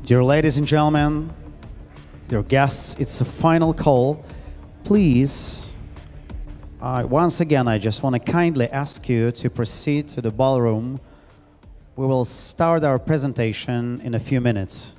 Dear ladies and gentlemen, dear guests, it's a final call. Please, once again, I just want to kindly ask you to proceed to the ballroom. We will start our presentation in a few minutes.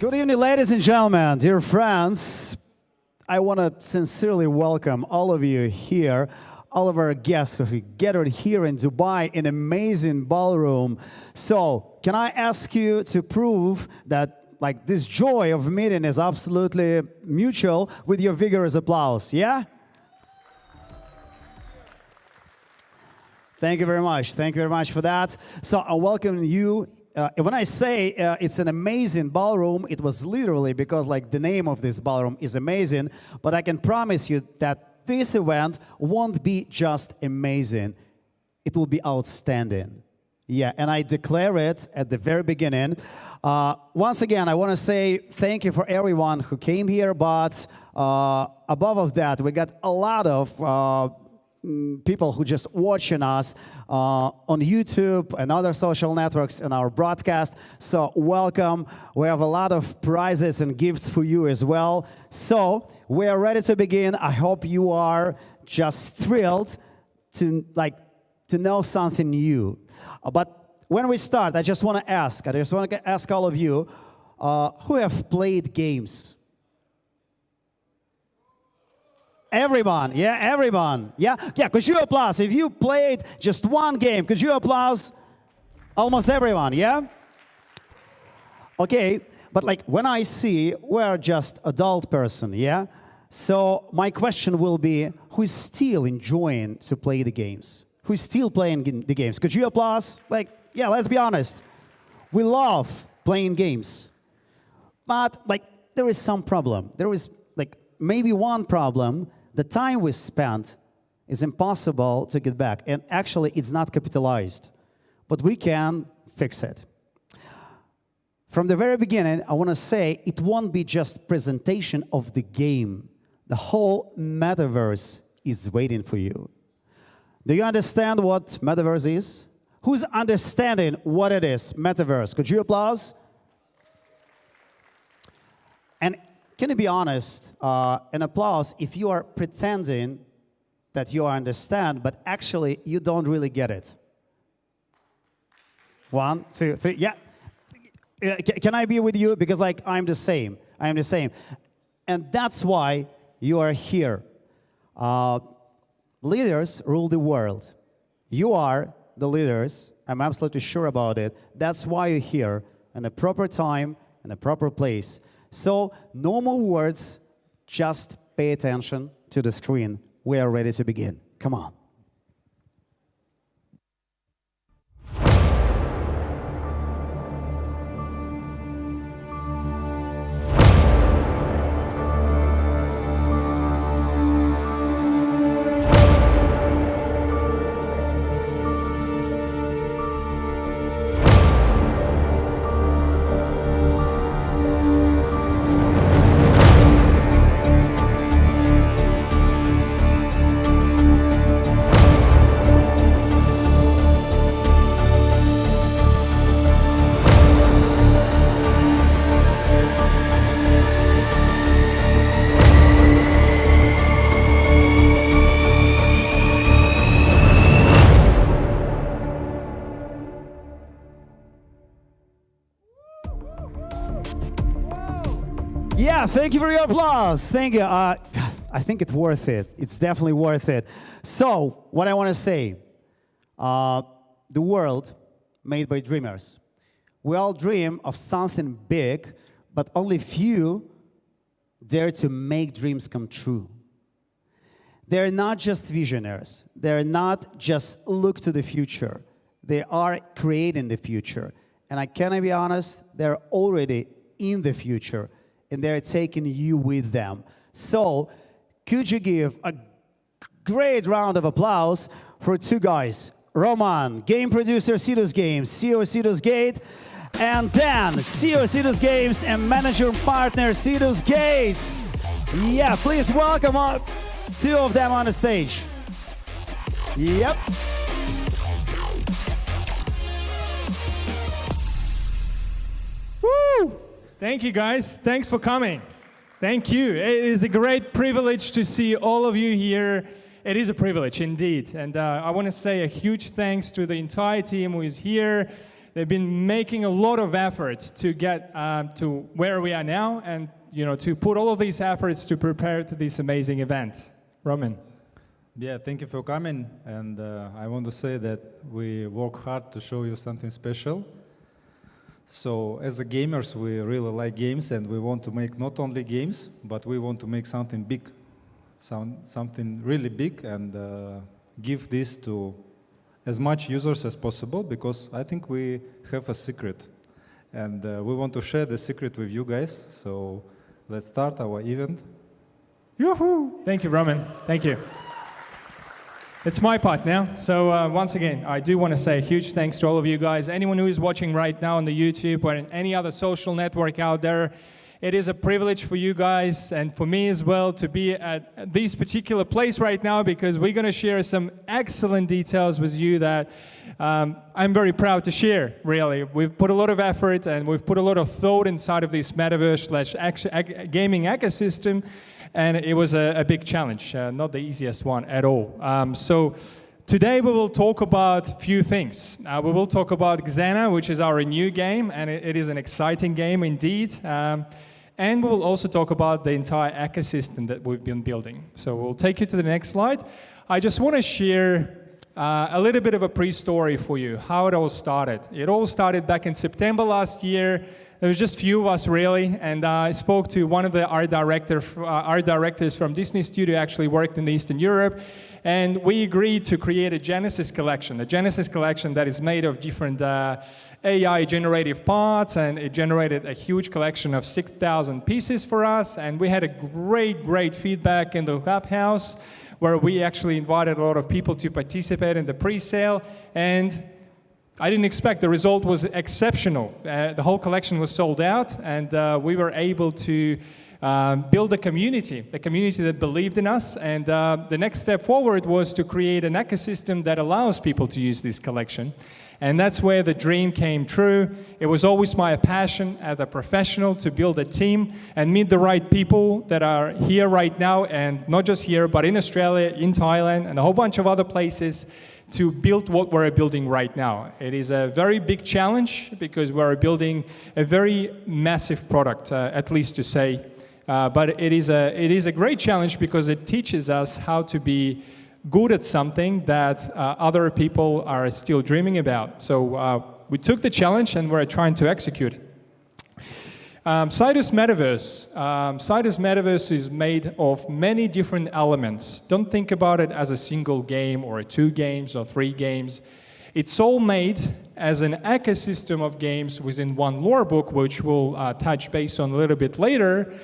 Good evening, ladies and gentlemen, dear friends. I want to sincerely welcome all of you here, all of our guests who have gathered here in Dubai in an amazing ballroom. So, can I ask you to prove that this joy of meeting is absolutely mutual with your vigorous applause, yeah? Thank you very much. Thank you very much for that. So I welcome you. When I say it's an amazing ballroom, it was literally because the name of this ballroom is amazing, but I can promise you that this event won't be just amazing. It will be outstanding. Yeah, and I declare it at the very beginning. Once again, I want to say thank you for everyone who came here, but above of that, we got a lot of people who just watching us on YouTube and other social networks and our broadcast. So welcome. We have a lot of prizes and gifts for you as well. So we are ready to begin. I hope you are just thrilled to know something new. But when we start, I just want to ask all of you who have played games. Everyone, yeah, everyone, yeah, could you applause? If you played just one game, could you applause? Almost everyone, yeah? Okay, but when I see we're just adult person, yeah? So my question will be, who is still enjoying to play the games? Who is still playing the games? Could you applause? Yeah, let's be honest. We love playing games. But there is some problem. There is maybe one problem. The time we spent is impossible to get back. And actually, it's not capitalized. But we can fix it. From the very beginning, I want to say it won't be just presentation of the game. The whole metaverse is waiting for you. Do you understand what metaverse is? Who's understanding what it is, metaverse? Could you applause? And can you be honest, an applause if you are pretending that you understand, but actually you don't really get it? 1, 2, 3, yeah. Can I be with you? Because I'm the same. I'm the same. And that's why you are here. Leaders rule the world. You are the leaders. I'm absolutely sure about it. That's why you're here in the proper time, in the proper place. So, no more words, just pay attention to the screen. We are ready to begin. Come on. Yeah, thank you for your applause. Thank you. I think it's worth it. It's definitely worth it. So, what I want to say, the world made by dreamers. We all dream of something big, but only few dare to make dreams come true. They're not just visionaries. They're not just look to the future. They are creating the future. And can I be honest? They're already in the future. And they're taking you with them. So, could you give a great round of applause for two guys? Roman, game producer, SIDUS Games, CEO, SIDUS Gates, and Dan, CEO, SIDUS Games, and manager partner, SIDUS Gates. Yeah, please welcome two of them on the stage. Yep. Woo! Thank you, guys. Thanks for coming. Thank you. It is a great privilege to see all of you here. It is a privilege, indeed. And I want to say a huge thanks to the entire team who is here, They've been making a lot of efforts to get to where we are now, and to put all of these efforts to prepare to this amazing event. Roman. Yeah, thank you for coming, and I want to say that we work hard to show you something special. So as a gamers, we really like games, and we want to make not only games, but we want to make something big, something really big, and give this to as much users as possible, because I think we have a secret, and we want to share the secret with you guys. So let's start our event. Yoo-hoo! Thank you, Roman. Thank you. It's my part now. So once again, I do want to say a huge thanks to all of you guys. Anyone who is watching right now on the YouTube or in any other social network out there, it is a privilege for you guys and for me as well to be at this particular place right now, because we're going to share some excellent details with you that I'm very proud to share, really. We've put a lot of effort and we've put a lot of thought inside of this metaverse/gaming ecosystem, and it was a big challenge, not the easiest one at all. So today we will talk about a few things. We will talk about Xenna, which is our new game, and it is an exciting game indeed. And we will also talk about the entire ecosystem that we've been building. So we'll take you to the next slide. I just want to share a little bit of a pre-story for you, how it all started. It all started back in September last year. There was just a few of us, really, and I spoke to one of the art directors from Disney Studio, actually worked in Eastern Europe, and we agreed to create a Genesis collection, a Genesis collection that is made of different AI generative parts, and it generated a huge collection of 6,000 pieces for us, and we had a great feedback in the clubhouse, where we actually invited a lot of people to participate in the pre-sale, and I didn't expect. The result was exceptional. The whole collection was sold out, and we were able to build a community that believed in us, and the next step forward was to create an ecosystem that allows people to use this collection. And that's where the dream came true. It was always my passion as a professional to build a team and meet the right people that are here right now, and not just here, but in Australia, in Thailand, and a whole bunch of other places, to build what we're building right now. It is a very big challenge because we're building a very massive product, at least to say. But it is a great challenge because it teaches us how to be good at something that other people are still dreaming about. So we took the challenge and we're trying to execute it. SIDUS Metaverse. SIDUS Metaverse is made of many different elements. Don't think about it as a single game or 2 games or 3 games. It's all made as an ecosystem of games within one lore book, which we'll touch base on a little bit later.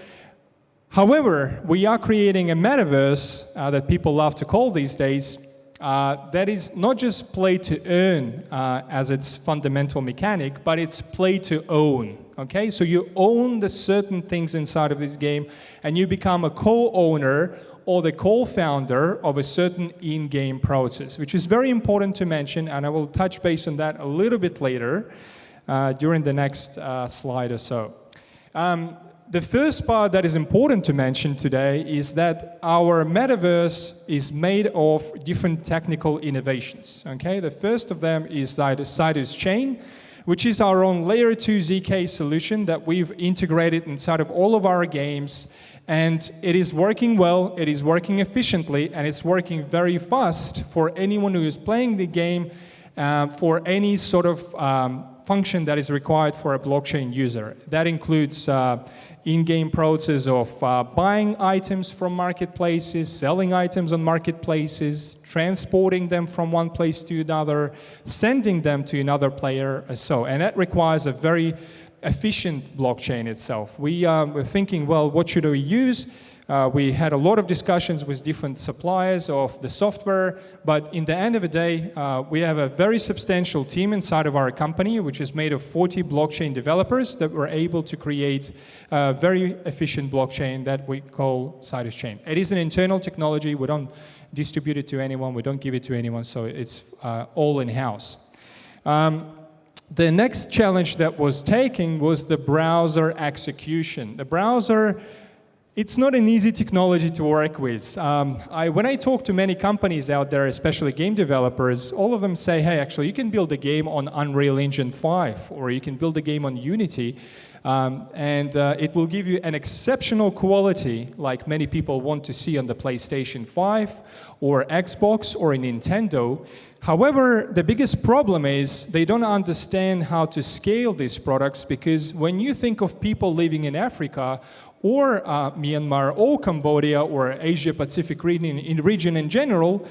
However, we are creating a metaverse that people love to call these days that is not just play to earn as its fundamental mechanic, but it's play to own. Okay, so you own the certain things inside of this game, and you become a co-owner or the co-founder of a certain in-game process, which is very important to mention, and I will touch base on that a little bit later during the next slide or so. The first part that is important to mention today is that our metaverse is made of different technical innovations. Okay, the first of them is SIDUS Chain, which is our own layer 2 ZK solution that we've integrated inside of all of our games, and it is working well, it is working efficiently, and it's working very fast for anyone who is playing the game for any sort of function that is required for a blockchain user. That includes in-game process of buying items from marketplaces, selling items on marketplaces, transporting them from one place to another, sending them to another player, and that requires a very efficient blockchain itself. We were thinking, well, what should we use? We had a lot of discussions with different suppliers of the software, but in the end of the day, we have a very substantial team inside of our company, which is made of 40 blockchain developers that were able to create a very efficient blockchain that we call SIDUS Chain. It is an internal technology. We don't distribute it to anyone. We don't give it to anyone, so it's all in-house. The next challenge that was taken was the browser execution. The browser It's not an easy technology to work with. When I talk to many companies out there, especially game developers, all of them say, hey, actually, you can build a game on Unreal Engine 5, or you can build a game on Unity, and it will give you an exceptional quality like many people want to see on the PlayStation 5, or Xbox, or a Nintendo. However, the biggest problem is they don't understand how to scale these products, because when you think of people living in Africa, or Myanmar, or Cambodia, or Asia-Pacific region in general,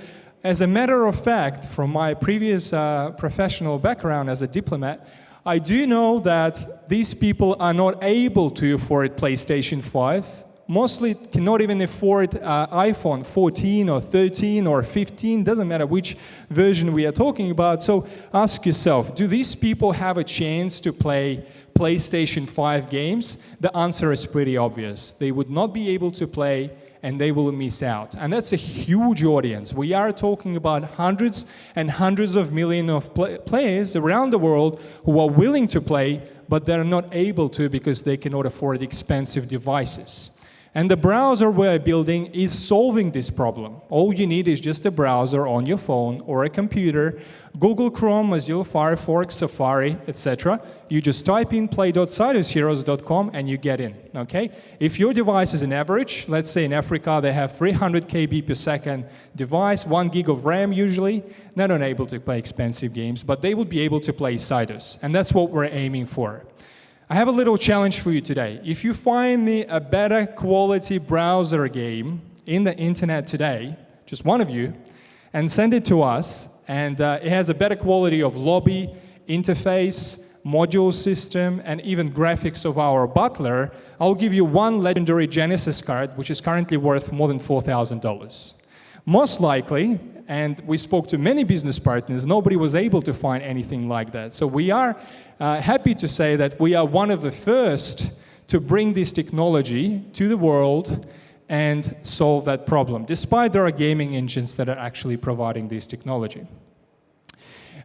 as a matter of fact, from my previous professional background as a diplomat, I do know that these people are not able to afford PlayStation 5, mostly cannot even afford iPhone 14 or 13 or 15, doesn't matter which version we are talking about. So ask yourself, do these people have a chance to play PlayStation 5 games? The answer is pretty obvious. They would not be able to play, and they will miss out. And that's a huge audience. We are talking about hundreds and hundreds of millions of players around the world who are willing to play, but they're not able to because they cannot afford expensive devices. And the browser we're building is solving this problem. All you need is just a browser on your phone or a computer, Google Chrome, Mozilla Firefox, Safari, etc. You just type in play.sidusheroes.com and you get in, okay? If your device is an average, let's say in Africa they have 300 KB per second device, 1 gig of RAM usually, they're not able to play expensive games, but they will be able to play SIDUS, and that's what we're aiming for. I have a little challenge for you today. If you find me a better quality browser game in the internet today, just one of you, and send it to us, and it has a better quality of lobby, interface, module system, and even graphics of our butler, I'll give you one legendary Genesis card, which is currently worth more than $4,000. Most likely, and we spoke to many business partners, nobody was able to find anything like that. So we are happy to say that we are one of the first to bring this technology to the world and solve that problem, despite there are gaming engines that are actually providing this technology.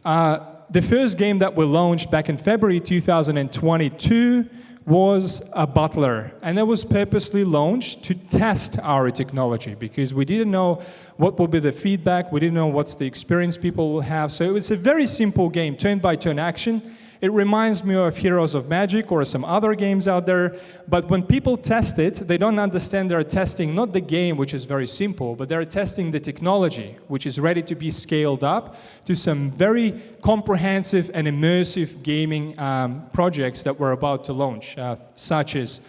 The first game that we launched back in February 2022 was a butler, and it was purposely launched to test our technology because we didn't know what will be the feedback, we didn't know what's the experience people will have. So it was a very simple game, turn-by-turn action. It reminds me of Heroes of Magic or some other games out there, but when people test it, they don't understand they're testing not the game, which is very simple, but they're testing the technology, which is ready to be scaled up to some very comprehensive and immersive gaming projects that we're about to launch, such as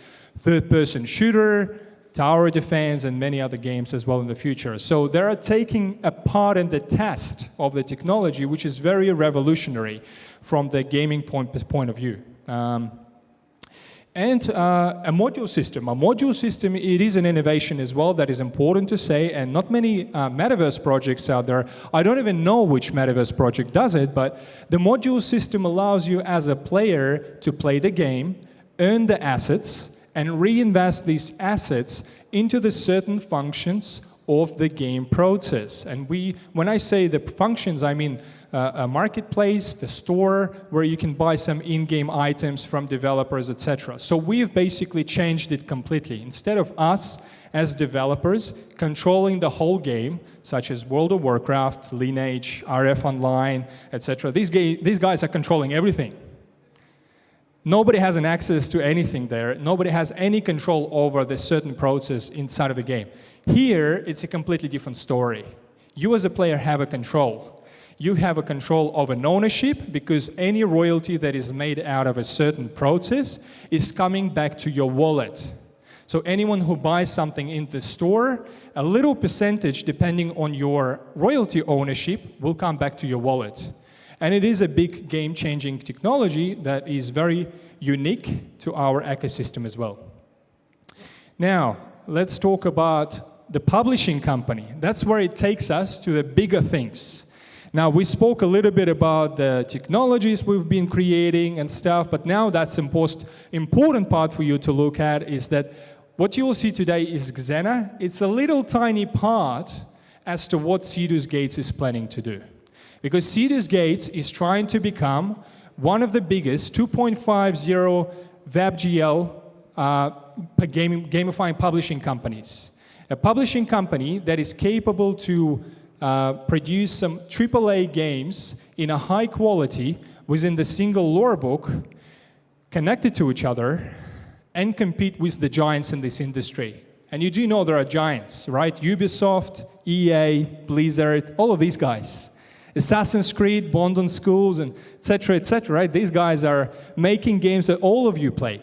third-person shooter, tower defense, and many other games as well in the future. So they are taking a part in the test of the technology, which is very revolutionary from the gaming point of view. And a module system. A module system, it is an innovation as well that is important to say, and not many metaverse projects out there. I don't even know which metaverse project does it, but the module system allows you as a player to play the game, earn the assets, and reinvest these assets into the certain functions of the game process. And when I say the functions, I mean a marketplace, the store, where you can buy some in-game items from developers, etc. So we've basically changed it completely. Instead of us as developers controlling the whole game, such as World of Warcraft, Lineage, RF Online, etc., these guys are controlling everything. Nobody has an access to anything there. Nobody has any control over the certain process inside of the game. Here, it's a completely different story. You as a player have a control. You have a control of an ownership because any royalty that is made out of a certain process is coming back to your wallet. So anyone who buys something in the store, a little percentage, depending on your royalty ownership, will come back to your wallet. And it is a big game-changing technology that is very unique to our ecosystem as well. Now, let's talk about the publishing company. That's where it takes us to the bigger things. Now, we spoke a little bit about the technologies we've been creating and stuff, but now that's the most important part for you to look at is that what you will see today is Xenna. It's a little tiny part as to what SIDUS Gates is planning to do. Because SIDUS Gates is trying to become one of the biggest 2.50 WebGL gamifying publishing companies. A publishing company that is capable to produce some AAA games in a high quality within the single lore book, connected to each other, and compete with the giants in this industry. And you do know there are giants, right? Ubisoft, EA, Blizzard, all of these guys. Assassin's Creed, Bond on Schools, and et cetera, right? These guys are making games that all of you play.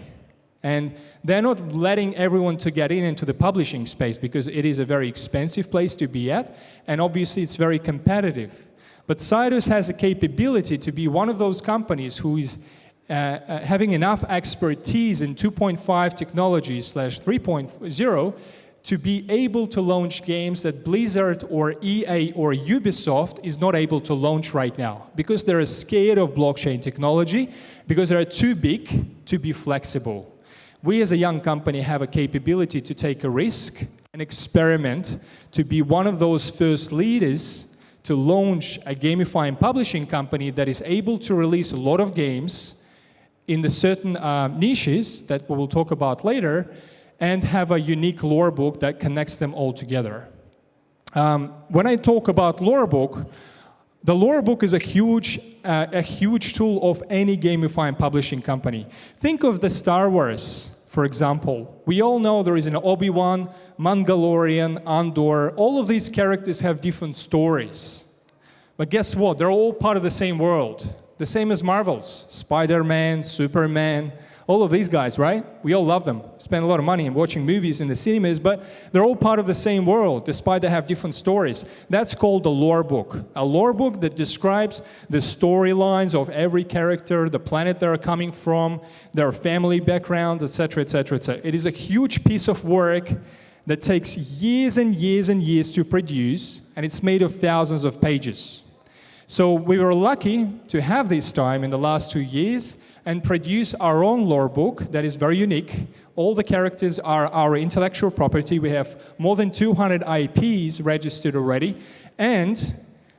And they're not letting everyone to get into the publishing space because it is a very expensive place to be at, and obviously it's very competitive. But SIDUS has the capability to be one of those companies who is having enough expertise in 2.5 technology / 3.0 to be able to launch games that Blizzard or EA or Ubisoft is not able to launch right now because they're scared of blockchain technology, because they're too big to be flexible. We as a young company have a capability to take a risk and experiment to be one of those first leaders to launch a gamifying publishing company that is able to release a lot of games in the certain niches that we will talk about later, and have a unique lore book that connects them all together. When I talk about lore book, the lore book is a huge tool of any gamifying publishing company. Think of the Star Wars, for example. We all know there is an Obi-Wan, Mandalorian, Andor. All of these characters have different stories. But guess what? They're all part of the same world. The same as Marvel's. Spider-Man, Superman, all of these guys, right? We all love them. Spend a lot of money in watching movies in the cinemas, but they're all part of the same world, despite they have different stories. That's called a lore book. A lore book that describes the storylines of every character, the planet they're coming from, their family background, etc., etc., etc. It is a huge piece of work that takes years and years and years to produce, and it's made of thousands of pages. So we were lucky to have this time in the last 2 years and produce our own lore book that is very unique. All the characters are our intellectual property. We have more than 200 IPs registered already. And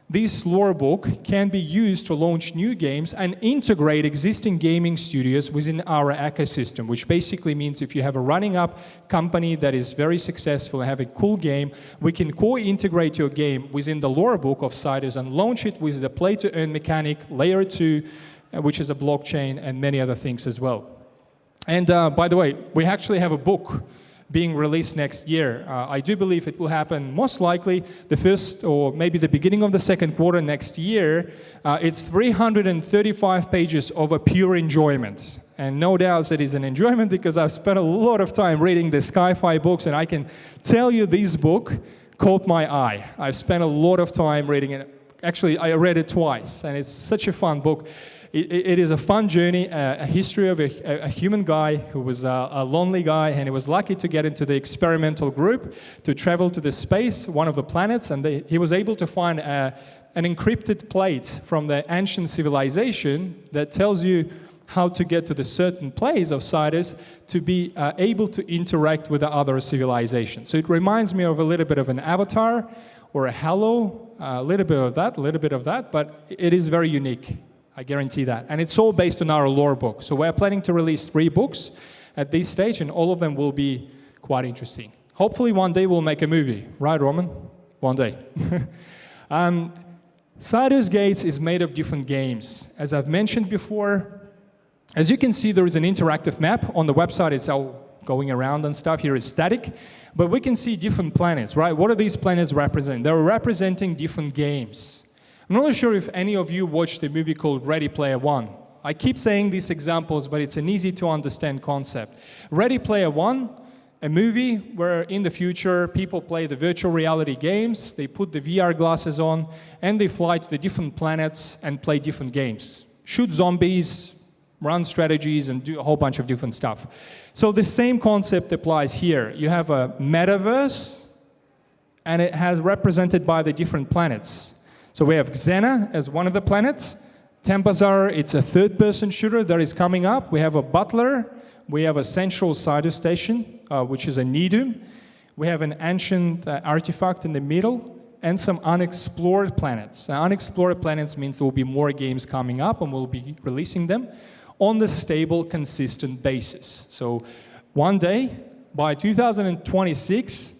this lore book can be used to launch new games and integrate existing gaming studios within our ecosystem, which basically means if you have a running up company that is very successful and have a cool game, we can co-integrate your game within the lore book of SIDUS and launch it with the play-to-earn mechanic, layer 2, which is a blockchain, and many other things as well. And by the way, we actually have a book being released next year. I do believe it will happen most likely the first or maybe the beginning of the second quarter next year. It's 335 pages of a pure enjoyment. And no doubt it is an enjoyment because I've spent a lot of time reading the sci-fi books, and I can tell you this book caught my eye. I've spent a lot of time reading it. Actually, I read it twice, and it's such a fun book. It is a fun journey, a history of a human guy who was a lonely guy, and he was lucky to get into the experimental group to travel to the space, one of the planets, and he was able to find an encrypted plate from the ancient civilization that tells you how to get to the certain place of SIDUS to be able to interact with the other civilizations. So it reminds me of a little bit of an Avatar or a Halo, a little bit of that, but it is very unique. I guarantee that. And it's all based on our lore book. So we're planning to release 3 books at this stage, and all of them will be quite interesting. Hopefully one day we'll make a movie. Right, Roman? One day. SIDUS Gates is made of different games. As I've mentioned before, as you can see, there is an interactive map. On the website, it's all going around and stuff. Here is static. But we can see different planets, right? What are these planets representing? They're representing different games. I'm not sure if any of you watched a movie called Ready Player One. I keep saying these examples, but it's an easy to understand concept. Ready Player One, a movie where in the future people play the virtual reality games, they put the VR glasses on, and they fly to the different planets and play different games. Shoot zombies, run strategies, and do a whole bunch of different stuff. So the same concept applies here. You have a metaverse, and it has represented by the different planets. So we have Xenna as one of the planets. Tempazar, it's a third-person shooter that is coming up. We have a butler. We have a central SIDUS station, which is a Nidum. We have an ancient artifact in the middle, and some unexplored planets. Unexplored planets means there will be more games coming up, and we'll be releasing them on the stable, consistent basis. So one day, by 2026,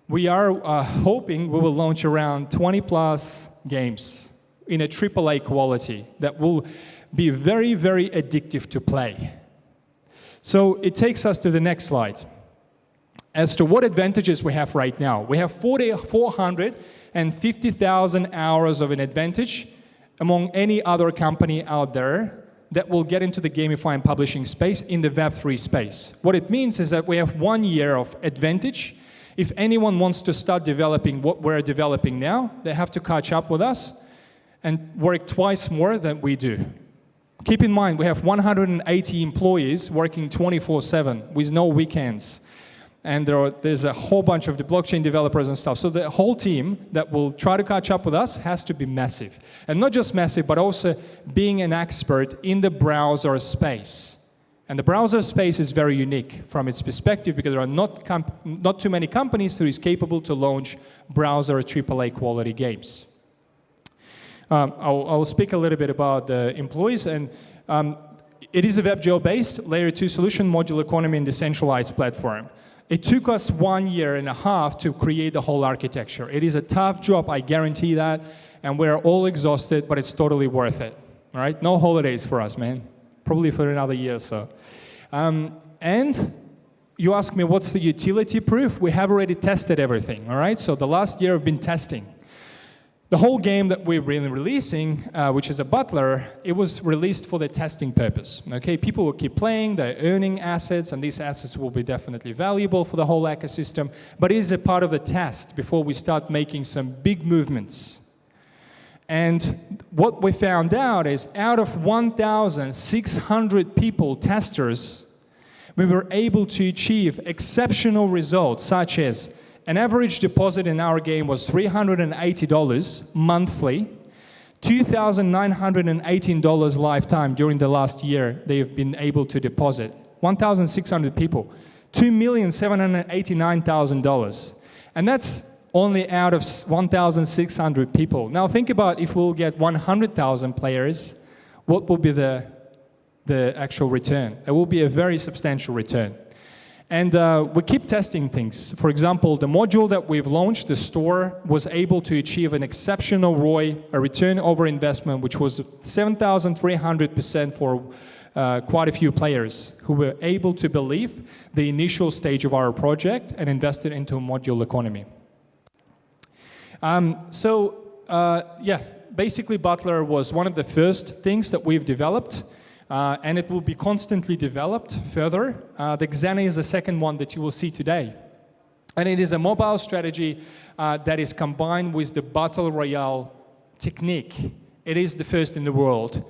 we are hoping we will launch around 20+ games in a AAA quality that will be very, very addictive to play. So it takes us to the next slide. As to what advantages we have right now. We have 450,000 hours of an advantage among any other company out there that will get into the gamify and publishing space in the Web3 space. What it means is that we have 1 year of advantage. If anyone wants to start developing what we're developing now, they have to catch up with us and work twice more than we do. Keep in mind, we have 180 employees working 24/7 with no weekends. And there's a whole bunch of the blockchain developers and stuff. So the whole team that will try to catch up with us has to be massive. And not just massive, but also being an expert in the browser space. And the browser space is very unique from its perspective because there are not too many companies who is capable to launch browser AAA quality games. I'll speak a little bit about the employees. And it is a WebGL-based Layer 2 solution, modular economy, and decentralized platform. It took us 1.5 years to create the whole architecture. It is a tough job, I guarantee that, and we're all exhausted, but it's totally worth it. All right? No holidays for us, man. Probably for another year or so. And you ask me, what's the utility proof? We have already tested everything, all right? So the last year I've been testing. The whole game that we're really releasing, which is a butler, it was released for the testing purpose. Okay, people will keep playing, they're earning assets, and these assets will be definitely valuable for the whole ecosystem, but it is a part of the test before we start making some big movements. And what we found out is out of 1,600 people, testers, we were able to achieve exceptional results, such as an average deposit in our game was $380 monthly, $2,918 lifetime during the last year they've been able to deposit. 1,600 people, $2,789,000. And that's only out of 1,600 people. Now think about if we'll get 100,000 players, what will be the actual return? It will be a very substantial return. And we keep testing things. For example, the module that we've launched, the store, was able to achieve an exceptional ROI, a return over investment, which was 7,300% for quite a few players who were able to believe the initial stage of our project and invested into a module economy. Yeah, basically Butler was one of the first things that we've developed. And it will be constantly developed further. The Xenna is the second one that you will see today. And it is a mobile strategy that is combined with the Battle Royale technique. It is the first in the world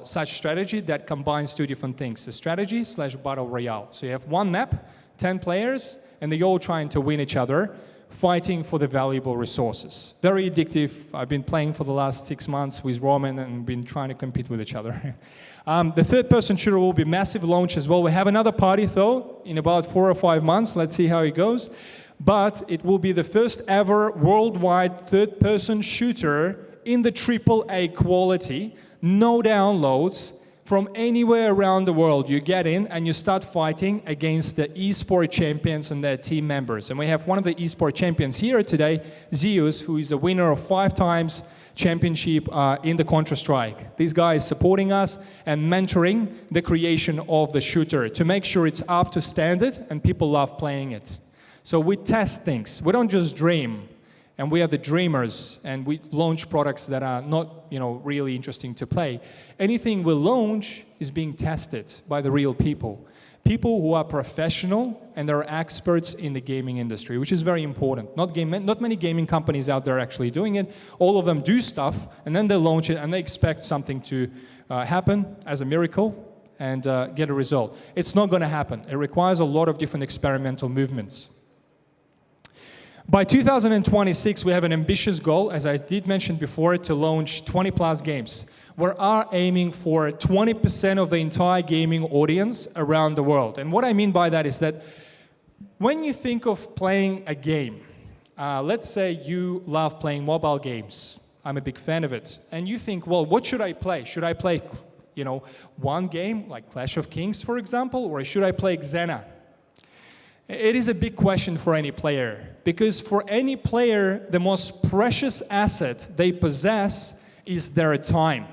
such strategy that combines two different things, the strategy / Battle Royale. So you have one map, 10 players, and they're all trying to win each other, fighting for the valuable resources. Very addictive. I've been playing for the last 6 months with Roman and been trying to compete with each other. The third-person shooter will be massive launch as well. We have another party, though, in about 4 or 5 months. Let's see how it goes. But it will be the first ever worldwide third-person shooter in the AAA quality, no downloads, from anywhere around the world. You get in and you start fighting against the esports champions and their team members. And we have one of the esports champions here today, Zeus, who is a winner of 5 times championship in the Counter-Strike. This guy is supporting us and mentoring the creation of the shooter to make sure it's up to standard and people love playing it. So we test things. We don't just dream. And we are the dreamers, and we launch products that are not, really interesting to play. Anything we launch is being tested by the real people. People who are professional and are experts in the gaming industry, which is very important. Not many gaming companies out there actually doing it. All of them do stuff, and then they launch it, and they expect something to happen as a miracle and get a result. It's not going to happen. It requires a lot of different experimental movements. By 2026, we have an ambitious goal, as I did mention before, to launch 20+ games. We are aiming for 20% of the entire gaming audience around the world. And what I mean by that is that when you think of playing a game, let's say you love playing mobile games. I'm a big fan of it. And you think, well, what should I play? Should I play, one game, like Clash of Kings, for example, or should I play Xenna? It is a big question for any player, because for any player, the most precious asset they possess is their time.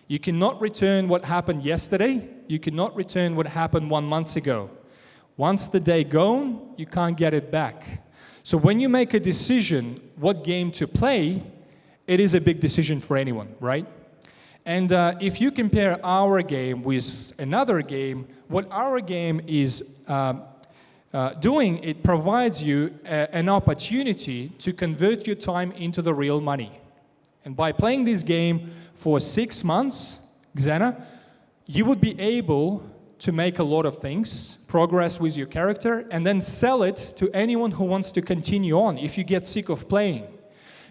You cannot return what happened yesterday. You cannot return what happened 1 month ago. Once the day gone, you can't get it back. So when you make a decision what game to play, it is a big decision for anyone, right? And if you compare our game with another game, what our game is doing, it provides you an opportunity to convert your time into the real money. And by playing this game for 6 months, Xenna, you would be able to make a lot of things, progress with your character, and then sell it to anyone who wants to continue on if you get sick of playing.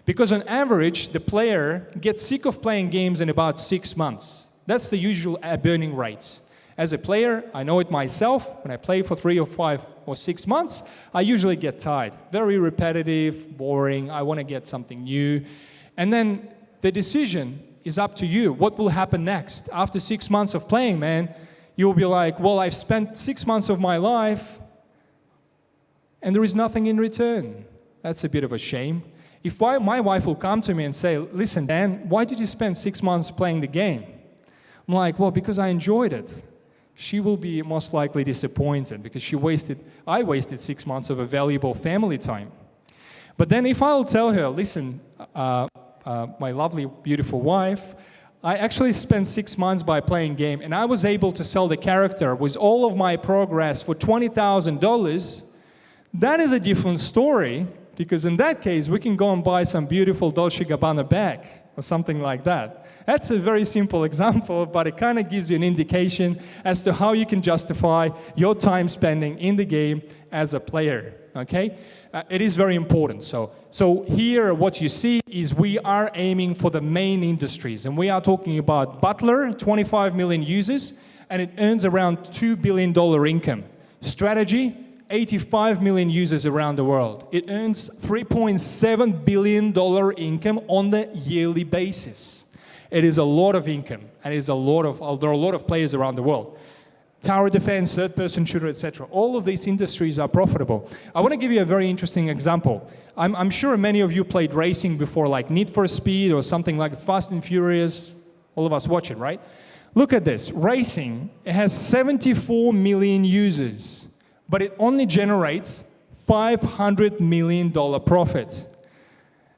Because on average, the player gets sick of playing games in about 6 months. That's the usual burning rate. As a player, I know it myself. When I play for 3 or 5 or 6 months, I usually get tired. Very repetitive, boring, I want to get something new. And then the decision is up to you. What will happen next? After 6 months of playing, man, you'll be like, well, I've spent 6 months of my life and there is nothing in return. That's a bit of a shame. If my wife will come to me and say, listen, Dan, why did you spend 6 months playing the game? I'm like, well, because I enjoyed it. She will be most likely disappointed because I wasted 6 months of a valuable family time. But then if I'll tell her, listen, my lovely, beautiful wife, I actually spent 6 months by playing game and I was able to sell the character with all of my progress for $20,000, that is a different story, because in that case, we can go and buy some beautiful Dolce & Gabbana bag or something like that. That's a very simple example, but it kind of gives you an indication as to how you can justify your time spending in the game as a player, okay? It is very important. So here what you see is we are aiming for the main industries, and we are talking about Butler, 25 million users, and it earns around $2 billion income. Strategy, 85 million users around the world. It earns $3.7 billion income on the yearly basis. It is a lot of income, and there are a lot of players around the world. Tower defense, third-person shooter, etc. All of these industries are profitable. I want to give you a very interesting example. I'm sure many of you played racing before, like Need for Speed or something like Fast and Furious. All of us watch it, right? Look at this. Racing, it has 74 million users, but it only generates $500 million profit.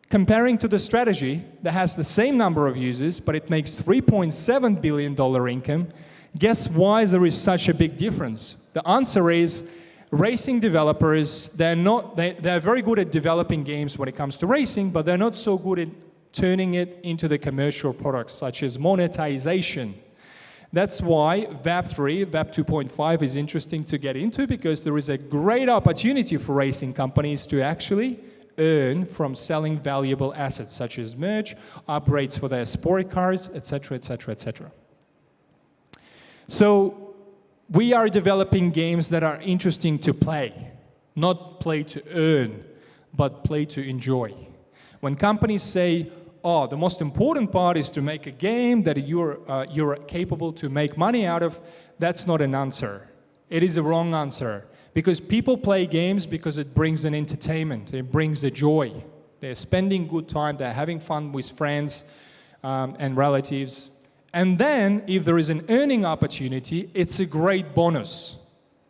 Comparing to the strategy that has the same number of users, but it makes $3.7 billion income, guess why there is such a big difference? The answer is racing developers, they're very good at developing games when it comes to racing, but they're not so good at turning it into the commercial products, such as monetization. That's why Web3, Web 2.5 is interesting to get into, because there is a great opportunity for racing companies to actually earn from selling valuable assets, such as merch, upgrades for their sport cars, etc., etc., etc. So we are developing games that are interesting to play, not play to earn, but play to enjoy. When companies say, oh, the most important part is to make a game that you're capable to make money out of, that's not an answer. It is a wrong answer. Because people play games because it brings an entertainment, it brings a joy. They're spending good time, they're having fun with friends and relatives. And then, if there is an earning opportunity, it's a great bonus.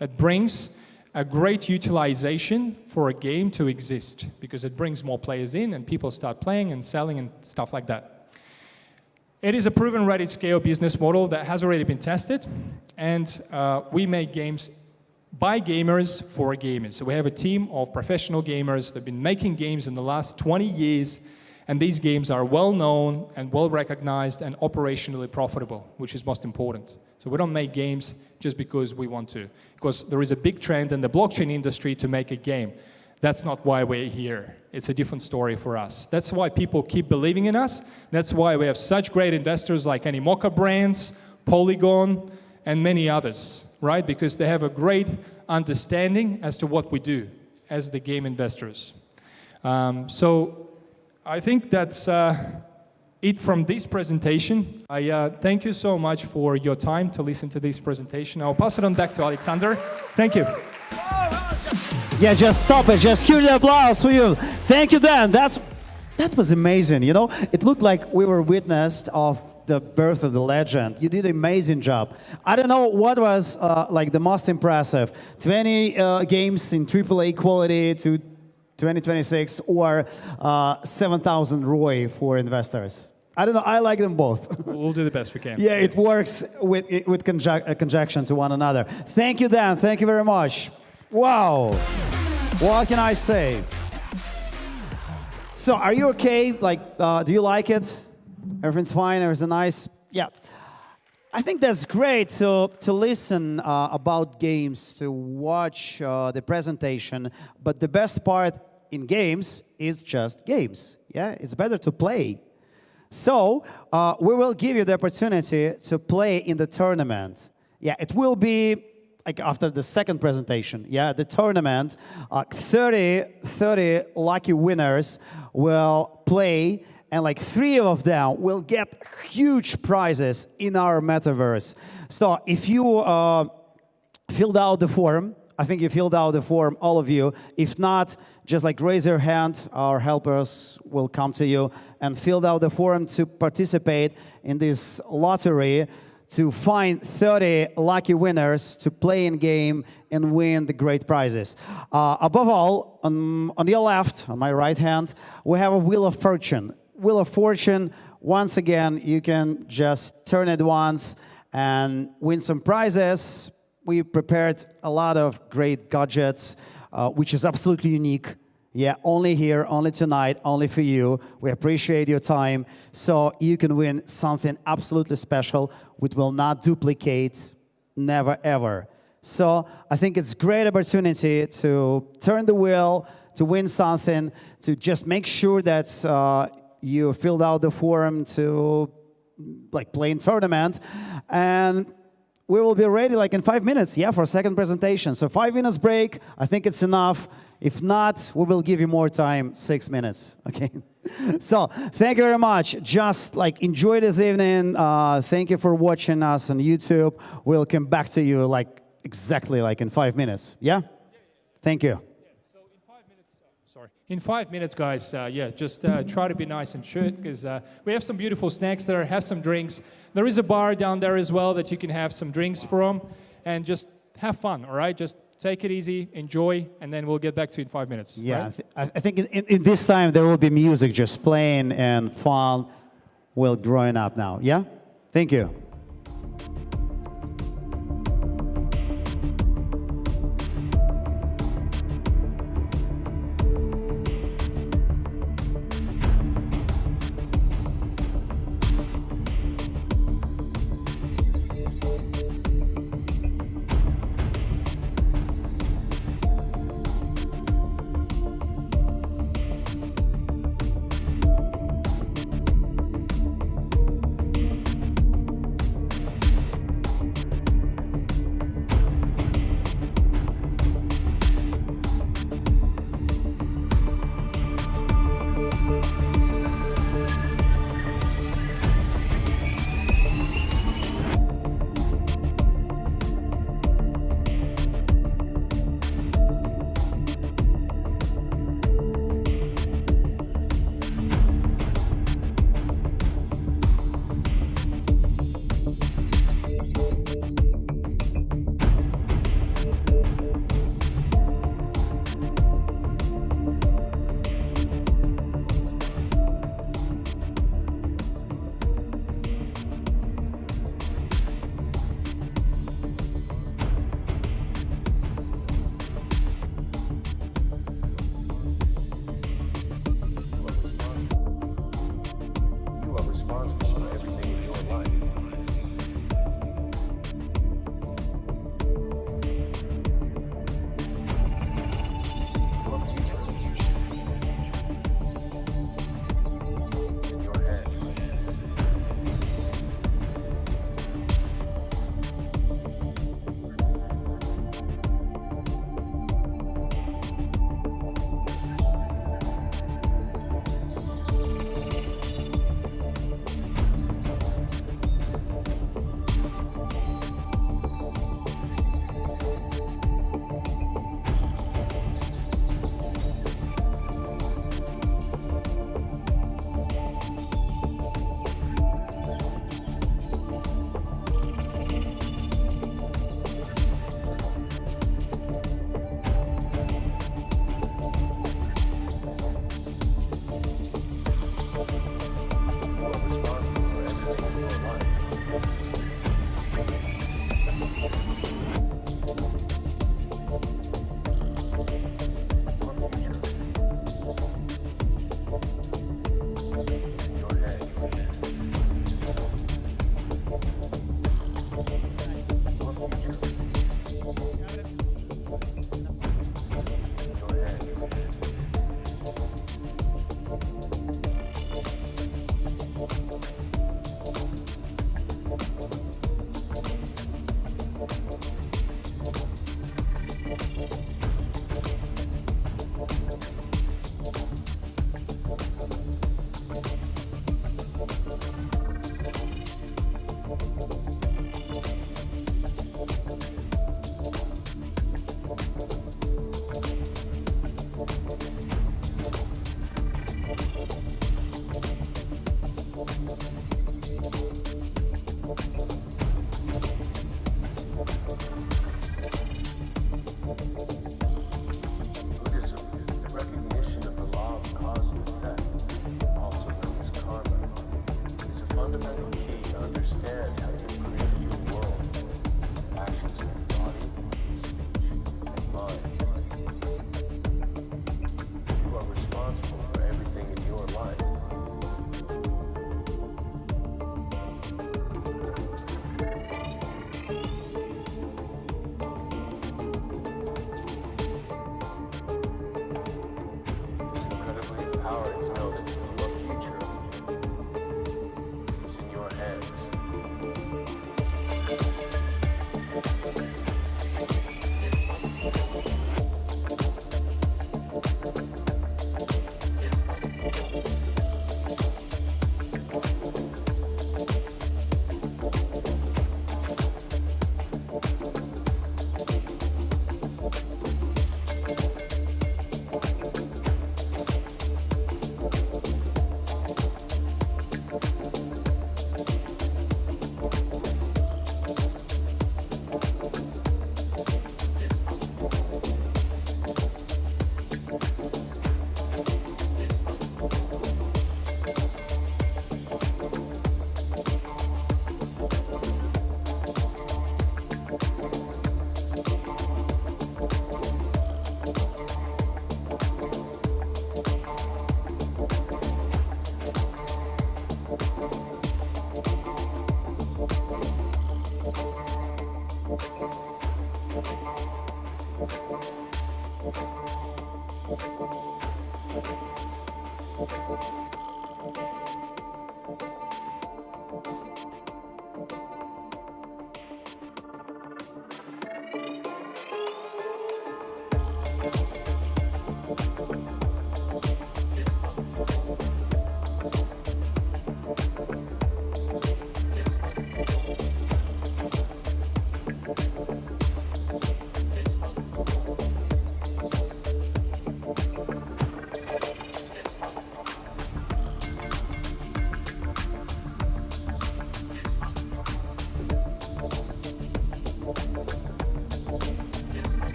It brings a great utilization for a game to exist, because it brings more players in and people start playing and selling and stuff like that. It is a proven ready-to-scale business model that has already been tested, and we make games by gamers for gamers. So we have a team of professional gamers that have been making games in the last 20 years, and these games are well-known and well-recognized and operationally profitable, which is most important. So we don't make games just because we want to, because there is a big trend in the blockchain industry to make a game. That's not why we're here. It's a different story for us. That's why people keep believing in us. That's why we have such great investors like Animoca Brands, Polygon, and many others, right? Because they have a great understanding as to what we do as the game investors. So I think that's it from this presentation. I thank you so much for your time to listen to this presentation. I'll pass it on back to Alexander. Thank you. Yeah, just stop it. Just hear the applause for you. Thank you, Dan. That was amazing. You know, it looked like we were witness of the birth of the legend. You did an amazing job. I don't know what was like the most impressive. 20 games in AAA quality to 2026 or 7,000 ROI for investors. I don't know. I like them both. We'll do the best we can. Yeah, it works with conjunction to one another. Thank you, Dan. Thank you very much. Wow. What can I say? So, are you okay? Like, do you like it? Everything's fine. Everything's nice. Yeah. I think that's great to listen about games, to watch the presentation. But the best part in games is just games. Yeah, it's better to play. So we will give you the opportunity to play in the tournament. Yeah, it will be like after the second presentation. Yeah, the tournament, 30 lucky winners will play, and like 3 of them will get huge prizes in our metaverse. So if you filled out the form, I think you filled out the form, all of you. If not, just like raise your hand, our helpers will come to you and fill out the form to participate in this lottery to find 30 lucky winners to play in game and win the great prizes. Above all, on your left, on my right hand, we have a Wheel of Fortune. Wheel of Fortune, once again, you can just turn it once and win some prizes. We prepared a lot of great gadgets, which is absolutely unique. Yeah, only here, only tonight, only for you. We appreciate your time. So you can win something absolutely special, which will not duplicate, never ever. So I think it's a great opportunity to turn the wheel, to win something, to just make sure that you filled out the form to like play in tournament. And we will be ready like in 5 minutes, yeah, for a second presentation. So 5 minutes break, I think it's enough. If not, we will give you more time, 6 minutes, okay? So thank you very much. Just like enjoy this evening. Thank you for watching us on YouTube. We'll come back to you like exactly like in 5 minutes, yeah? Thank you. So in 5 minutes, sorry. In 5 minutes, guys, yeah, just try to be nice and short because we have some beautiful snacks there, have some drinks. There is a bar down there as well that you can have some drinks from and just have fun, all right? Just take it easy, enjoy, and then we'll get back to you in 5 minutes. Yeah, right? I think in this time there will be music just playing and fun while growing up now, yeah? Thank you.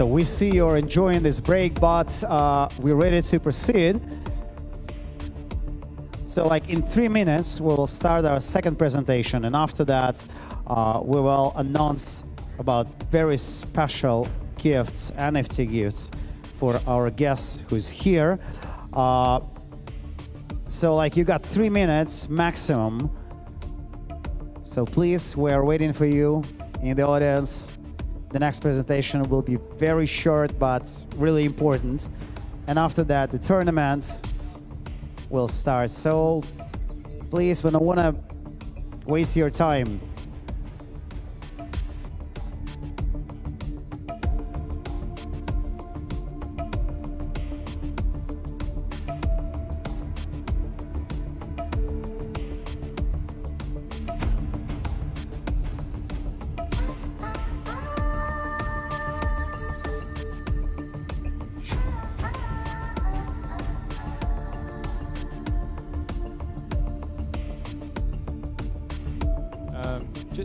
So we see you're enjoying this break, but we're ready to proceed. So like in 3 minutes, we will start our second presentation, and after that, we will announce about very special gifts, NFT gifts for our guest who's here. So like you got 3 minutes maximum. So please, we are waiting for you in the audience. The next presentation will be very short, but really important. And after that, the tournament will start. So please, we don't want to waste your time.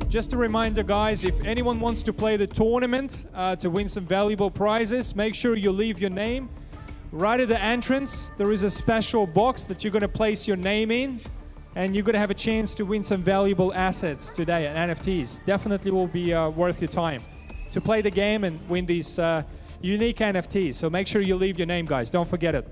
Just a reminder, guys, if anyone wants to play the tournament to win some valuable prizes, make sure you leave your name. Right at the entrance, there is a special box that you're going to place your name in, and you're going to have a chance to win some valuable assets today, and NFTs. Definitely will be worth your time to play the game and win these unique NFTs. So make sure you leave your name, guys. Don't forget it.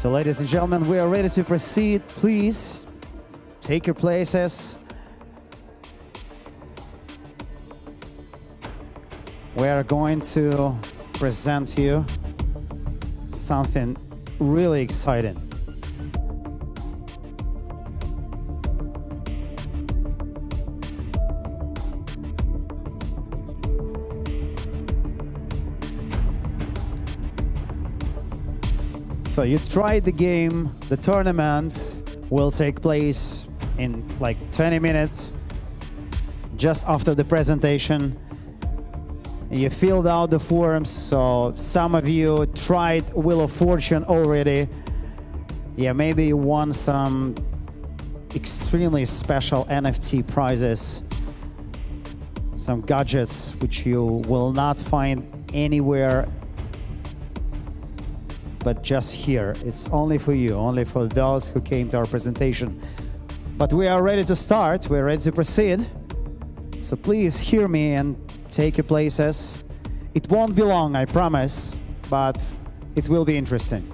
So ladies and gentlemen, we are ready to proceed. Please take your places. We are going to present you something really exciting. So you tried the game. The tournament will take place in like 20 minutes, just after the presentation. You filled out the forms, so some of you tried Wheel of Fortune already. Yeah, maybe you won some extremely special NFT prizes, some gadgets which you will not find anywhere but just here. It's only for you, only for those who came to our presentation. But we are ready to start, we're ready to proceed. So please hear me and take your places. It won't be long, I promise, but it will be interesting.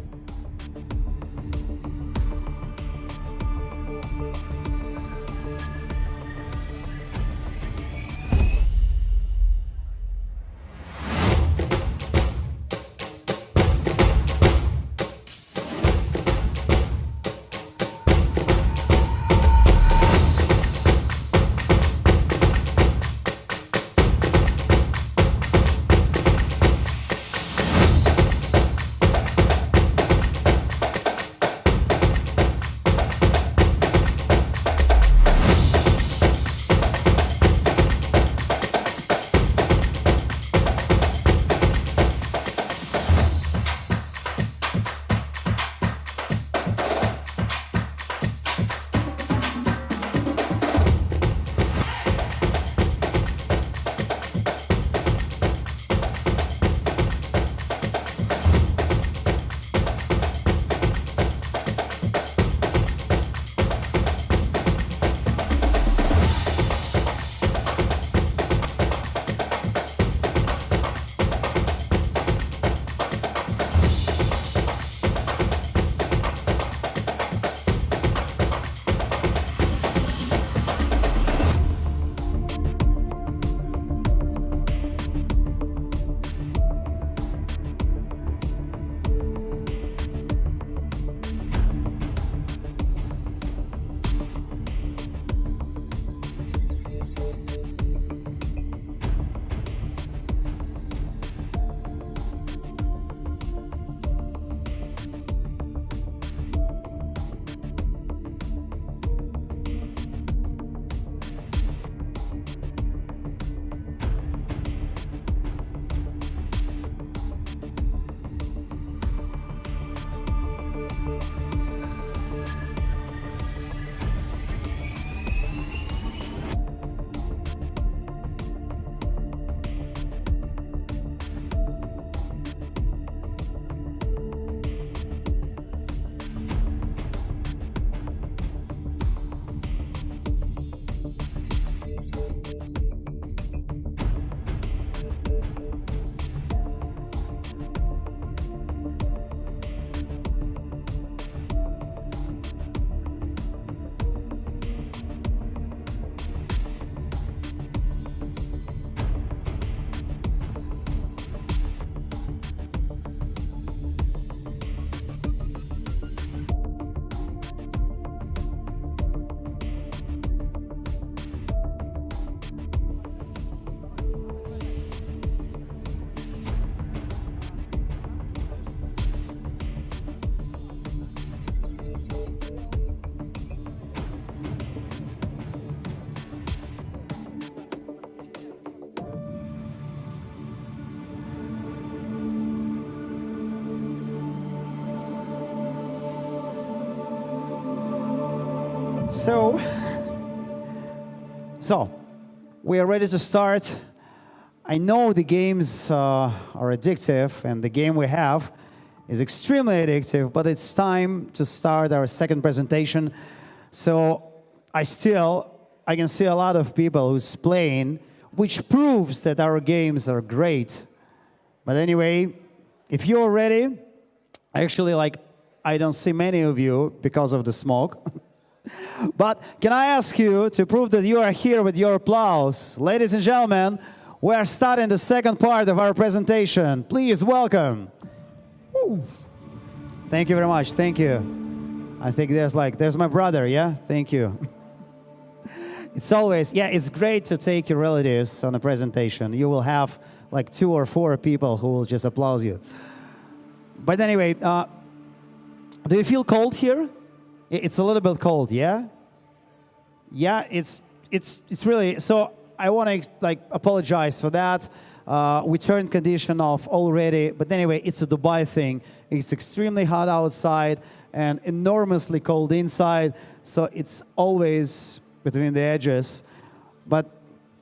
So we are ready to start. I know the games are addictive, and the game we have is extremely addictive, but it's time to start our second presentation. So I can see a lot of people who's playing, which proves that our games are great. But anyway, if you're ready, actually, I don't see many of you because of the smoke. But can I ask you to prove that you are here with your applause? Ladies and gentlemen, we are starting the second part of our presentation. Please welcome. Woo. Thank you very much. Thank you. I think there's my brother, yeah? Thank you. It's always, yeah, it's great to take your relatives on a presentation. You will have like 2 or 4 people who will just applaud you. But anyway, do you feel cold here? It's a little bit cold, yeah? Yeah, it's really, so I want to like apologize for that. We turned condition off already, but anyway, it's a Dubai thing. It's extremely hot outside and enormously cold inside, so it's always between the edges. But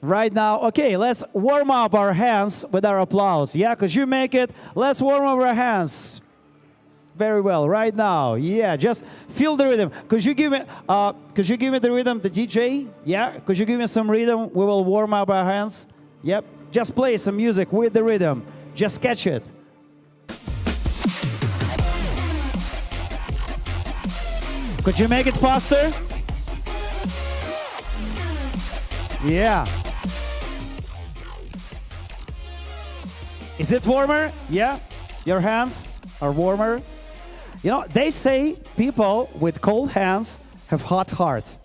right now, okay, let's warm up our hands with our applause. Yeah, could you make it? Let's warm up our hands. Very well, right now. Yeah, just feel the rhythm. Could you give me the rhythm, the DJ? Yeah, could you give me some rhythm? We will warm up our hands. Yep, just play some music with the rhythm. Just catch it. Could you make it faster? Yeah. Is it warmer? Yeah, your hands are warmer. You know, they say people with cold hands have hot heart.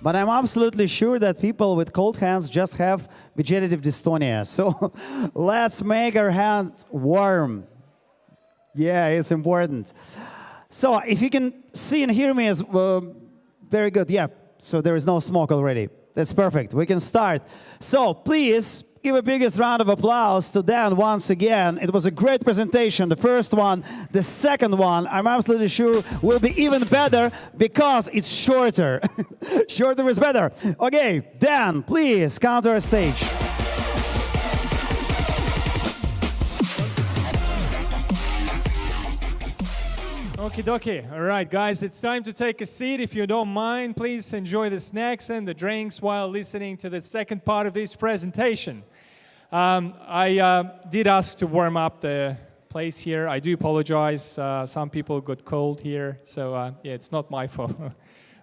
But I'm absolutely sure that people with cold hands just have vegetative dystonia. So let's make our hands warm. Yeah, it's important. So if you can see and hear me, as very good. Yeah, so there is no smoke already. That's perfect. We can start. So please give a biggest round of applause to Dan once again. It was a great presentation, the first one. The second one, I'm absolutely sure, will be even better because it's shorter. Shorter is better. Okay, Dan, please come to our stage. Okie dokie. All right, guys, it's time to take a seat. If you don't mind, please enjoy the snacks and the drinks while listening to the second part of this presentation. I did ask to warm up the place here. I do apologize. Some people got cold here, so yeah, it's not my fault.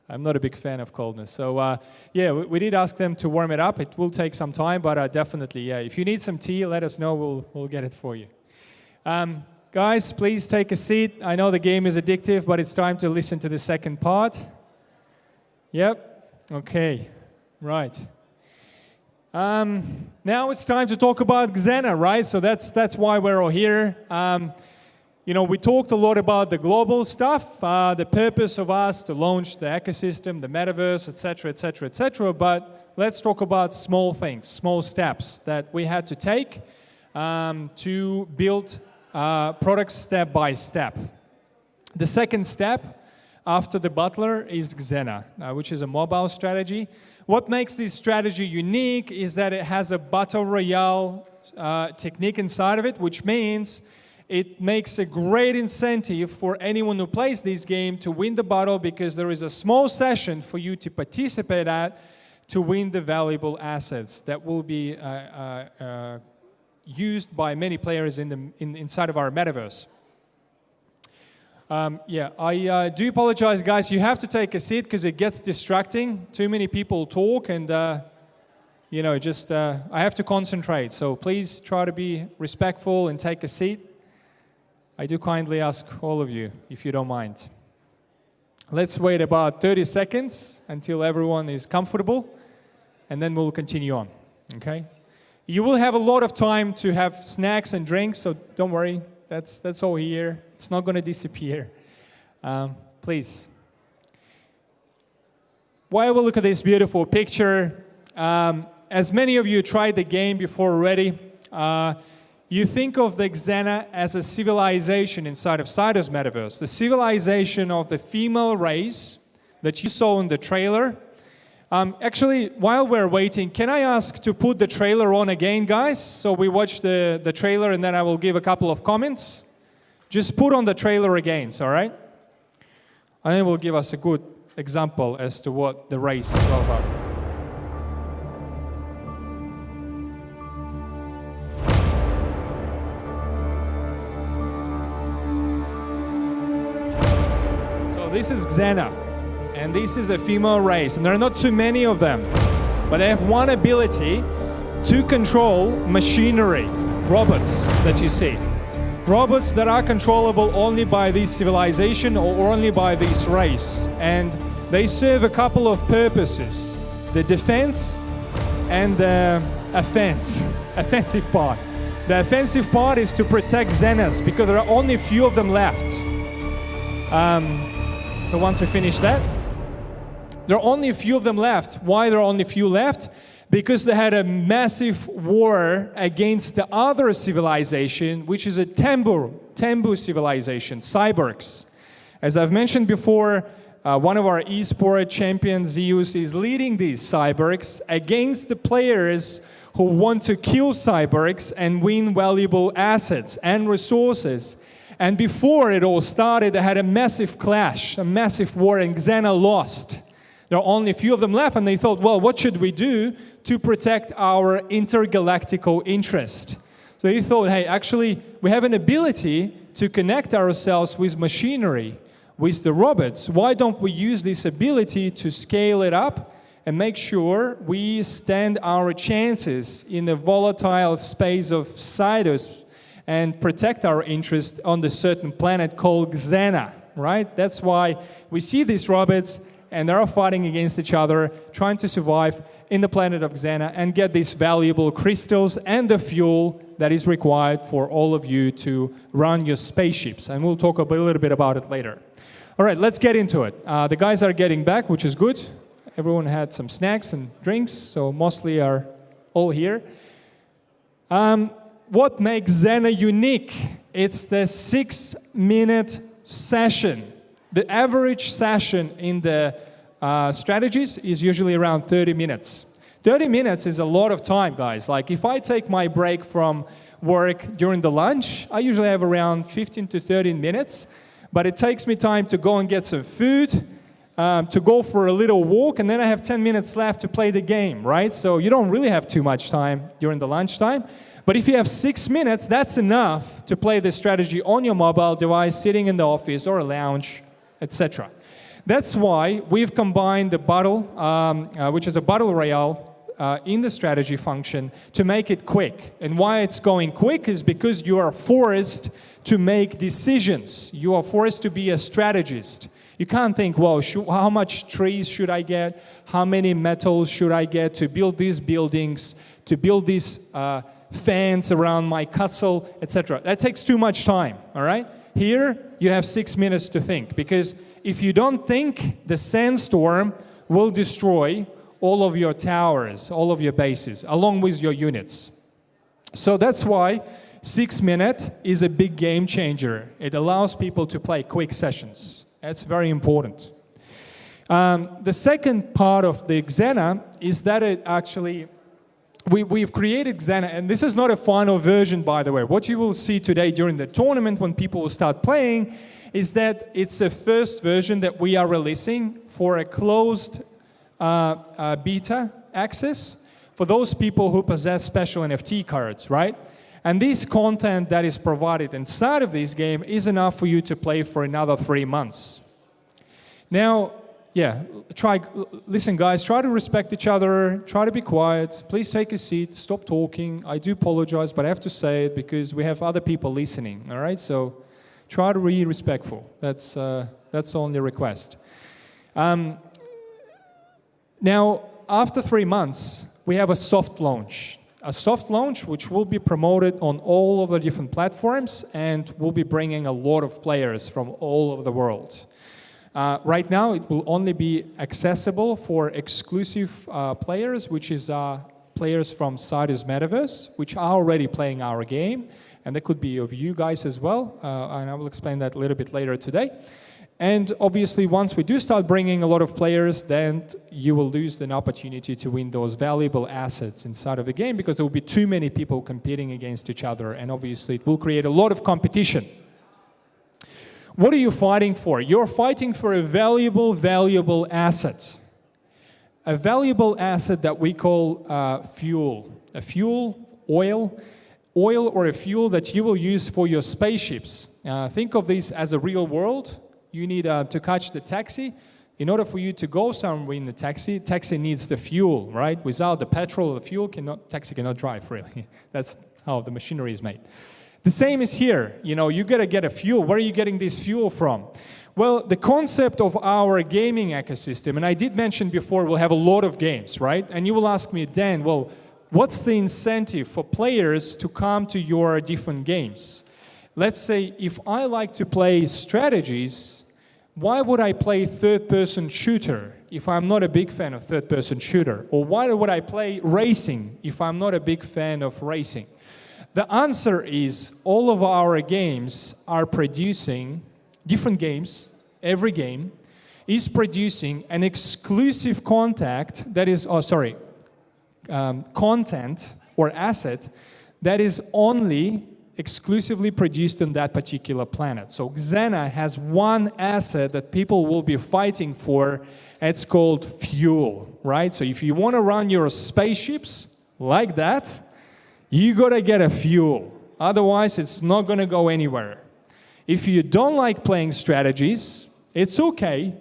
I'm not a big fan of coldness. So yeah, we did ask them to warm it up. It will take some time, but definitely, yeah. If you need some tea, let us know. We'll get it for you. Guys, please take a seat. I know the game is addictive, but it's time to listen to the second part. Yep. Okay. Right. Now it's time to talk about Xenna, right? So that's why we're all here. You know, we talked a lot about the global stuff, the purpose of us to launch the ecosystem, the metaverse, etc., etc., etc. But let's talk about small things, small steps that we had to take to build products step by step. The second step after the butler is Xenna, which is a mobile strategy. What makes this strategy unique is that it has a battle royale technique inside of it, which means it makes a great incentive for anyone who plays this game to win the battle because there is a small session for you to participate at to win the valuable assets that will be used by many players inside of our metaverse. Yeah, I do apologize, guys. You have to take a seat because it gets distracting. Too many people talk, and you know, just I have to concentrate. So please try to be respectful and take a seat. I do kindly ask all of you, if you don't mind. Let's wait about 30 seconds until everyone is comfortable, and then we'll continue on. Okay? You will have a lot of time to have snacks and drinks, so don't worry. That's all here. It's not going to disappear. Please. While we look at this beautiful picture, as many of you tried the game before already, you think of the Xenna as a civilization inside of SIDUS Metaverse. The civilization of the female race that you saw in the trailer. Actually, while we're waiting, can I ask to put the trailer on again, guys? So we watch the trailer and then I will give a couple of comments. Just put on the trailer again, all right? And it will give us a good example as to what the race is all about. this is Xenna, and this is a female race, and there are not too many of them, but they have one ability to control machinery, robots that you see. Robots that are controllable only by this civilization or only by this race. And they serve a couple of purposes: the defense and the offensive part. The offensive part is to protect Xennas, because there are only a few of them left. So once we finish that, there are only a few of them left. Why there are only a few left? Because they had a massive war against the other civilization, which is a Tembu civilization, cyborgs. As I've mentioned before, one of our esport champions, Zeus, is leading these cyborgs against the players who want to kill cyborgs and win valuable assets and resources. And before it all started, they had a massive clash, a massive war, and Xenna lost. There are only a few of them left, and they thought, well, what should we do to protect our intergalactical interest? So they thought, hey, actually, we have an ability to connect ourselves with machinery, with the robots. Why don't we use this ability to scale it up and make sure we stand our chances in the volatile space of SIDUS and protect our interest on the certain planet called Xenna, right? That's why we see these robots, and they're fighting against each other, trying to survive in the planet of Xenna and get these valuable crystals and the fuel that is required for all of you to run your spaceships. And we'll talk a little bit about it later. All right, let's get into it. The guys are getting back, which is good. Everyone had some snacks and drinks, so mostly are all here. What makes Xenna unique? It's the 6-minute session. The average session in the strategies is usually around 30 minutes. 30 minutes is a lot of time, guys. Like if I take my break from work during the lunch, I usually have around 15 to 30 minutes, but it takes me time to go and get some food, to go for a little walk, and then I have 10 minutes left to play the game, right? So you don't really have too much time during the lunchtime. But if you have 6 minutes, that's enough to play the strategy on your mobile device, sitting in the office or a lounge, etc. That's why we've combined the battle, which is a battle royale, in the strategy function to make it quick. And why it's going quick is because you are forced to make decisions. You are forced to be a strategist. You can't think, well, how much trees should I get? How many metals should I get to build these buildings, to build these fans around my castle, etc. That takes too much time, all right? Here, you have 6 minutes to think, because if you don't think, the sandstorm will destroy all of your towers, all of your bases, along with your units. So that's why 6 minutes is a big game changer. It allows people to play quick sessions. That's very important. The second part of the Xenna is that it actually, we've created Xenna, and this is not a final version, by the way. What you will see today during the tournament when people will start playing is that it's a first version that we are releasing for a closed beta access for those people who possess special NFT cards, right? And this content that is provided inside of this game is enough for you to play for another 3 months. Now, yeah, listen guys, try to respect each other, try to be quiet, please take a seat, stop talking. I do apologize, but I have to say it because we have other people listening, all right? So try to be respectful. That's the only request. Now, after 3 months, we have a soft launch. A soft launch which will be promoted on all of the different platforms and will be bringing a lot of players from all over the world. Right now, it will only be accessible for exclusive players, which is players from SIDUS Metaverse, which are already playing our game, and that could be of you guys as well, and I will explain that a little bit later today. And obviously, once we do start bringing a lot of players, then you will lose an opportunity to win those valuable assets inside of the game because there will be too many people competing against each other, and obviously it will create a lot of competition. What are you fighting for? You're fighting for a valuable asset. A valuable asset that we call fuel. A fuel, oil or a fuel that you will use for your spaceships. Think of this as a real world. You need to catch the taxi. In order for you to go somewhere in the taxi, taxi needs the fuel, right? Without the petrol or the fuel, taxi cannot drive, really. That's how the machinery is made. The same is here. You got to get a fuel. Where are you getting this fuel from? Well, the concept of our gaming ecosystem, and I did mention before, we'll have a lot of games, right? And you will ask me, Dan, well, what's the incentive for players to come to your different games? Let's say if I like to play strategies, why would I play third-person shooter if I'm not a big fan of third-person shooter? Or why would I play racing if I'm not a big fan of racing? The answer is all of our games are producing different games. Every game is producing an exclusive content or asset that is only exclusively produced on that particular planet. So Xenna has one asset that people will be fighting for. It's called fuel, right? So if you want to run your spaceships like that, you gotta get a fuel. Otherwise, it's not gonna go anywhere. If you don't like playing strategies, it's okay.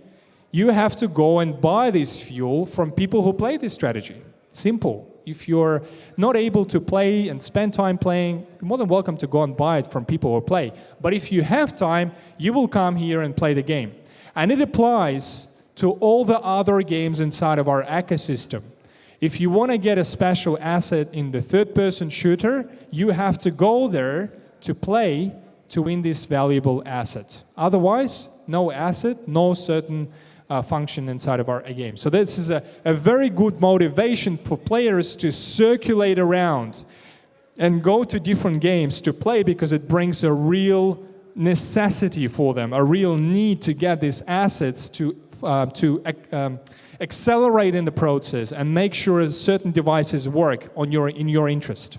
You have to go and buy this fuel from people who play this strategy. Simple. If you're not able to play and spend time playing, you're more than welcome to go and buy it from people who play. But if you have time, you will come here and play the game. And it applies to all the other games inside of our ecosystem. If you want to get a special asset in the third-person shooter, you have to go there to play to win this valuable asset. Otherwise, no asset, no certain function inside of our game. So this is a very good motivation for players to circulate around and go to different games to play, because it brings a real necessity for them, a real need to get these assets to accelerate in the process and make sure certain devices work in your interest.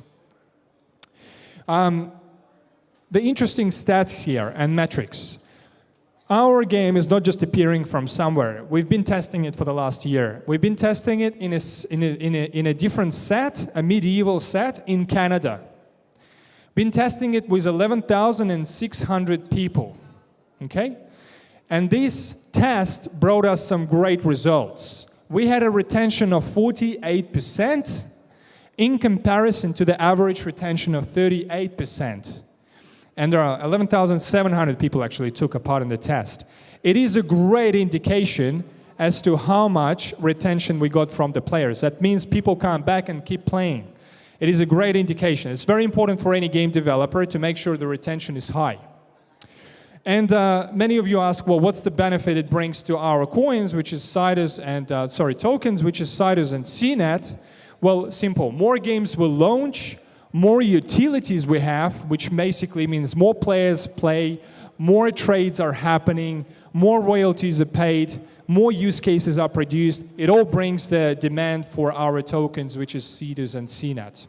The interesting stats here and metrics. Our game is not just appearing from somewhere. We've been testing it for the last year. We've been testing it in a different set, a medieval set in Canada. Been testing it with 11,600 people, okay? And this test brought us some great results. We had a retention of 48% in comparison to the average retention of 38%. And there are 11,700 people actually took a part in the test. It is a great indication as to how much retention we got from the players. That means people come back and keep playing. It is a great indication. It's very important for any game developer to make sure the retention is high. And many of you ask, well, what's the benefit it brings to our coins, which is SIDUS and, tokens, which is SIDUS and CNET? Well, simple. More games will launch, more utilities we have, which basically means more players play, more trades are happening, more royalties are paid, more use cases are produced. It all brings the demand for our tokens, which is SIDUS and CNET.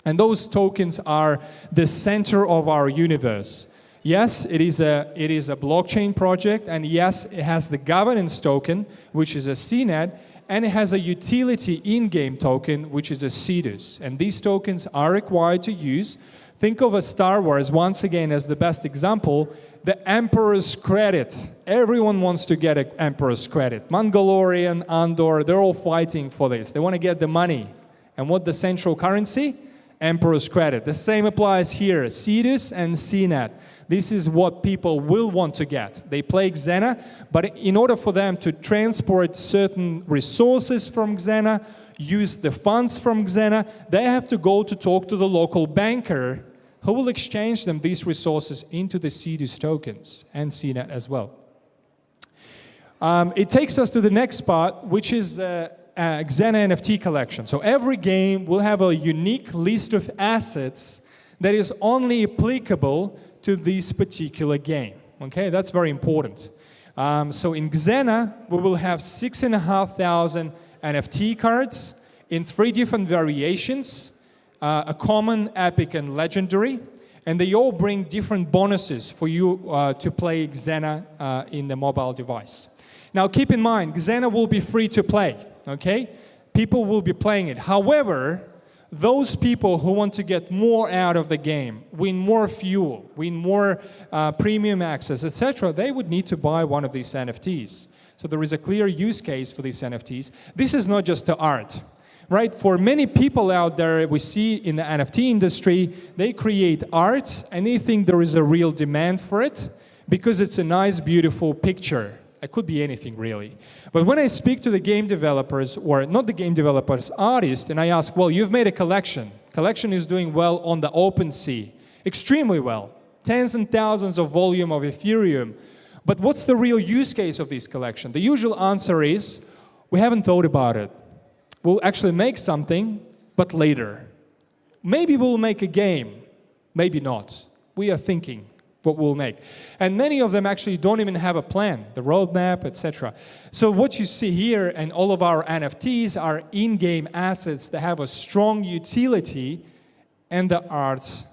And those tokens are the center of our universe. Yes, it is a blockchain project, and yes, it has the governance token, which is a CNET, and it has a utility in-game token, which is a SIDUS. And these tokens are required to use. Think of a Star Wars, once again, as the best example, the Emperor's Credit. Everyone wants to get an Emperor's Credit. Mandalorian, Andor, they're all fighting for this. They want to get the money. And what the central currency? Emperor's Credit. The same applies here, SIDUS and CNET. This is what people will want to get. They play Xenna, but in order for them to transport certain resources from Xenna, use the funds from Xenna, they have to go to talk to the local banker who will exchange them, these resources, into the SIDUS tokens and CNET as well. It takes us to the next part, which is Xenna NFT collection. So every game will have a unique list of assets that is only applicable to this particular game. Okay, that's very important. So in Xenna, we will have 6,500 NFT cards in 3 different variations, a common, epic, and legendary, and they all bring different bonuses for you to play Xenna in the mobile device. Now keep in mind, Xenna will be free to play, okay? People will be playing it. However, those people who want to get more out of the game, win more fuel, win more premium access, etc., they would need to buy one of these NFTs. So there is a clear use case for these NFTs. This is not just the art, right? For many people out there we see in the NFT industry, they create art and they think there is a real demand for it because it's a nice, beautiful picture. It could be anything, really. But when I speak to the game developers, or not the game developers, artists, and I ask, well, you've made a collection. Collection is doing well on the OpenSea, extremely well. Tens and thousands of volume of Ethereum. But what's the real use case of this collection? The usual answer is, we haven't thought about it. We'll actually make something, but later. Maybe we'll make a game, maybe not. We are thinking what we'll make. And many of them actually don't even have a plan, the roadmap, etc. So what you see here and all of our NFTs are in-game assets that have a strong utility and the art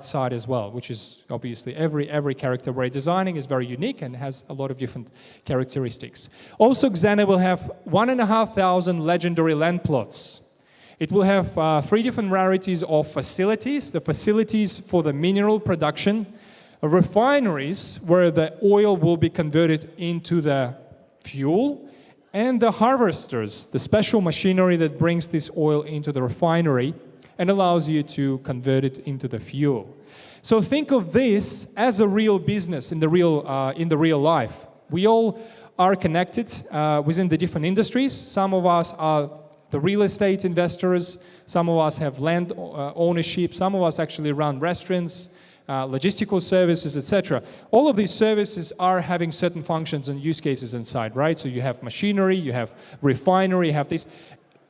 side as well, which is obviously every character we're designing is very unique and has a lot of different characteristics. Also, Xenna will have 1,500 legendary land plots. It will have 3 different rarities of facilities, the facilities for the mineral production, refineries where the oil will be converted into the fuel, and the harvesters, the special machinery that brings this oil into the refinery and allows you to convert it into the fuel. So think of this as a real business in the real life. We all are connected within the different industries. Some of us are the real estate investors, some of us have land ownership, some of us actually run restaurants, logistical services, etc. All of these services are having certain functions and use cases inside, right? So you have machinery, you have refinery, you have this.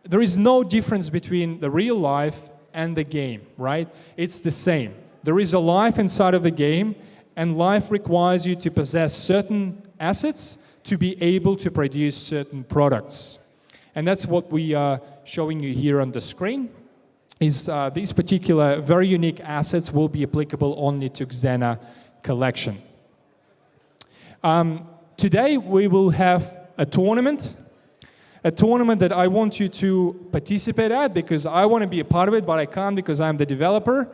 There is no difference between the real life and the game, right? It's the same. There is a life inside of the game, and life requires you to possess certain assets to be able to produce certain products. And that's what we are showing you here on the screen. Is these particular very unique assets will be applicable only to Xenna collection. Today we will have a tournament that I want you to participate at because I want to be a part of it, but I can't because I'm the developer.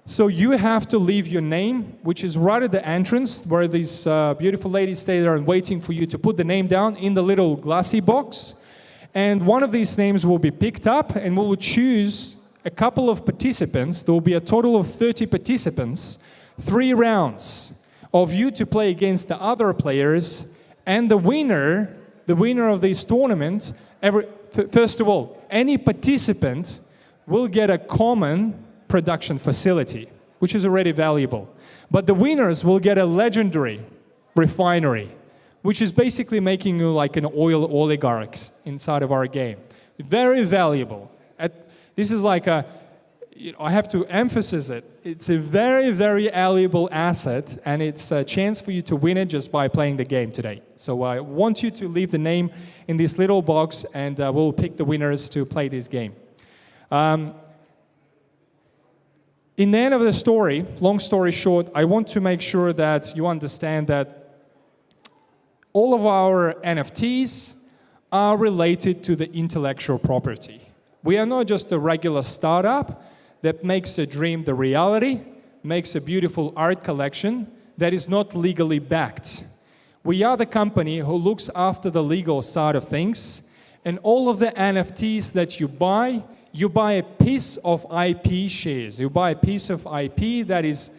So you have to leave your name, which is right at the entrance where these beautiful ladies stay there and waiting for you to put the name down in the little glassy box. And one of these names will be picked up and we will choose a couple of participants. There will be a total of 30 participants, 3 rounds of you to play against the other players, and the winner of this tournament, first of all, any participant will get a common production facility, which is already valuable. But the winners will get a legendary refinery, which is basically making you like an oil oligarch inside of our game. Very valuable. This is like I have to emphasize it. It's a very, very valuable asset, and it's a chance for you to win it just by playing the game today. So I want you to leave the name in this little box, and we'll pick the winners to play this game. In the end of the story, long story short, I want to make sure that you understand that all of our NFTs are related to the intellectual property. We are not just a regular startup that makes a dream the reality, makes a beautiful art collection that is not legally backed. We are the company who looks after the legal side of things, and all of the NFTs that you buy a piece of IP shares. You buy a piece of IP that is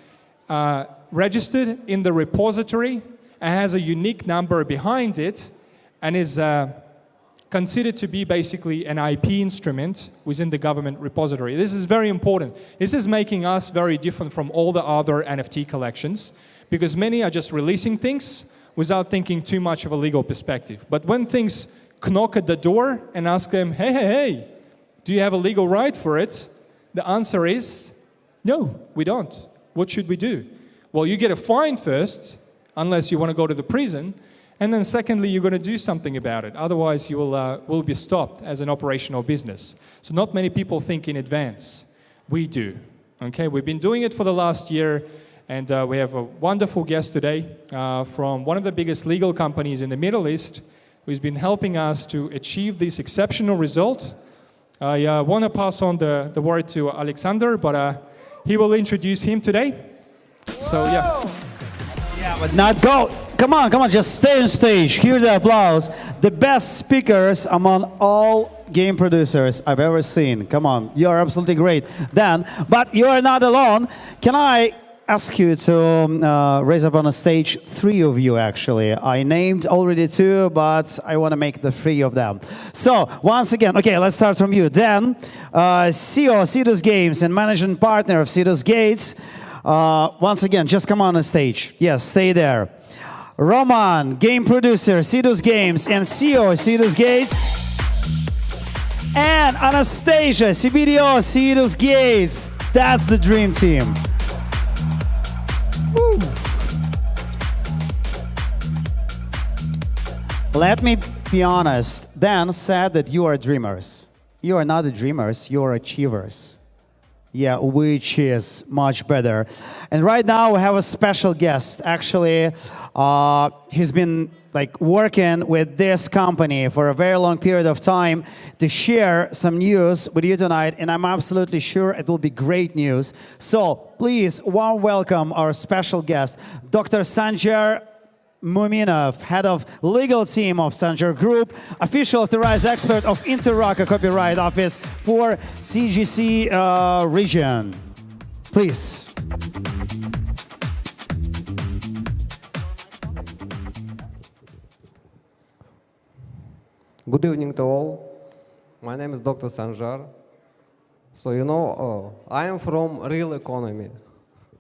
registered in the repository and has a unique number behind it and is considered to be basically an IP instrument within the government repository. This is very important. This is making us very different from all the other NFT collections because many are just releasing things without thinking too much of a legal perspective. But when things knock at the door and ask them, hey, do you have a legal right for it? The answer is, no, we don't. What should we do? Well, you get a fine first, unless you want to go to the prison. And then secondly, you're going to do something about it. Otherwise, you will be stopped as an operational business. So not many people think in advance. We do. Okay, we've been doing it for the last year, and we have a wonderful guest today from one of the biggest legal companies in the Middle East who's been helping us to achieve this exceptional result. I want to pass on the word to Alexander, but he will introduce him today. So, yeah. Yeah, but not go. Come on, just stay on stage. Hear the applause. The best speakers among all game producers I've ever seen. Come on, you are absolutely great, Dan. But you are not alone. Can I ask you to raise up on a stage 3 of you, actually? I named already 2, but I want to make the 3 of them. So, once again, okay, let's start from you. Dan, CEO of SIDUS Games and managing partner of SIDUS Gates. Once again, just come on stage. Yes, stay there. Roman, game producer, SIDUS Games, and CEO, SIDUS Gates. And Anastasia, CBDO, SIDUS Gates. That's the dream team. Woo. Let me be honest. Dan said that you are dreamers. You are not dreamers, you are achievers. Yeah, which is much better. And right now we have a special guest. Actually, he's been working with this company for a very long period of time to share some news with you tonight, and I'm absolutely sure it will be great news. So please, warm welcome our special guest, Dr. Sanjar Muminov, head of legal team of Sanjar Group, official authorized expert of Interrock Copyright Office for CGC region. Please. Good evening to all. My name is Dr. Sanjar. So I am from real economy.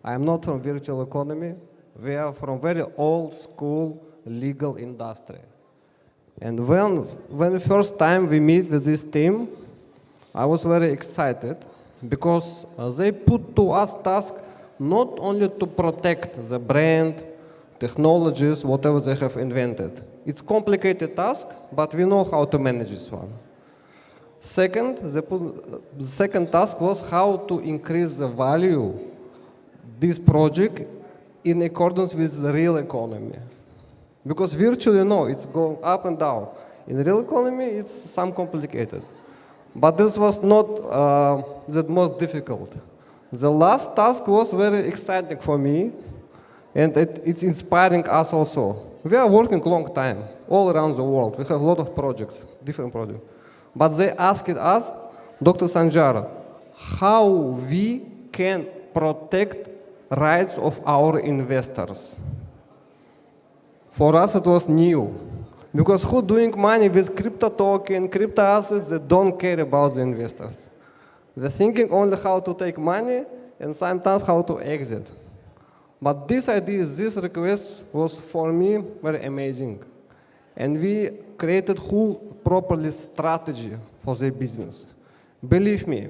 I am not from virtual economy. We are from very old school legal industry. And when the first time we meet with this team, I was very excited because they put to us task not only to protect the brand, technologies, whatever they have invented. It's a complicated task, but we know how to manage this one. Second, the second task was how to increase the value this project in accordance with the real economy. Because virtually, no, it's going up and down. In the real economy, it's some complicated. But this was not the most difficult. The last task was very exciting for me, and it's inspiring us also. We are working a long time, all around the world. We have a lot of projects, different projects. But they asked us, Dr. Sanjar, how we can protect rights of our investors. For us, it was new. Because who doing money with crypto token, crypto assets that don't care about the investors? They're thinking only how to take money and sometimes how to exit. But this idea, this request was for me very amazing. And we created whole properly strategy for the business. Believe me,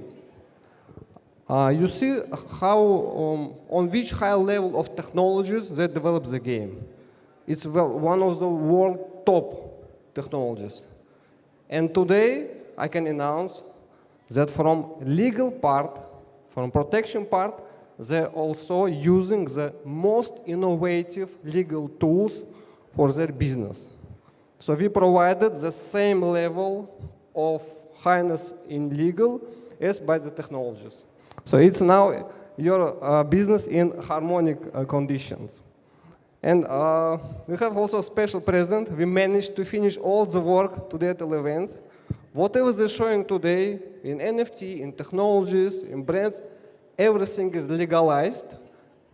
you see how, on which high level of technologies they develop the game. It's one of the world top technologies. And today, I can announce that from legal part, from protection part, they're also using the most innovative legal tools for their business. So we provided the same level of highness in legal as by the technologies. So it's now your business in harmonic conditions. And we have also a special present. We managed to finish all the work today at the event. Whatever they're showing today in NFT, in technologies, in brands, everything is legalized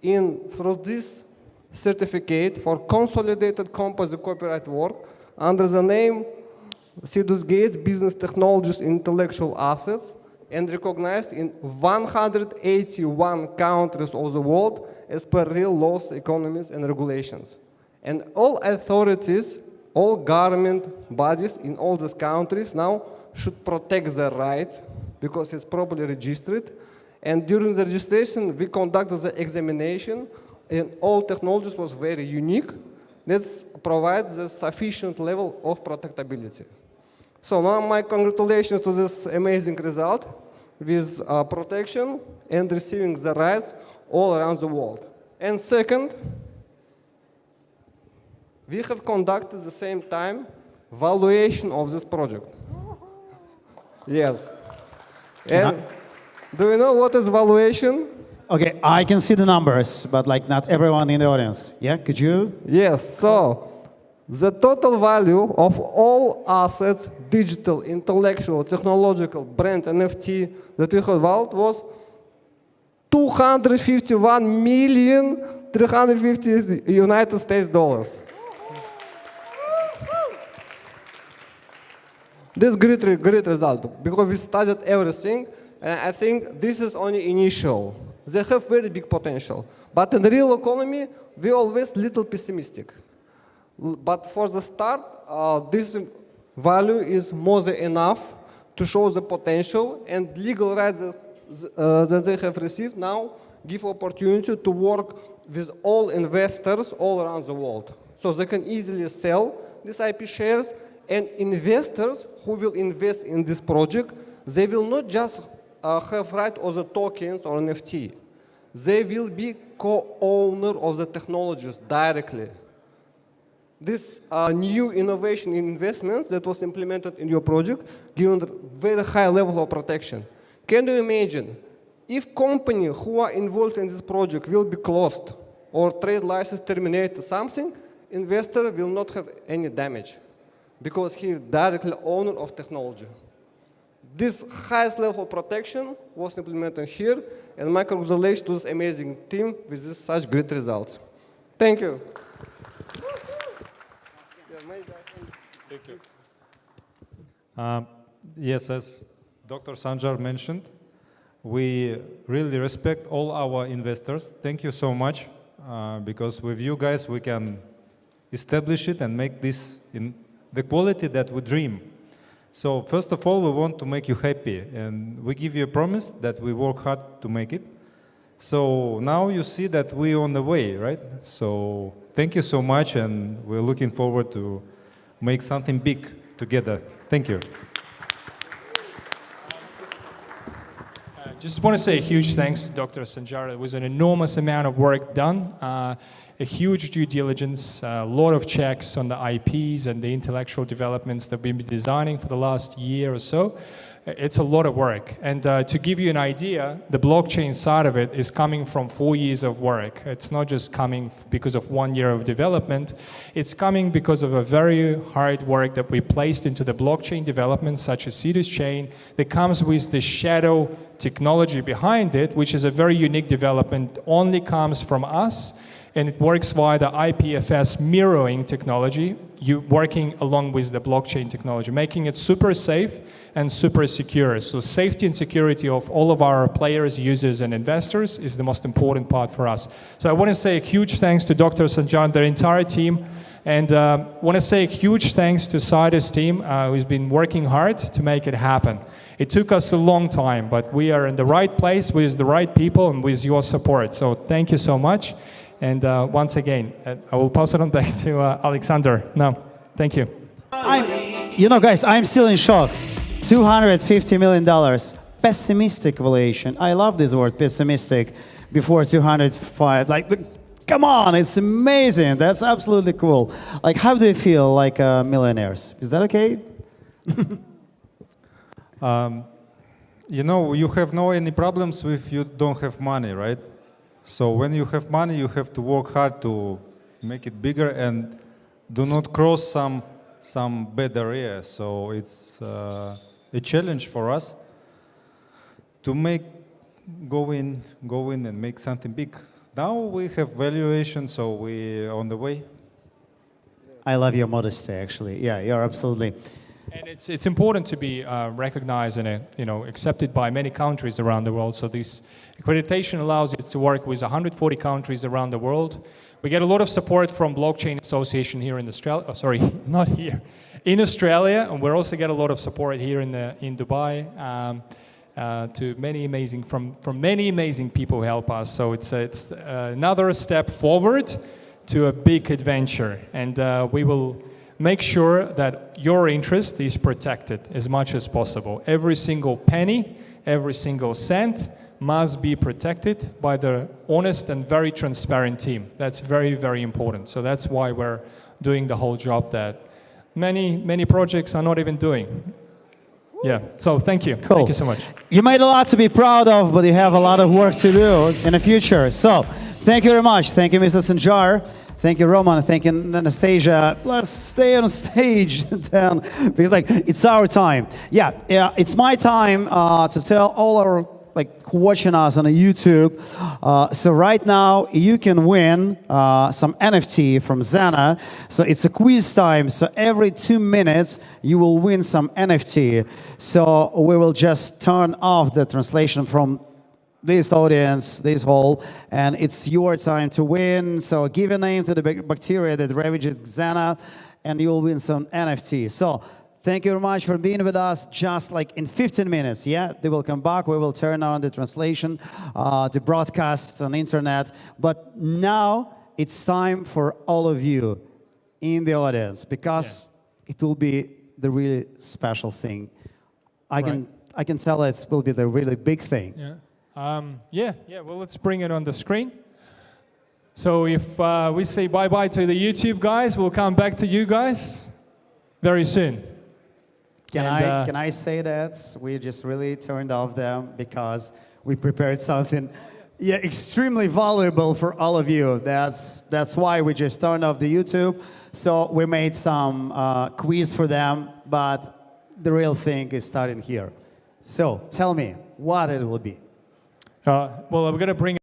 through this certificate for consolidated composite copyright work under the name SIDUS Gates Business Technologies Intellectual Assets, and recognized in 181 countries of the world as per real laws, economies, and regulations. And all authorities, all government bodies in all these countries now should protect their rights because it's properly registered. And during the registration, we conducted the examination, and all technologies was very unique. That provides a sufficient level of protectability. So now my congratulations to this amazing result with protection and receiving the rights all around the world. And second, we have conducted at the same time valuation of this project. Yes. And do you know what is valuation? Okay, I can see the numbers, but like not everyone in the audience. Yeah, could you? Yes, so the total value of all assets, digital, intellectual, technological, brand, NFT that we have valued was 251,350 United States dollars. This is great result because we studied everything, and I think this is only initial. They have very big potential, but in the real economy, we always little pessimistic. But for the start, this value is more than enough to show the potential, and legal rights that they have received now give opportunity to work with all investors all around the world. So they can easily sell these IP shares, and investors who will invest in this project, they will not just have right of the tokens or NFT. They will be co-owner of the technologies directly. This new innovation in investments that was implemented in your project given a very high level of protection. Can you imagine if companies who are involved in this project will be closed or trade license terminated something, investor will not have any damage because he is directly owner of technology. This highest level of protection was implemented here, and my congratulations to this amazing team with such great results. Thank you. Thank you. Yes, as Dr. Sanjar mentioned, we really respect all our investors. Thank you so much, because with you guys we can establish it and make this in the quality that we dream. So first of all, we want to make you happy, and we give you a promise that we work hard to make it. So now you see that we're on the way, right? So thank you so much, and we're looking forward to make something big together. Thank you. Just want to say a huge thanks to Dr. Sanjar. It was an enormous amount of work done, a huge due diligence, a lot of checks on the IPs and the intellectual developments that we've been designing for the last year or so. It's a lot of work. And to give you an idea, the blockchain side of it is coming from 4 years of work. It's not just coming because of 1 year of development. It's coming because of a very hard work that we placed into the blockchain development, such as SIDUS chain, that comes with the shadow technology behind it, which is a very unique development, only comes from us, and it works via the IPFS mirroring technology, working along with the blockchain technology, making it super safe and super secure. So safety and security of all of our players, users, and investors is the most important part for us. So I want to say a huge thanks to Dr. Sanjar and their entire team, and want to say a huge thanks to SIDUS team, who's been working hard to make it happen. It took us a long time, but we are in the right place with the right people and with your support. So thank you so much. And once again, I will pass it on back to Alexander. No, thank you. You know, guys, I'm still in shock. $250 million. Pessimistic valuation. I love this word, pessimistic, before 205. Like, come on, it's amazing. That's absolutely cool. Like, how do you feel like millionaires? Is that okay? You know, you have no any problems if you don't have money, right? So when you have money, you have to work hard to make it bigger and do not cross some bad area. So it's a challenge for us to go in and make something big. Now we have valuation, so we're on the way. I love your modesty, actually. Yeah, you're absolutely. And it's important to be recognized and accepted by many countries around the world. So this accreditation allows you to work with 140 countries around the world. We get a lot of support from Blockchain Association here in Australia. Oh, sorry, not here, in Australia, and we also get a lot of support here in Dubai. To many amazing from many amazing people who help us. So it's another step forward to a big adventure, and we will make sure that your interest is protected as much as possible. Every single penny, every single cent must be protected by the honest and very transparent team. That's very, very important. So that's why we're doing the whole job that many projects are not even doing. Yeah, so thank you. Cool. Thank you so much. You made a lot to be proud of, but you have a lot of work to do in the future. So, thank you very much. Thank you, Mr. Sanjar. Thank you, Roman. Thank you, Anastasia. Let's stay on stage then, because like it's our time. Yeah, it's my time to tell all our watching us on YouTube. So right now you can win some NFT from Xenna. So it's a quiz time. So every 2 minutes you will win some NFT. So we will just turn off the translation from this audience, this hall, and it's your time to win. So give a name to the bacteria that ravaged Xenna, and you will win some NFT. So thank you very much for being with us. Just like in 15 minutes, yeah, they will come back. We will turn on the translation, the broadcasts on internet. But now it's time for all of you in the audience, because it will be the really special thing. I can tell it will be the really big thing. Well, let's bring it on the screen. So if we say bye-bye to the YouTube guys, we'll come back to you guys very soon. Can I say that we just really turned off them because we prepared something extremely valuable for all of you. That's why we just turned off the YouTube. So we made some quiz for them, but the real thing is starting here. So tell me what it will be. Well, we're going to bring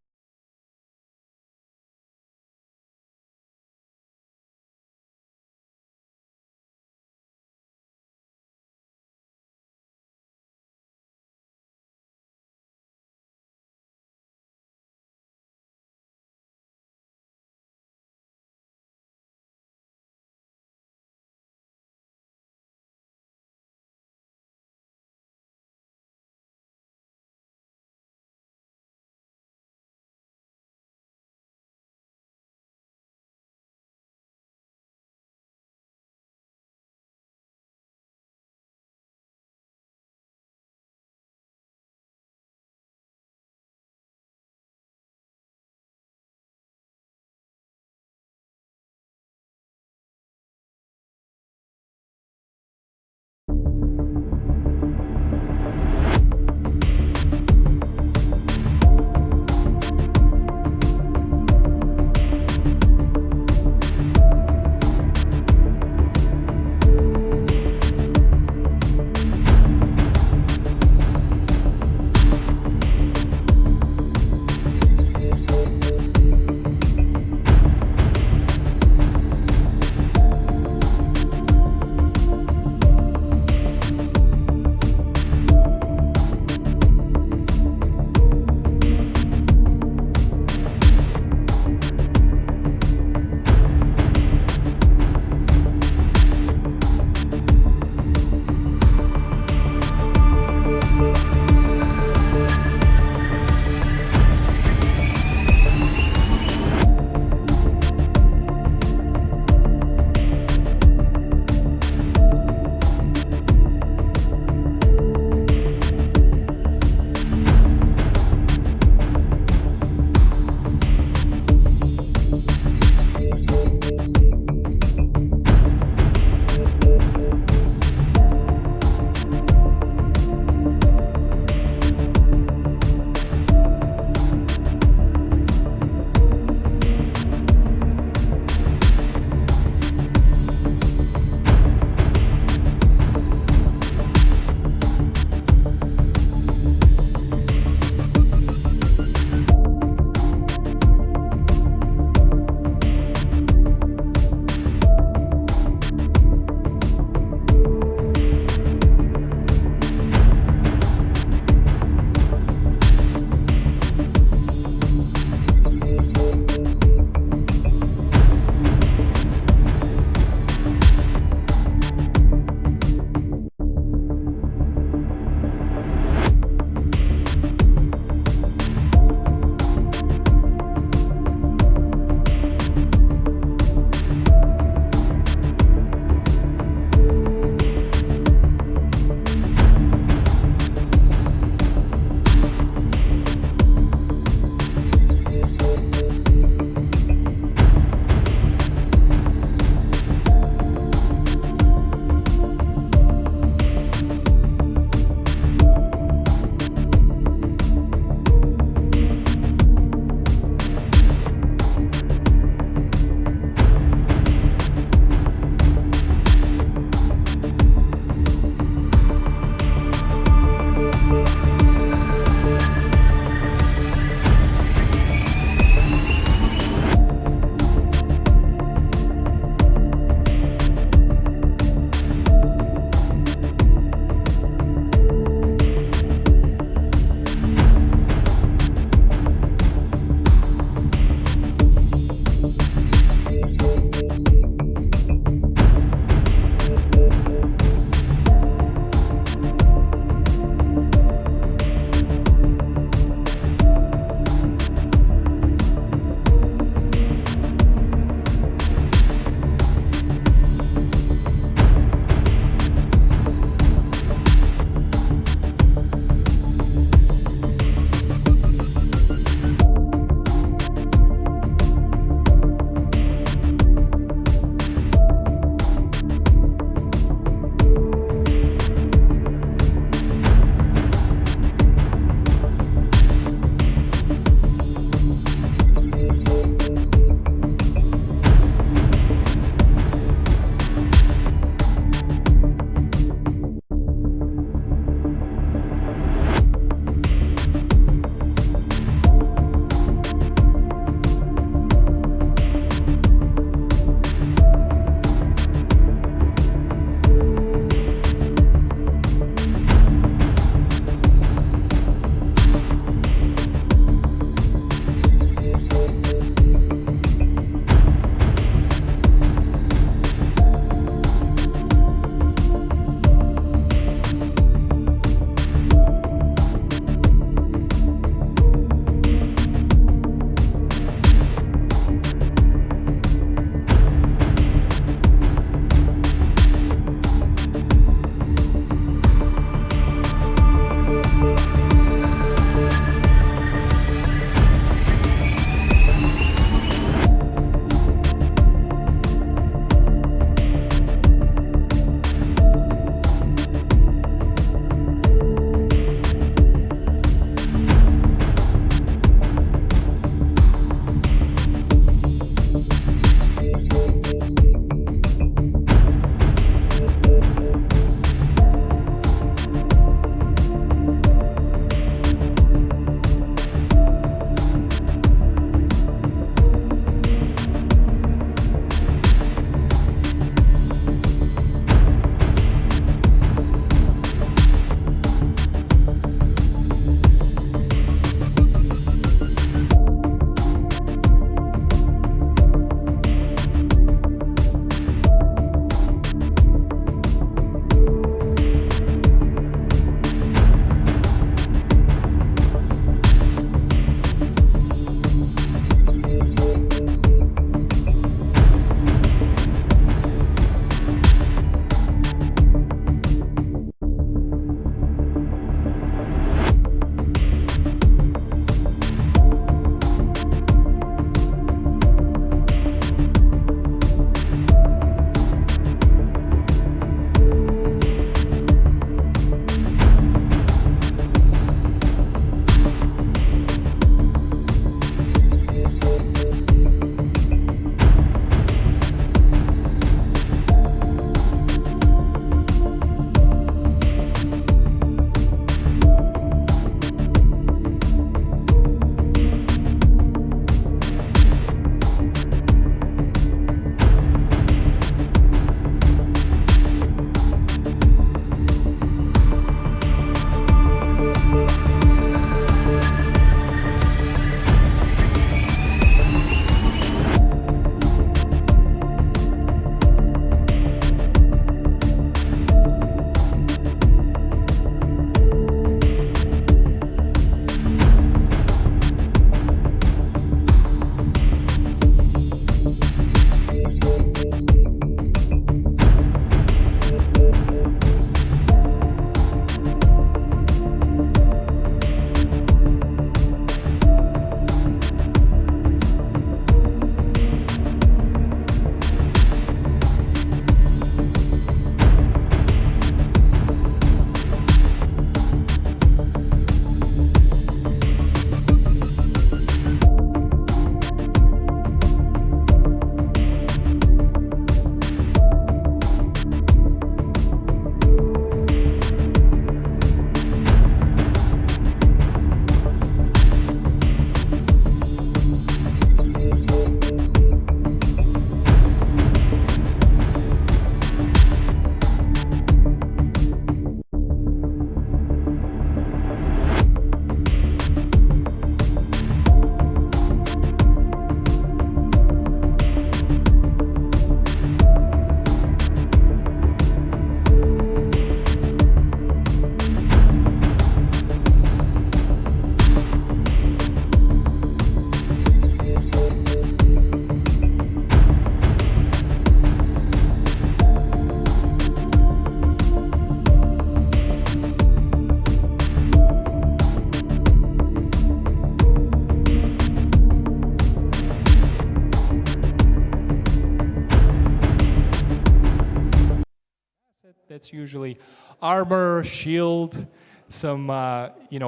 usually armor, shield, some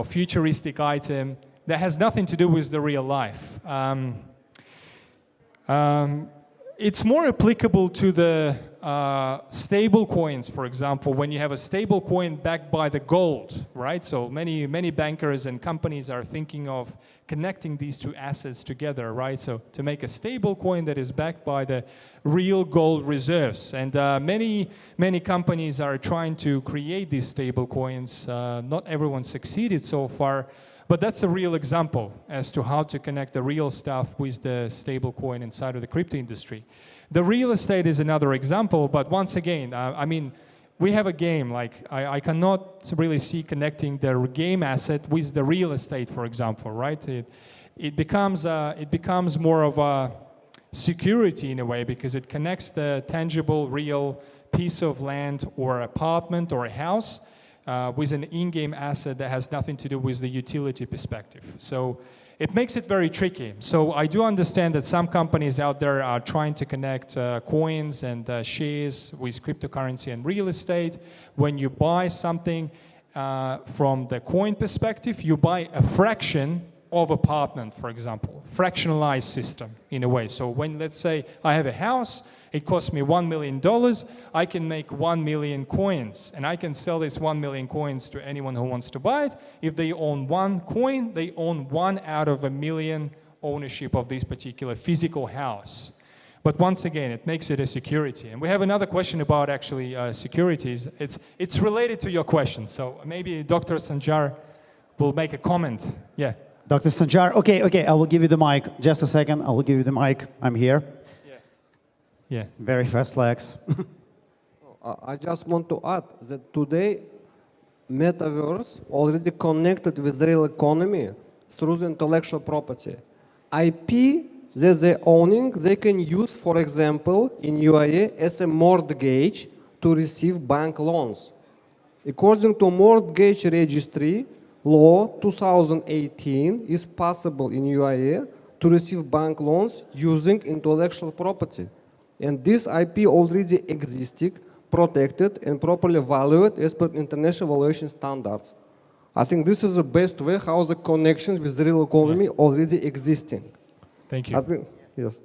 futuristic item that has nothing to do with the real life. It's more applicable to the stable coins, for example, when you have a stable coin backed by the gold, right? So many bankers and companies are thinking of connecting these two assets together, right? So to make a stable coin that is backed by the real gold reserves. And many companies are trying to create these stable coins. Not everyone succeeded so far. But that's a real example as to how to connect the real stuff with the stable coin inside of the crypto industry. The real estate is another example, but once again, I mean, we have a game, like I cannot really see connecting the game asset with the real estate, for example, right? It becomes more of a security in a way because it connects the tangible, real piece of land or apartment or a house with an in-game asset that has nothing to do with the utility perspective. So it makes it very tricky. So I do understand that some companies out there are trying to connect coins and shares with cryptocurrency and real estate. When you buy something from the coin perspective, you buy a fraction of apartment, for example, fractionalized system in a way. So when, let's say, I have a house, it costs me $1 million, I can make 1 million coins, and I can sell this 1 million coins to anyone who wants to buy it. If they own one coin, they own 1 out of 1 million ownership of this particular physical house. But once again, it makes it a security. And we have another question about actually securities. It's related to your question, so maybe Dr. Sanjar will make a comment. Yeah. Dr. Sanjar, okay, I will give you the mic. Just a second, I will give you the mic. I'm here. Yeah. Very fast legs. I just want to add that today, metaverse already connected with real economy through the intellectual property. IP that they're owning, they can use, for example, in UAE as a mortgage to receive bank loans. According to mortgage registry law 2018, is possible in UAE to receive bank loans using intellectual property. And this IP already existing, protected, and properly valued as per international valuation standards. I think this is the best way how the connections with the real economy already existing. Thank you. I think, yes.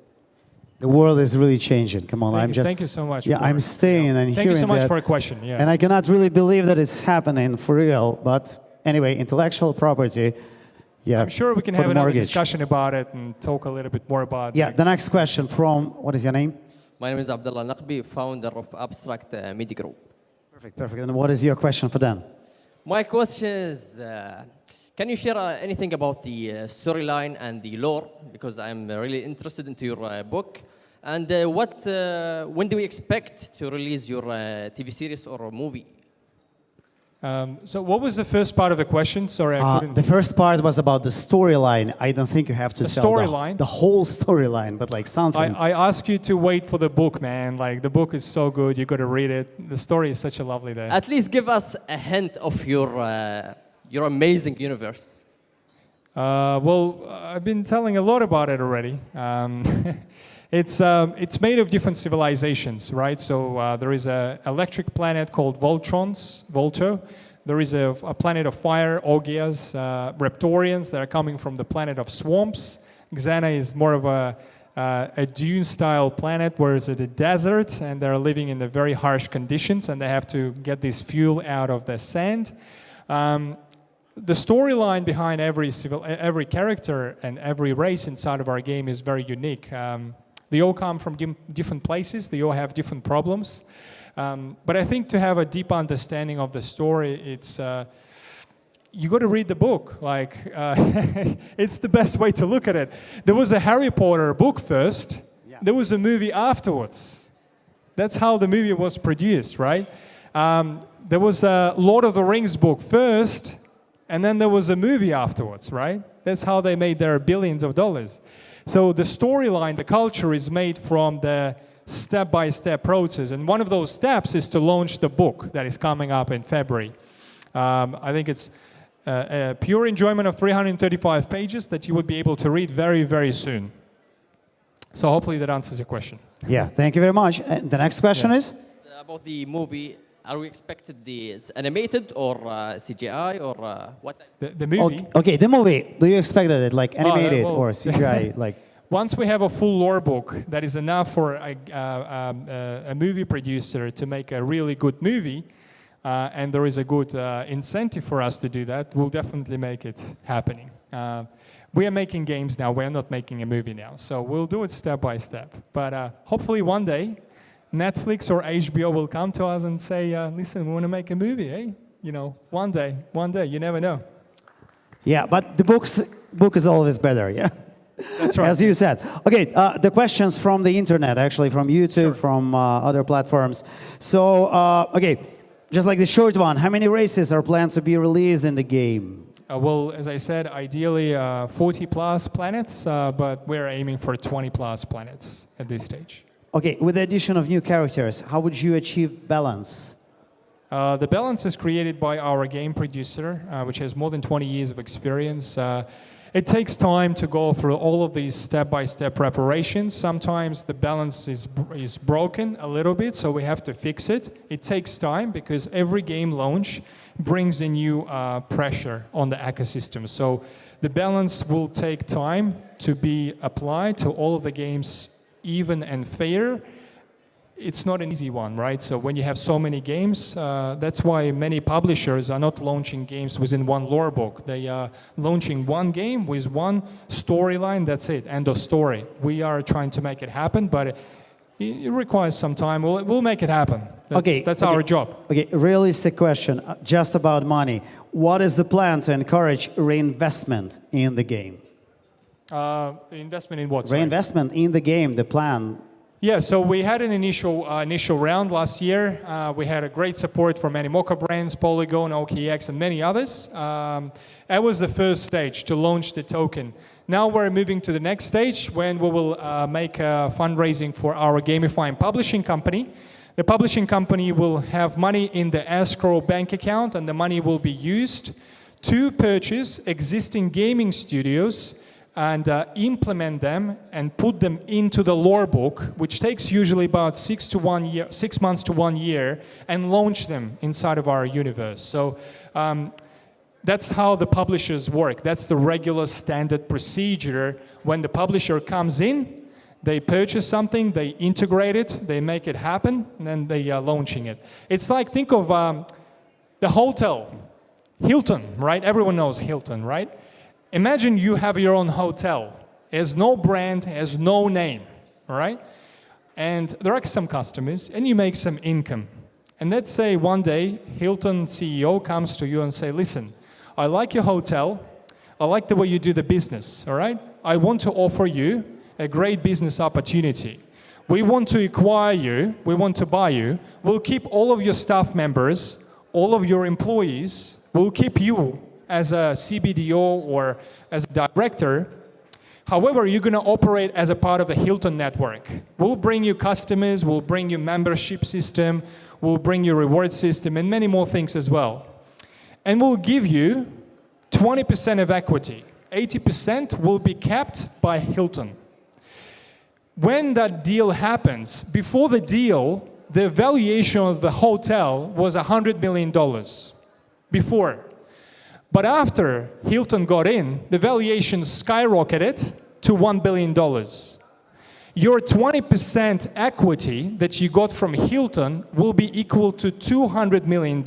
The world is really changing. Come on, Thank you so much. Yeah, I'm staying and hearing that. Thank you so much for a question. Yeah. And I cannot really believe that it's happening for real. But anyway, intellectual property. Yeah. I'm sure we can have another discussion about it and talk a little bit more about. Yeah. The next question from, what is your name? My name is Abdullah Naqbi, founder of Abstract Media Group. Perfect. And what is your question for Dan? My question is, can you share anything about the storyline and the lore? Because I'm really interested into your book. And when do we expect to release your TV series or movie? So what was the first part of the question? Sorry, I couldn't. The first part was about the storyline. I don't think you have to tell the whole storyline, but like something. I ask you to wait for the book, man. Like, the book is so good. You got to read it. The story is such a lovely day. At least give us a hint of your amazing universe. Well, I've been telling a lot about it already. It's made of different civilizations, right? So there is an electric planet called Volto. There is a planet of fire, Augias, Reptorians that are coming from the planet of swamps. Xenna is more of a dune-style planet where it's a desert, and they're living in the very harsh conditions, and they have to get this fuel out of the sand. The storyline behind every character and every race inside of our game is very unique. They all come from different places. They all have different problems. But I think to have a deep understanding of the story, it's you got to read the book. Like, it's the best way to look at it. There was a Harry Potter book first. Yeah. There was a movie afterwards. That's how the movie was produced, right? There was a Lord of the Rings book first, and then there was a movie afterwards, right? That's how they made their billions of dollars. So the storyline, the culture is made from the step-by-step process. And one of those steps is to launch the book that is coming up in February. I think it's a pure enjoyment of 335 pages that you would be able to read very, very soon. So hopefully that answers your question. Yeah, thank you very much. The next question is? About the movie, are we expected it's animated or CGI or what? The movie. Okay, the movie. Do you expect it like animated well- or CGI? Like, Once we have a full lore book, that is enough for a movie producer to make a really good movie, and there is a good incentive for us to do that, we'll definitely make it happening. We are making games now, we're not making a movie now, so we'll do it step by step. But hopefully one day, Netflix or HBO will come to us and say, listen, we want to make a movie, eh? You know, one day, you never know. yeah, but the book is always better, yeah? That's right. As you said. Okay, the questions from the internet, actually, from YouTube, from other platforms. So, okay, just like the short one, how many races are planned to be released in the game? Well, as I said, ideally 40 plus planets, but we're aiming for 20 plus planets at this stage. Okay, with the addition of new characters, how would you achieve balance? The balance is created by our game producer, which has more than 20 years of experience. It takes time to go through all of these step-by-step preparations. Sometimes the balance is broken a little bit, so we have to fix it. It takes time because every game launch brings a new pressure on the ecosystem. So the balance will take time to be applied to all of the games even and fair. It's not an easy one, right? So when you have so many games, that's why many publishers are not launching games within one lore book. They are launching one game with one storyline, that's it, end of story. We are trying to make it happen, but it requires some time. We'll make it happen. That's our job. Okay, realistic question, just about money. What is the plan to encourage reinvestment in the game? Investment in what? Sorry? Reinvestment in the game, the plan. Yeah, so we had an initial round last year. We had a great support from Animoca brands, Polygon, OKX, and many others. That was the first stage to launch the token. Now we're moving to the next stage when we will make a fundraising for our gamifying publishing company. The publishing company will have money in the escrow bank account, and the money will be used to purchase existing gaming studios and implement them and put them into the lore book, which takes usually about 6 months to 1 year, and launch them inside of our universe. So that's how the publishers work. That's the regular standard procedure. When the publisher comes in, they purchase something, they integrate it, they make it happen, and then they are launching it. It's like, think of the hotel, Hilton, right? Everyone knows Hilton, right? Imagine you have your own hotel. It has no brand, has no name, all right? And there are some customers, and you make some income. And let's say one day, Hilton CEO comes to you and say, listen, I like your hotel. I like the way you do the business, all right? I want to offer you a great business opportunity. We want to acquire you. We want to buy you. We'll keep all of your staff members, all of your employees. We'll keep you as a CBDO or as a director. However, you're going to operate as a part of the Hilton network. We'll bring you customers, we'll bring you membership system, we'll bring you reward system, and many more things as well. And we'll give you 20% of equity. 80% will be kept by Hilton. When that deal happens, before the deal, the valuation of the hotel was $100 million. Before. But after Hilton got in, the valuation skyrocketed to $1 billion. Your 20% equity that you got from Hilton will be equal to $200 million.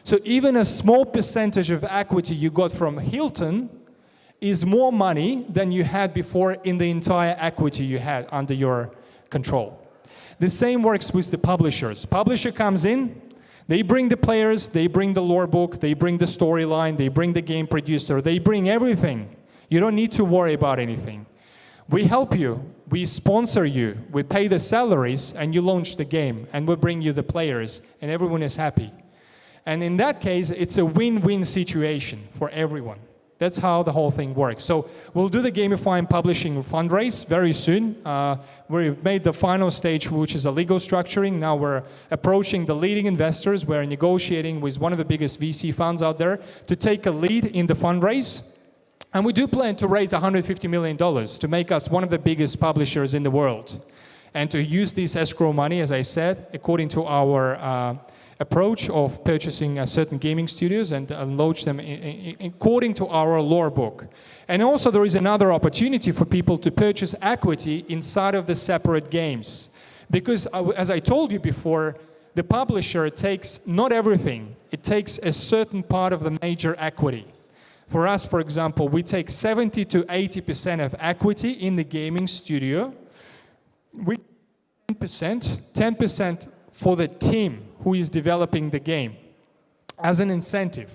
So even a small percentage of equity you got from Hilton is more money than you had before in the entire equity you had under your control. The same works with the publishers. Publisher comes in, they bring the players, they bring the lore book, they bring the storyline, they bring the game producer, they bring everything. You don't need to worry about anything. We help you, we sponsor you, we pay the salaries, and you launch the game, and we bring you the players, and everyone is happy. And in that case, it's a win-win situation for everyone. That's how the whole thing works. So we'll do the gamifying publishing fundraise very soon. We've made the final stage, which is a legal structuring. Now we're approaching the leading investors. We're negotiating with one of the biggest VC funds out there to take a lead in the fundraise. And we do plan to raise $150 million to make us one of the biggest publishers in the world. And to use this escrow money, as I said, according to our approach of purchasing certain gaming studios and launch them according to our lore book. And also there is another opportunity for people to purchase equity inside of the separate games. Because as I told you before, the publisher takes not everything, it takes a certain part of the major equity. For us, for example, we take 70 to 80% of equity in the gaming studio. We 10% for the team who is developing the game as an incentive.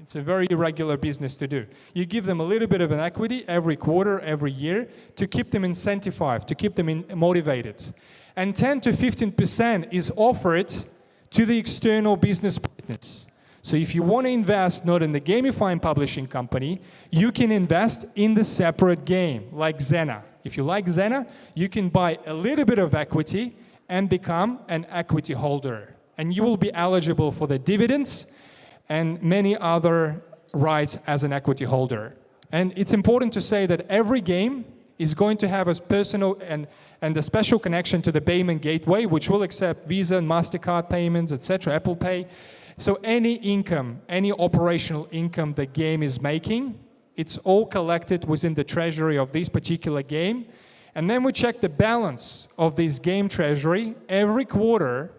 It's a very irregular business to do. You give them a little bit of an equity every quarter, every year, to keep them incentivized, to keep them motivated. And 10 to 15% is offered to the external business partners. So if you want to invest not in the gamifying publishing company, you can invest in the separate game, like Xenna. If you like Xenna, you can buy a little bit of equity and become an equity holder. And you will be eligible for the dividends and many other rights as an equity holder. And it's important to say that every game is going to have a personal and a special connection to the payment gateway, which will accept Visa and MasterCard payments, etc., Apple Pay. So any income, any operational income the game is making, it's all collected within the treasury of this particular game. And then we check the balance of this game treasury every quarter,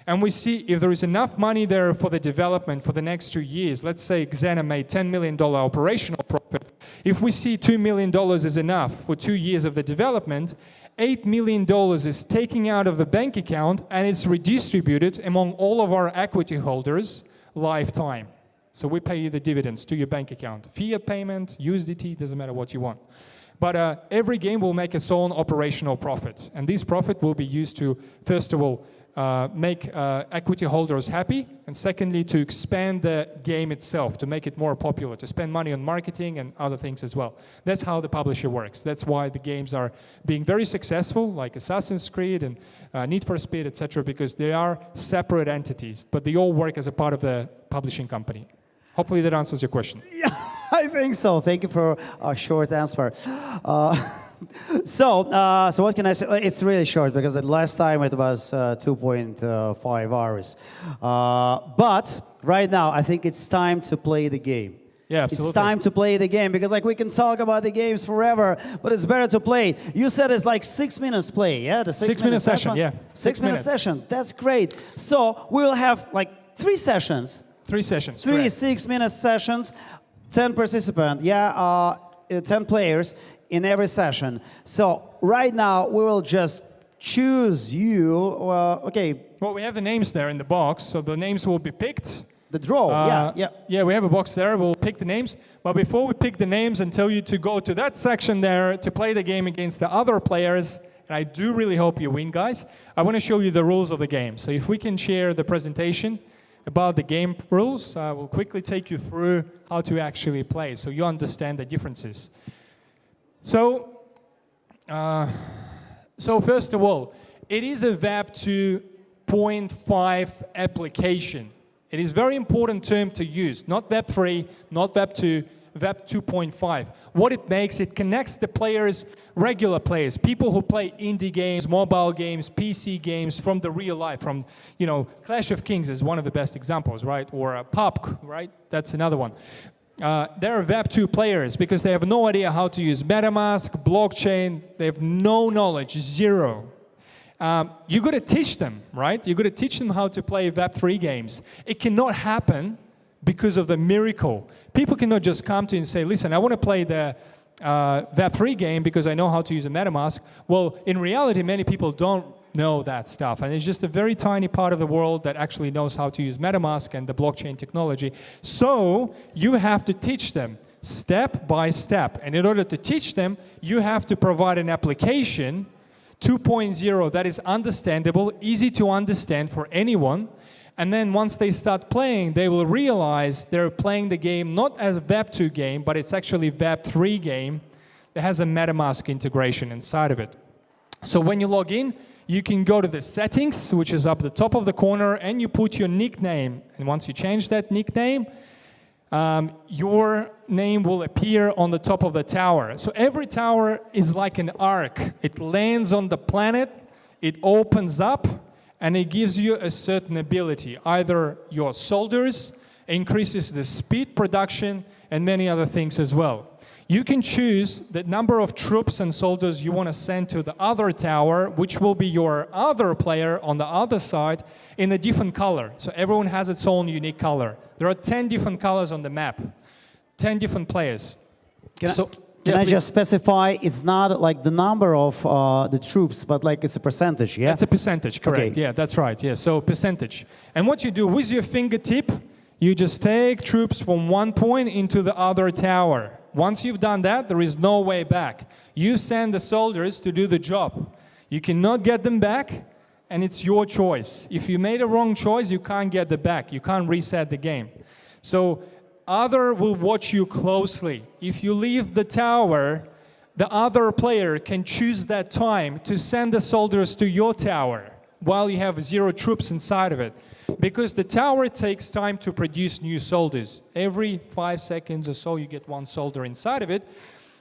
and we see if there is enough money there for the development for the next 2 years. Let's say Xenna made $10 million operational profit. If we see $2 million is enough for 2 years of the development, $8 million is taken out of the bank account and it's redistributed among all of our equity holders lifetime. So we pay you the dividends to your bank account. Fiat payment, USDT, doesn't matter what you want. But every game will make its own operational profit. And this profit will be used to, first of all, make equity holders happy, and secondly, to expand the game itself, to make it more popular, to spend money on marketing and other things as well. That's how the publisher works. That's why the games are being very successful, like Assassin's Creed and Need for Speed, etc., because they are separate entities, but they all work as a part of the publishing company. Hopefully that answers your question. Yeah, I think so. Thank you for a short answer. So what can I say? It's really short because the last time it was 2.5 hours. But right now, I think it's time to play the game. Yeah, absolutely. It's time to play the game because like we can talk about the games forever, but it's better to play it. You said it's like 6 minutes play, yeah? The 6 minute session, yeah. 6 minute session. That's great. So we will have like 3 sessions. 3 sessions. 3 correct. 6-minute sessions, 10 participants, 10 players in every session. So right now we will just choose you. Okay. Well, we have the names there in the box, so the names will be picked. The draw, yeah. Yeah, we have a box there. We'll pick the names. But before we pick the names and tell you to go to that section there to play the game against the other players, and I do really hope you win, guys, I want to show you the rules of the game. So if we can share the presentation about the game rules, I will quickly take you through how to actually play so you understand the differences. So first of all, it is a Web 2.5 application. It is a very important term to use, not Web 3, not Web 2, Web 2.5. What it makes, it connects the players, regular players, people who play indie games, mobile games, PC games from the real life, from, you know, Clash of Kings is one of the best examples, right? Or PUBG, right? That's another one. They're Web 2 players because they have no idea how to use metamask, blockchain. They have no knowledge, zero. You got to teach them, right? You got to teach them how to play Web 3 games. It cannot happen because of the miracle. People cannot just come to you and say, listen, I want to play the Web 3 game because I know how to use a metamask. Well, in reality, many people don't know that stuff. And it's just a very tiny part of the world that actually knows how to use metamask and the blockchain technology. So you have to teach them step by step. And in order to teach them, you have to provide an application 2.0 that is understandable, easy to understand for anyone. And then once they start playing, they will realize they're playing the game not as a Web 2 game, but it's actually a Web 3 game that has a MetaMask integration inside of it. So when you log in, you can go to the settings, which is up the top of the corner, and you put your nickname. And once you change that nickname, your name will appear on the top of the tower. So every tower is like an arc. It lands on the planet, it opens up, and it gives you a certain ability. Either your soldiers, increases the speed production, and many other things as well. You can choose the number of troops and soldiers you want to send to the other tower, which will be your other player on the other side in a different color. So everyone has its own unique color. There are 10 different colors on the map, 10 different players. Can I just specify, it's not like the number of the troops, but like it's a percentage, yeah? It's a percentage, correct. Okay. Yeah, that's right. Yeah, so percentage. And what you do with your fingertip, you just take troops from one point into the other tower. Once you've done that, there is no way back. You send the soldiers to do the job. You cannot get them back, and it's your choice. If you made a wrong choice, you can't get them back. You can't reset the game. So other will watch you closely. If you leave the tower, the other player can choose that time to send the soldiers to your tower while you have 0 troops inside of it. Because the tower takes time to produce new soldiers. Every 5 seconds or so, you get 1 soldier inside of it.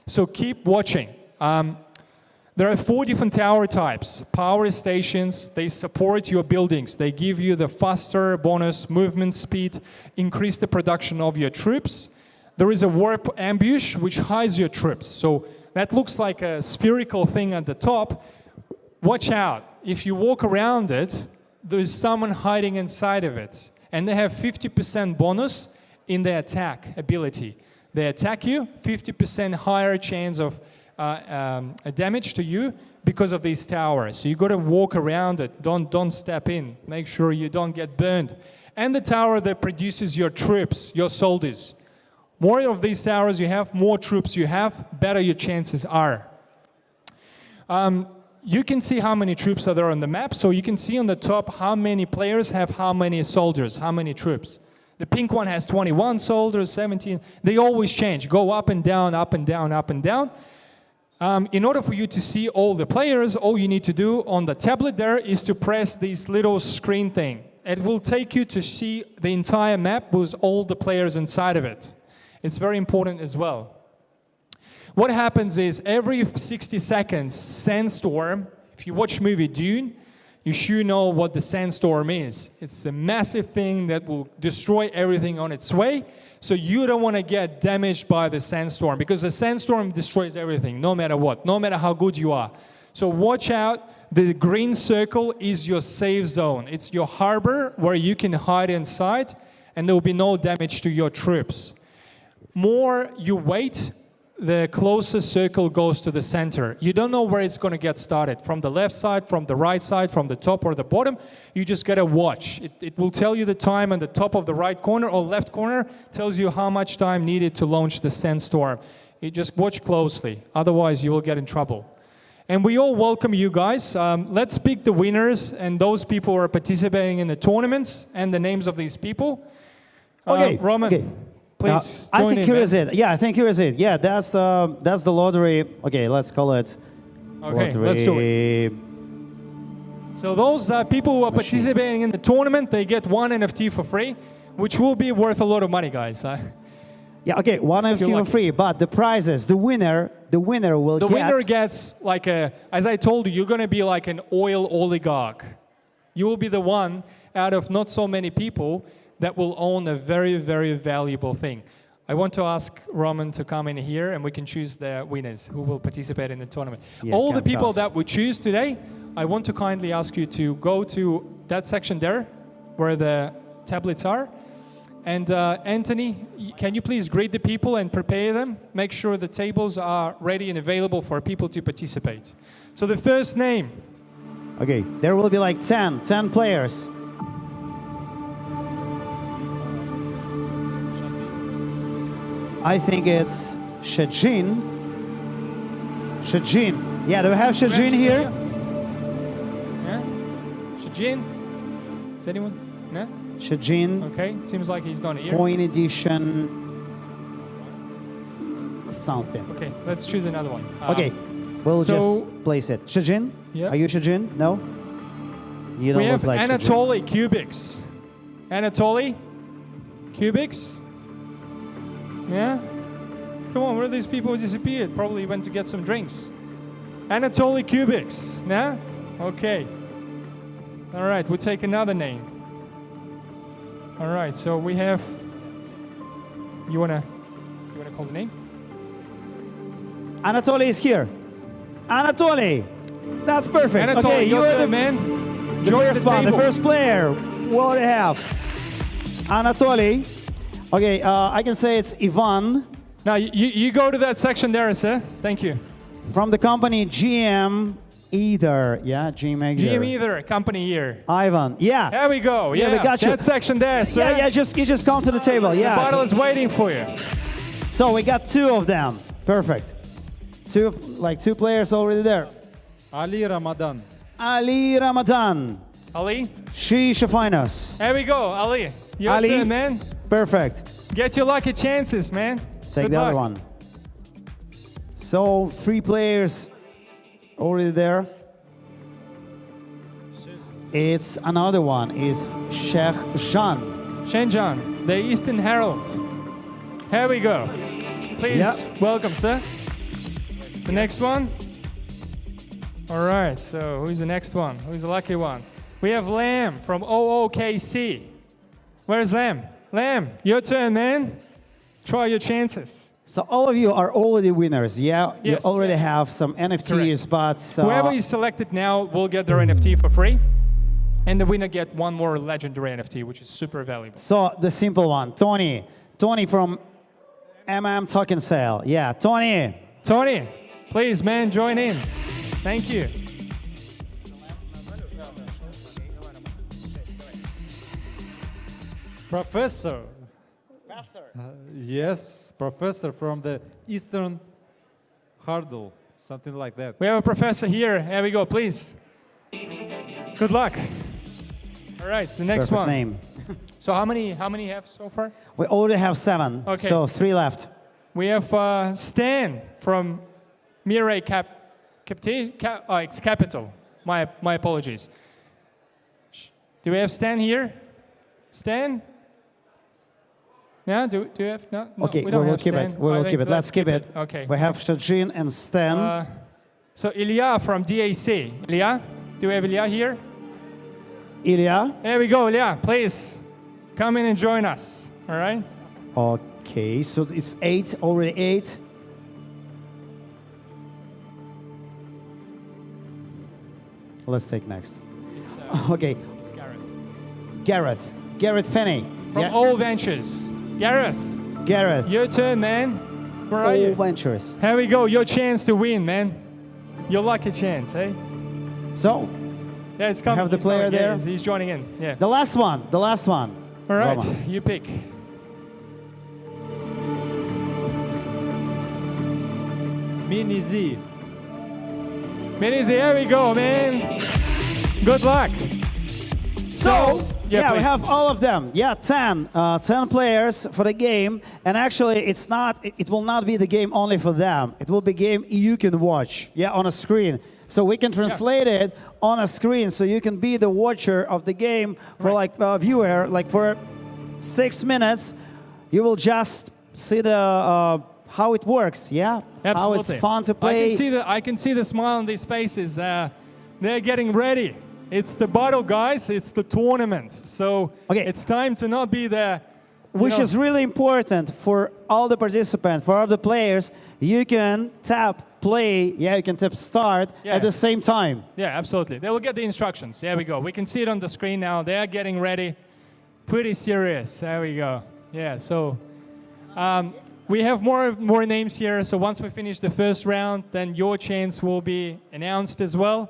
So keep watching. There are 4 different tower types. Power stations, they support your buildings. They give you the faster bonus movement speed, increase the production of your troops. There is a warp ambush, which hides your troops. So that looks like a spherical thing at the top. Watch out. If you walk around it, there is someone hiding inside of it. And they have 50% bonus in their attack ability. They attack you, 50% higher chance of damage to you because of these towers. So you got to walk around it. Don't step in. Make sure you don't get burned. And the tower that produces your troops, your soldiers. More of these towers you have, more troops you have, better your chances are. You can see how many troops are there on the map. So you can see on the top how many players have how many soldiers, how many troops. The pink one has 21 soldiers, 17. They always change, go up and down, up and down, up and down. In order for you to see all the players, all you need to do on the tablet there is to press this little screen thing. It will take you to see the entire map with all the players inside of it. It's very important as well. What happens is every 60 seconds, sandstorm, if you watch movie Dune, you should know what the sandstorm is. It's a massive thing that will destroy everything on its way. So you don't want to get damaged by the sandstorm because the sandstorm destroys everything, no matter what, no matter how good you are. So watch out. The green circle is your safe zone. It's your harbor where you can hide inside and there will be no damage to your troops. More you wait, the closer circle goes to the center. You don't know where it's going to get started, from the left side, from the right side, from the top or the bottom. You just got to watch. It will tell you the time on the top of the right corner or left corner, tells you how much time needed to launch the sandstorm. You just watch closely, otherwise you will get in trouble. And we all welcome you guys. Let's pick the winners and those people who are participating in the tournaments and the names of these people. Okay, Roman. Okay. Please I think here man. is it. Yeah, I think here is it. Yeah, that's the lottery. Okay, let's call it Okay, lottery. let's do it. So those people who are participating in the tournament, they get 1 NFT for free, which will be worth a lot of money, guys. Yeah, okay, 1 NFT for free, but the prizes, the winner will get... The winner gets like as I told you, you're going to be like an oil oligarch. You will be the one out of not so many people that will own a very, very valuable thing. I want to ask Roman to come in here and we can choose the winners who will participate in the tournament. Yeah, all the people that we choose today, I want to kindly ask you to go to that section there where the tablets are. And Anthony, can you please greet the people and prepare them? Make sure the tables are ready and available for people to participate. So the first name. Okay, there will be like 10 players. I think it's Shajin. Shajin. Yeah, do we have Shajin here? Yeah? Shajin? Is anyone? No? Shajin. Okay, seems like he's not here. Coin edition. Something. Okay, let's choose another one. Okay, we'll just place it. Shajin? Yeah. Are you Shajin? No? You don't We look have like Shajin. Anatoly Kubiks. Anatoly Kubiks? Yeah? Come on, where are these people who disappeared? Probably went to get some drinks. Anatoly Kubiks, yeah? Okay. All right, we'll take another name. All right, so we have. You wanna call the name? Anatoly is here. Anatoly, that's perfect. Anatoly, okay, you're the the man. The Join first the one, the table. first player. What do we have? Anatoly. Okay, I can say it's Ivan Now you go to that section there, sir. Thank you. from the company GM Either. Yeah, GM Either. GM Either, company here. Ivan. Yeah. There we go. Yeah, we got you. That section there, sir. Yeah, you just come to the table. The Yeah. bottle is waiting for you. So we got two of them. Perfect. Two players already there. Ali Ramadan. Ali Ramadan. Ali, She Shafinos. there we go. Ali, your Ali. turn, man. Perfect. Get your lucky chances, man. Take Good the luck. other one. So 3 players already there. It's another one. Is Sheikh Jean. Shenzhen, the Eastern Herald. Here we go. Please Yeah. welcome, sir. The next one. All right, so who's the next one? Who's the lucky one? We have Lamb from OOKC. Where's Lamb? Lamb, your turn, man. Try your chances. So all of you are already winners. Yeah, you Yes. already have some NFTs, but Whoever is selected now will get their NFT for free. And the winner get one more legendary NFT, which is super valuable. so the simple one, Tony from Token Sale. Yeah, Tony. Tony, please, man, join in. Thank you. Professor. Yes, professor from the Eastern Hurdle, something like that. We have a professor here. Here we go, please. Good luck. All right, the next Perfect one. name. So how many have so far? We already have 7. Okay. So 3 left. We have Stan from Mirai it's Capital. My apologies. Do we have Stan here? Stan? Yeah, do you have? No, Okay, we don't we will have keep Stan. it. We will keep it. Let's keep it. Okay. We have Shajin and Stan. So Ilya from DAC. Ilya? Do we have Ilya here? Ilya. There we go, Ilya. Please come in and join us. All right? Okay, so it's 8, already 8. Let's take next. It's, Okay, it's Gareth. Gareth Finney. From Yeah, All Ventures. Gareth, Gareth. your turn, man. Where are All you? Ventures. Here we go. Your chance to win, man. Your lucky chance, eh? So, Yeah, it's coming. have the He's player coming. Yeah, there. he's joining in. Yeah. the last one. All right, Roma. you pick. Mini Z. Minizy, here we go, man. Good luck. So, yeah, we please. have all of them. Yeah, 10 players for the game. And actually, it will not be the game only for them. It will be a game you can watch, yeah, on a screen. So we can translate it on a screen, so you can be the watcher of the game for like a viewer, like for 6 minutes. You will just see the how it works, yeah, Absolutely. how it's fun to play. I can see the smile on these faces. They're getting ready. It's the battle, guys. It's the tournament. So Okay. it's time to not be there. Which is really important for all the participants, for all the players. You can tap play, yeah, you can tap start Yeah. at the same time. Yeah, absolutely. They will get the instructions. There we go. We can see it on the screen now. They're getting ready. Pretty serious. There we go. Yeah, so we have more names here. So once we finish the first round, then your chance will be announced as well.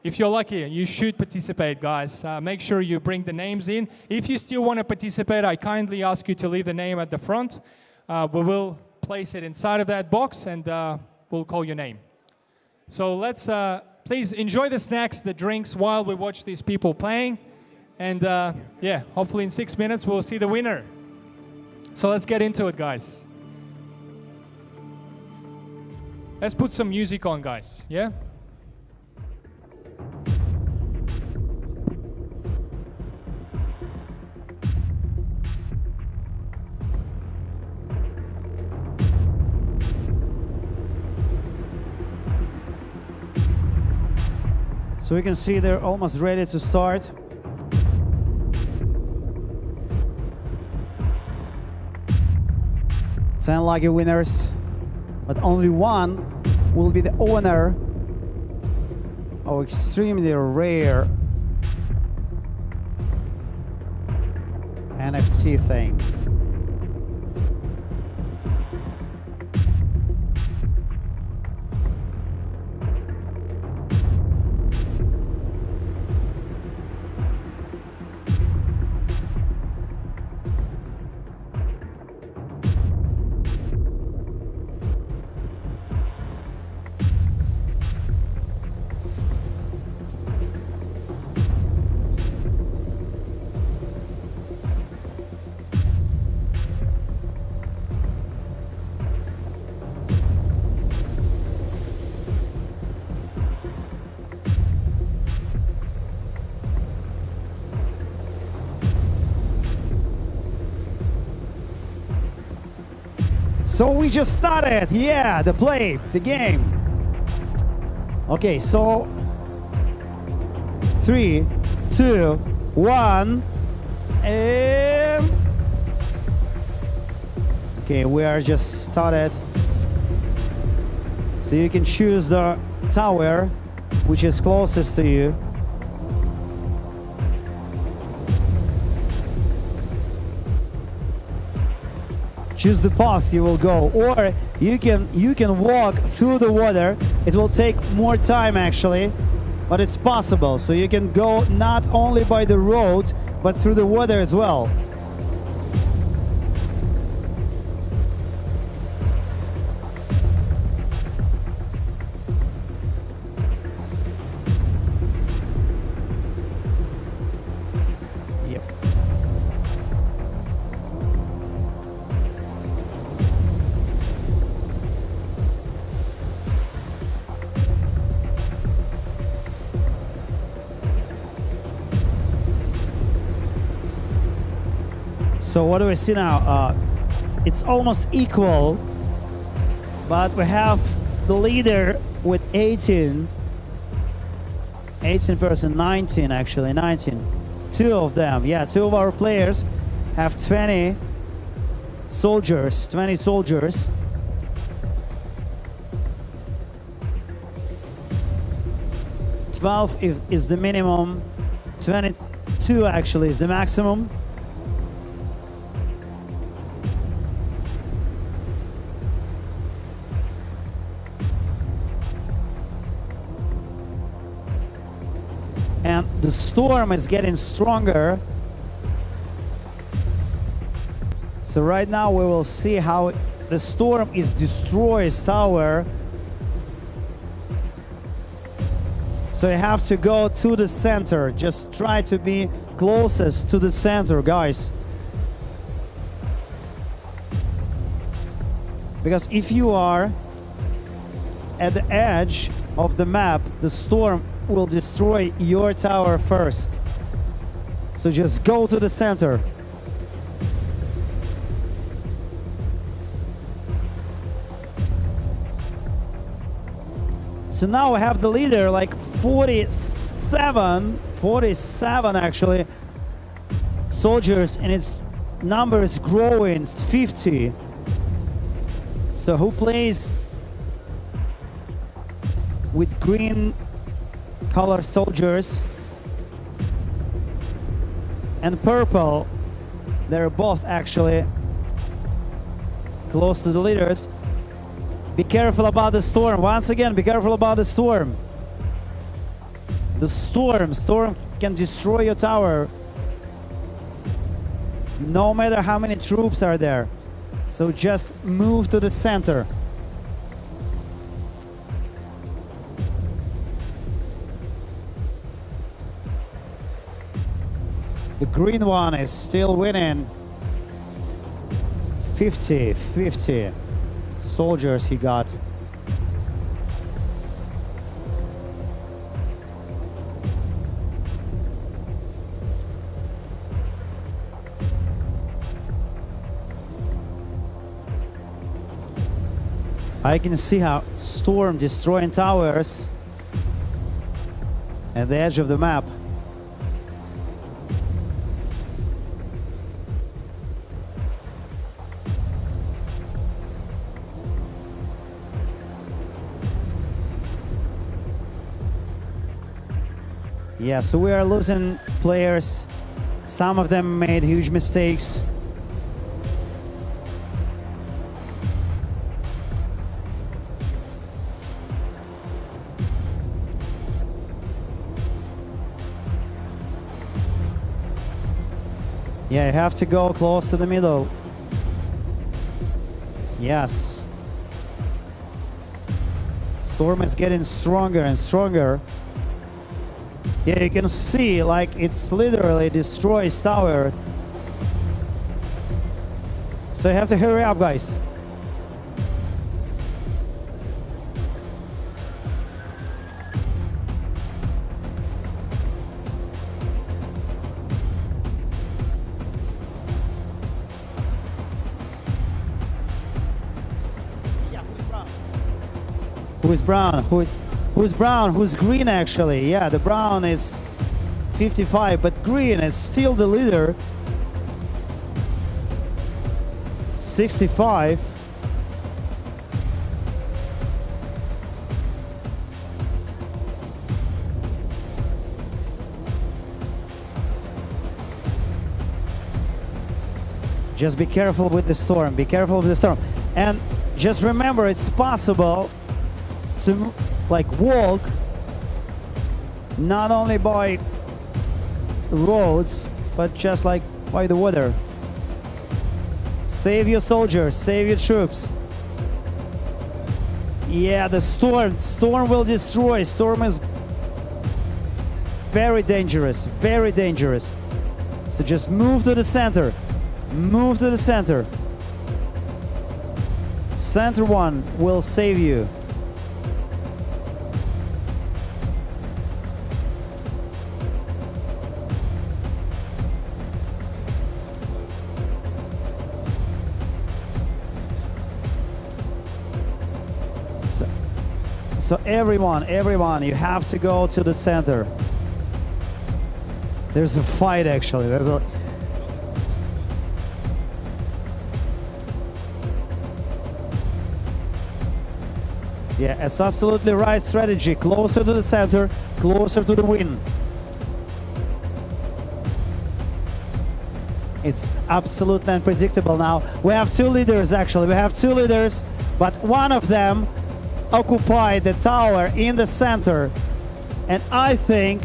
If you're lucky, you should participate, guys. Make sure you bring the names in. If you still want to participate, I kindly ask you to leave the name at the front. We will place it inside of that box, and we'll call your name. So let's please enjoy the snacks, the drinks, while we watch these people playing. And yeah, hopefully in 6 minutes, we'll see the winner. So let's get into it, guys. Let's put some music on, guys. Yeah? So we can see they're almost ready to start. Ten lucky winners, but only one will be the owner of extremely rare NFT thing. So we just started, yeah, the game. Okay, so 3, 2, 1, and okay, we are just started. So you can choose the tower which is closest to you. Choose the path you will go, or you can walk through the water. It will take more time actually, but it's possible. So you can go not only by the road, but through the water as well. So what do we see now? It's almost equal, but we have the leader with 18 person, 19 actually, 19. Two of them, yeah, two of our players have 20 soldiers. 12 is the minimum, 22 actually is the maximum. And the storm is getting stronger. So right now we will see how the storm is destroys tower. So you have to go to the center. Just try to be closest to the center, guys. Because if you are at the edge of the map, the storm will destroy your tower first. So just go to the center. So now we have the leader, like 47 actually soldiers, and its number is growing, it's 50. So who plays with green color soldiers and purple? They're both actually close to the leaders. Be careful about the storm. Once again, be careful about the storm. The storm can destroy your tower, no matter how many troops are there. So just move to the center. The green one is still winning. 50 soldiers he got. I can see how storm destroying towers. at the edge of the map. Yeah, so we are losing players. Some of them made huge mistakes. Yeah, you have to go close to the middle. Yes. Storm is getting stronger and stronger. Yeah, you can see, like, it's literally destroys tower. So you have to hurry up, guys. Who's brown? Who's brown? Who's green, actually? Yeah, the brown is 55, but green is still the leader. 65. Just be careful with the storm. Be careful with the storm. And just remember, it's possible to like walk not only by roads but just like by the water. Save your soldiers, save your troops. Yeah, the storm will destroy. Storm is very dangerous, very dangerous. So just move to the center. Move to the center. Center one will save you. So everyone, you have to go to the center. There's a fight, actually. There's a... Yeah, it's absolutely right strategy. Closer to the center, closer to the win. It's absolutely unpredictable now. We have two leaders, actually. We have two leaders, but one of them occupied the tower in the center, and I think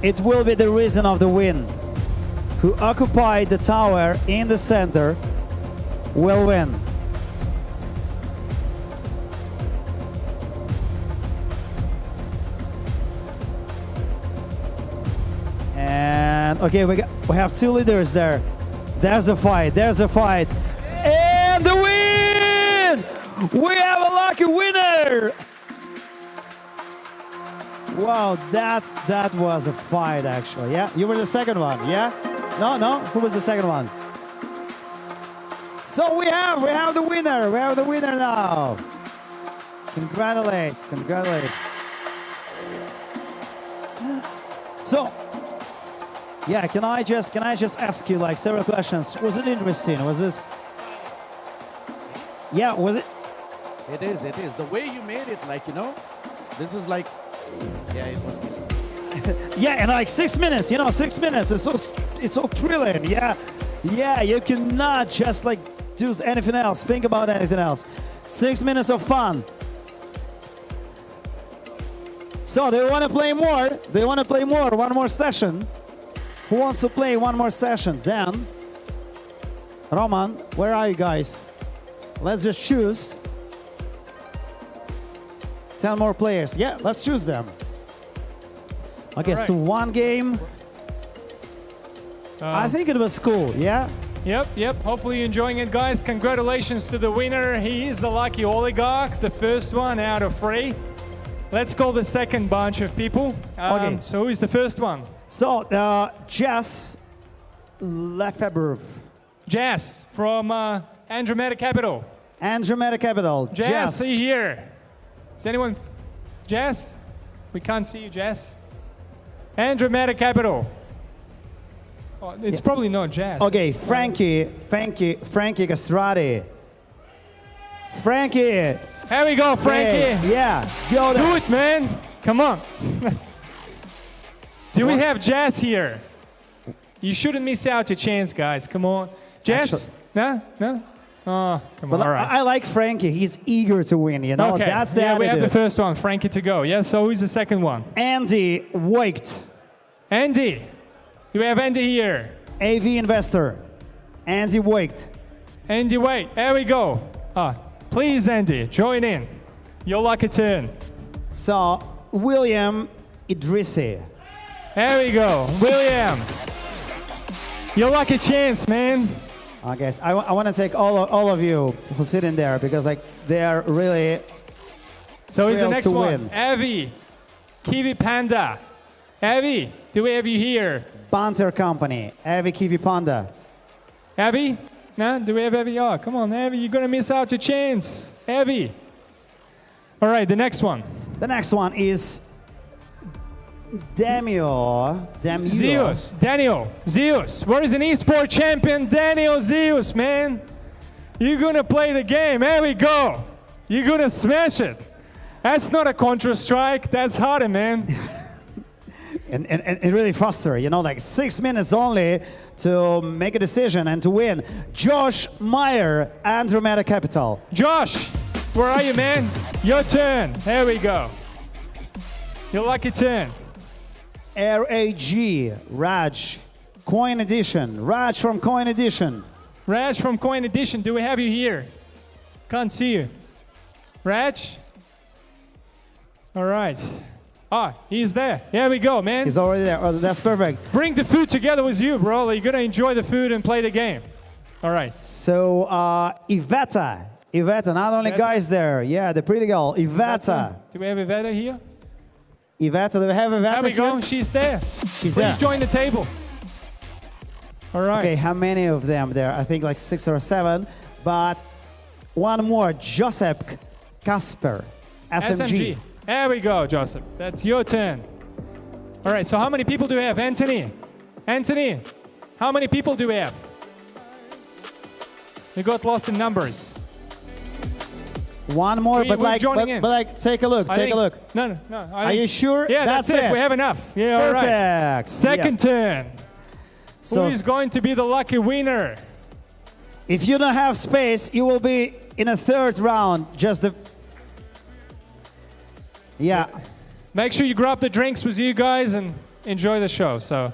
it will be the reason of the win. Who occupied the tower in the center will win. And okay, we have two leaders there. There's a fight. There's a fight, and the win! We have a lucky winner! Wow, that was a fight, actually. Yeah, you were the second one. Yeah, no, who was the second one? So we have the winner. We have the winner now. Congratulate. So, yeah, can I just ask you like several questions? Was it interesting? Was this? Yeah, was it? It is. The way you made it, like, you know, this is like, yeah, it was good. Yeah, and like 6 minutes, 6 minutes. It's so thrilling. Yeah, you cannot just like do anything else. Think about anything else. 6 minutes of fun. So, do you want to play more? Do you want to play more? One more session? Who wants to play one more session? Dan, Roman, where are you guys? Let's just choose 10 more players. Yeah, let's choose them. Okay, right. So one game. I think it was cool, yeah? Yep. Hopefully you're enjoying it, guys. Congratulations to the winner. He is the lucky oligarchs, the first one out of 3. Let's call the second bunch of people. Okay. So who is the first one? So, Jess Lefebvre. Jess from Andromeda Capital. Andromeda Capital. Jess, see here. Is anyone Jess? We can't see you, Jess. Andromeda Capital. Oh, it's probably not Jess. Okay, Frankie Castrati. Frankie. Here we go, Frankie. Hey, yeah, go there. Do it, man. Come on. Do we have Jess here? You shouldn't miss out your chance, guys. Come on. Jess? No? No? Oh, come on. But All right. I like Frankie. He's eager to win, you know? Okay. That's the we have the attitude. first one, Frankie to go. Yeah, so who's the second one? Andy Voigt, Andy. Do we have Andy here? AV investor. Andy Voigt. Andy, wait. There we go. Please, Andy, join in. Your lucky turn. So, William Idrissi. There we go. William. Your lucky chance, man. Okay, so I want to take all of you who sit in there because like they are really So here's the thrilled next to one. win. Avi. Kiwi Panda. Avi, do we have you here? Banter Company, Avi Kiwi Panda. Avi? No? Do we have Avi? Oh, come on, Avi. You're going to miss out your chance. Avi. All right, the next one. The next one is Damio. Zeus. Daniel. Zeus. Where is an esport champion? Daniel Zeus, man. You're going to play the game. There we go. You're going to smash it. That's not a Counter-Strike. That's harder, man. And really faster, you know, like 6 minutes only to make a decision and to win. Josh Meyer, Andromeda Capital. Josh, where are you, man? Your turn. There we go. Your lucky turn. RAG, Raj, Coin Edition. Raj from Coin Edition. Raj from Coin Edition, do we have you here? Can't see you. Raj? All right. He's there. Here we go, man. He's already there. Oh, that's perfect. Bring the food together with you, bro. You're going to enjoy the food and play the game. All right. So, Iveta, not only Iveta? guys there. Yeah, the pretty girl, Iveta. Do we have Iveta here? Iveta, do we have Iveta There we go. here? She's there. She's Please there. join the table. All right. Okay, how many of them there? I think like 6 or 7. But one more, Josep Kasper, SMG. There we go, Joseph. That's your turn. All right, so how many people do we have? Anthony, how many people do we have? We got lost in numbers. One more, We're joining in. but like, take a look, take a look. No. Are you sure? Yeah, that's it. We have enough. Yeah, all right. Perfect. Second turn. So Who is going to be the lucky winner? if you don't have space, you will be in a third round. Yeah. Make sure you grab the drinks with you guys and enjoy the show. So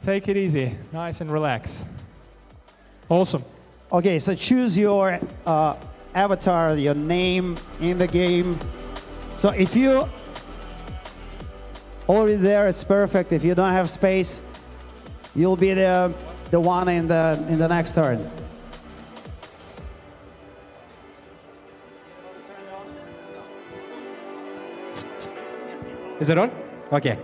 take it easy, nice and relax. Awesome. Okay, so choose your avatar, your name in the game. So if you already there, it's perfect. If you don't have space, you'll be the one in the next turn. Is it on? Okay.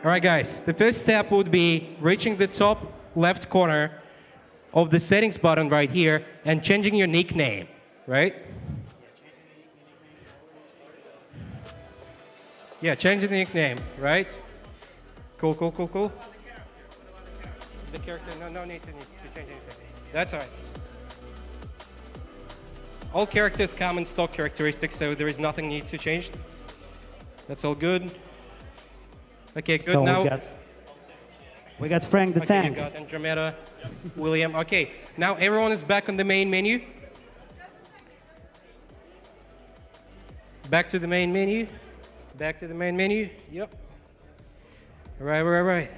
All right, guys. The first step would be reaching the top left corner of the settings button right here and changing your nickname, right? Yeah, change the nickname, right? Cool. The character, no need to change anything. That's all right. All characters come in stock characteristics, so there is nothing need to change. That's all good. Okay, good. So now we got Frank the okay, Tank. you got Andromeda, William. Okay, now everyone is back on the main menu. Back to the main menu. Back to the main menu. Yep. All right.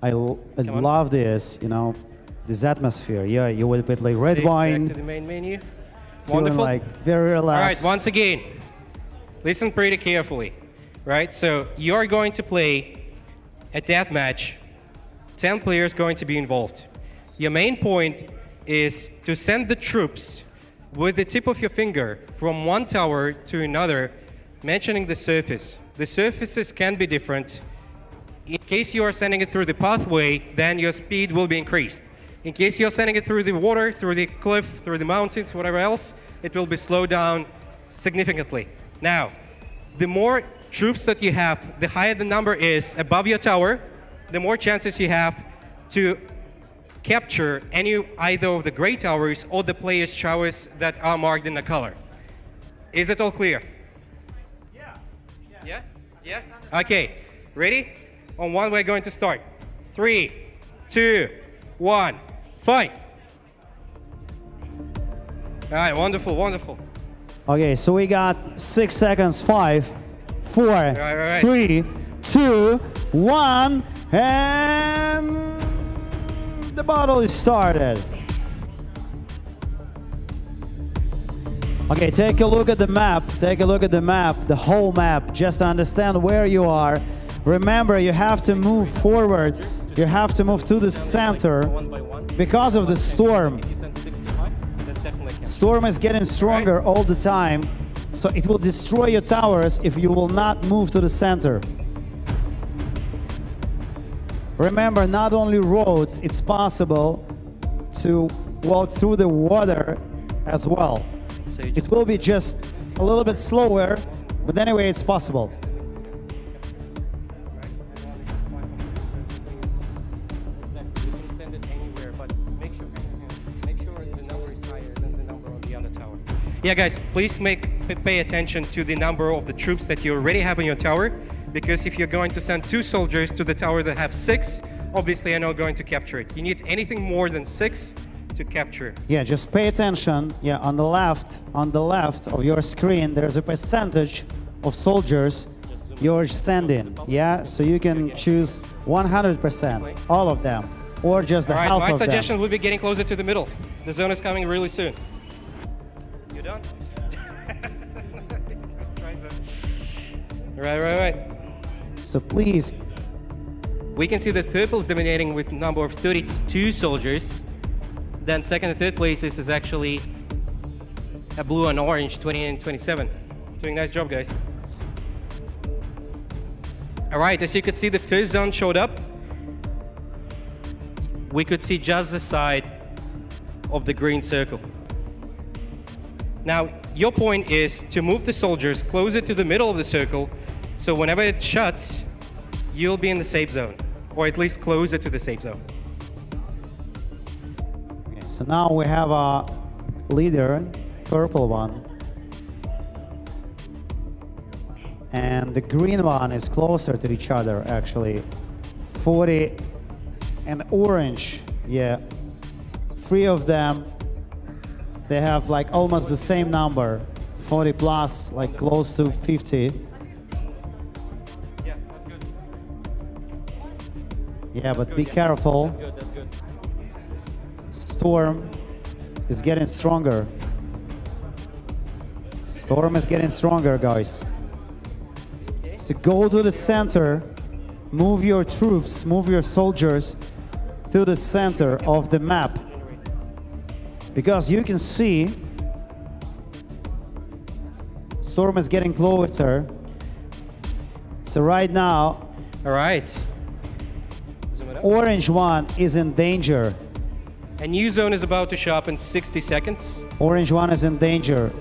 I love this, you know, this atmosphere. Yeah, you will put like red wine, Back to the main menu. feeling Wonderful. like very All right, relaxed. once again, listen pretty carefully, right? So you're going to play a death match. 10 players going to be involved. Your main point is to send the troops with the tip of your finger from one tower to another, mentioning the surface. The surfaces can be different. In case you are sending it through the pathway, then your speed will be increased. In case you're sending it through the water, through the cliff, through the mountains, whatever else, it will be slowed down significantly. Now, the more troops that you have, the higher the number is above your tower, the more chances you have to capture either of the gray towers or the players' towers that are marked in the color. Is it all clear? Yeah? Yeah? Okay, ready? On one, we're going to start. 3, 2, 1, fight! All right, wonderful, wonderful. Okay, so we got 6 seconds. 5, 4, right. 3, 2, 1, and the battle is started. Okay, take a look at the map. Take a look at the map, the whole map, just to understand where you are. Remember, you have to move forward. You have to move to the center because of the storm. Storm is getting stronger all the time, so it will destroy your towers if you will not move to the center. Remember, not only roads, it's possible to walk through the water as well. So It will be just a little bit slower, but anyway, it's possible. Exactly. You can send it anywhere, but make sure the number is higher than the number on the other tower. Yeah, guys, please pay attention to the number of the troops that you already have in your tower, because if you're going to send 2 soldiers to the tower that have 6, obviously you're not going to capture it. You need anything more than 6 to capture. Yeah, just pay attention. Yeah, on the left of your screen, there's a percentage of soldiers you're sending. Yeah, so you can choose 100%, all of them, or just the All right, half my of them. suggestion would be getting closer to the middle. The zone is coming really soon. You done? Right. So please, We can see that purple is dominating with a number of 32 soldiers. Then second and third places is actually a blue and orange, 20 and 27. Doing a nice job, guys. All right, as you could see, the first zone showed up. We could see just the side of the green circle. Now, your point is to move the soldiers closer to the middle of the circle, so whenever it shuts, you'll be in the safe zone, or at least closer to the safe zone. okay, so now we have a leader, purple one, and the green one is closer to each other actually. 40 and orange, yeah, 3 of them, they have like almost the same number, 40 plus, like close to 50. Yeah, that's good. Yeah, but be careful. That's good. Storm is getting stronger. Storm is getting stronger, guys. So go to the center, move your troops, move your soldiers to the center of the map. Because you can see storm is getting closer. So right now, All right. Zoom it up. orange one is in danger. A new zone is about to show up in 60 seconds. Orange one is in danger.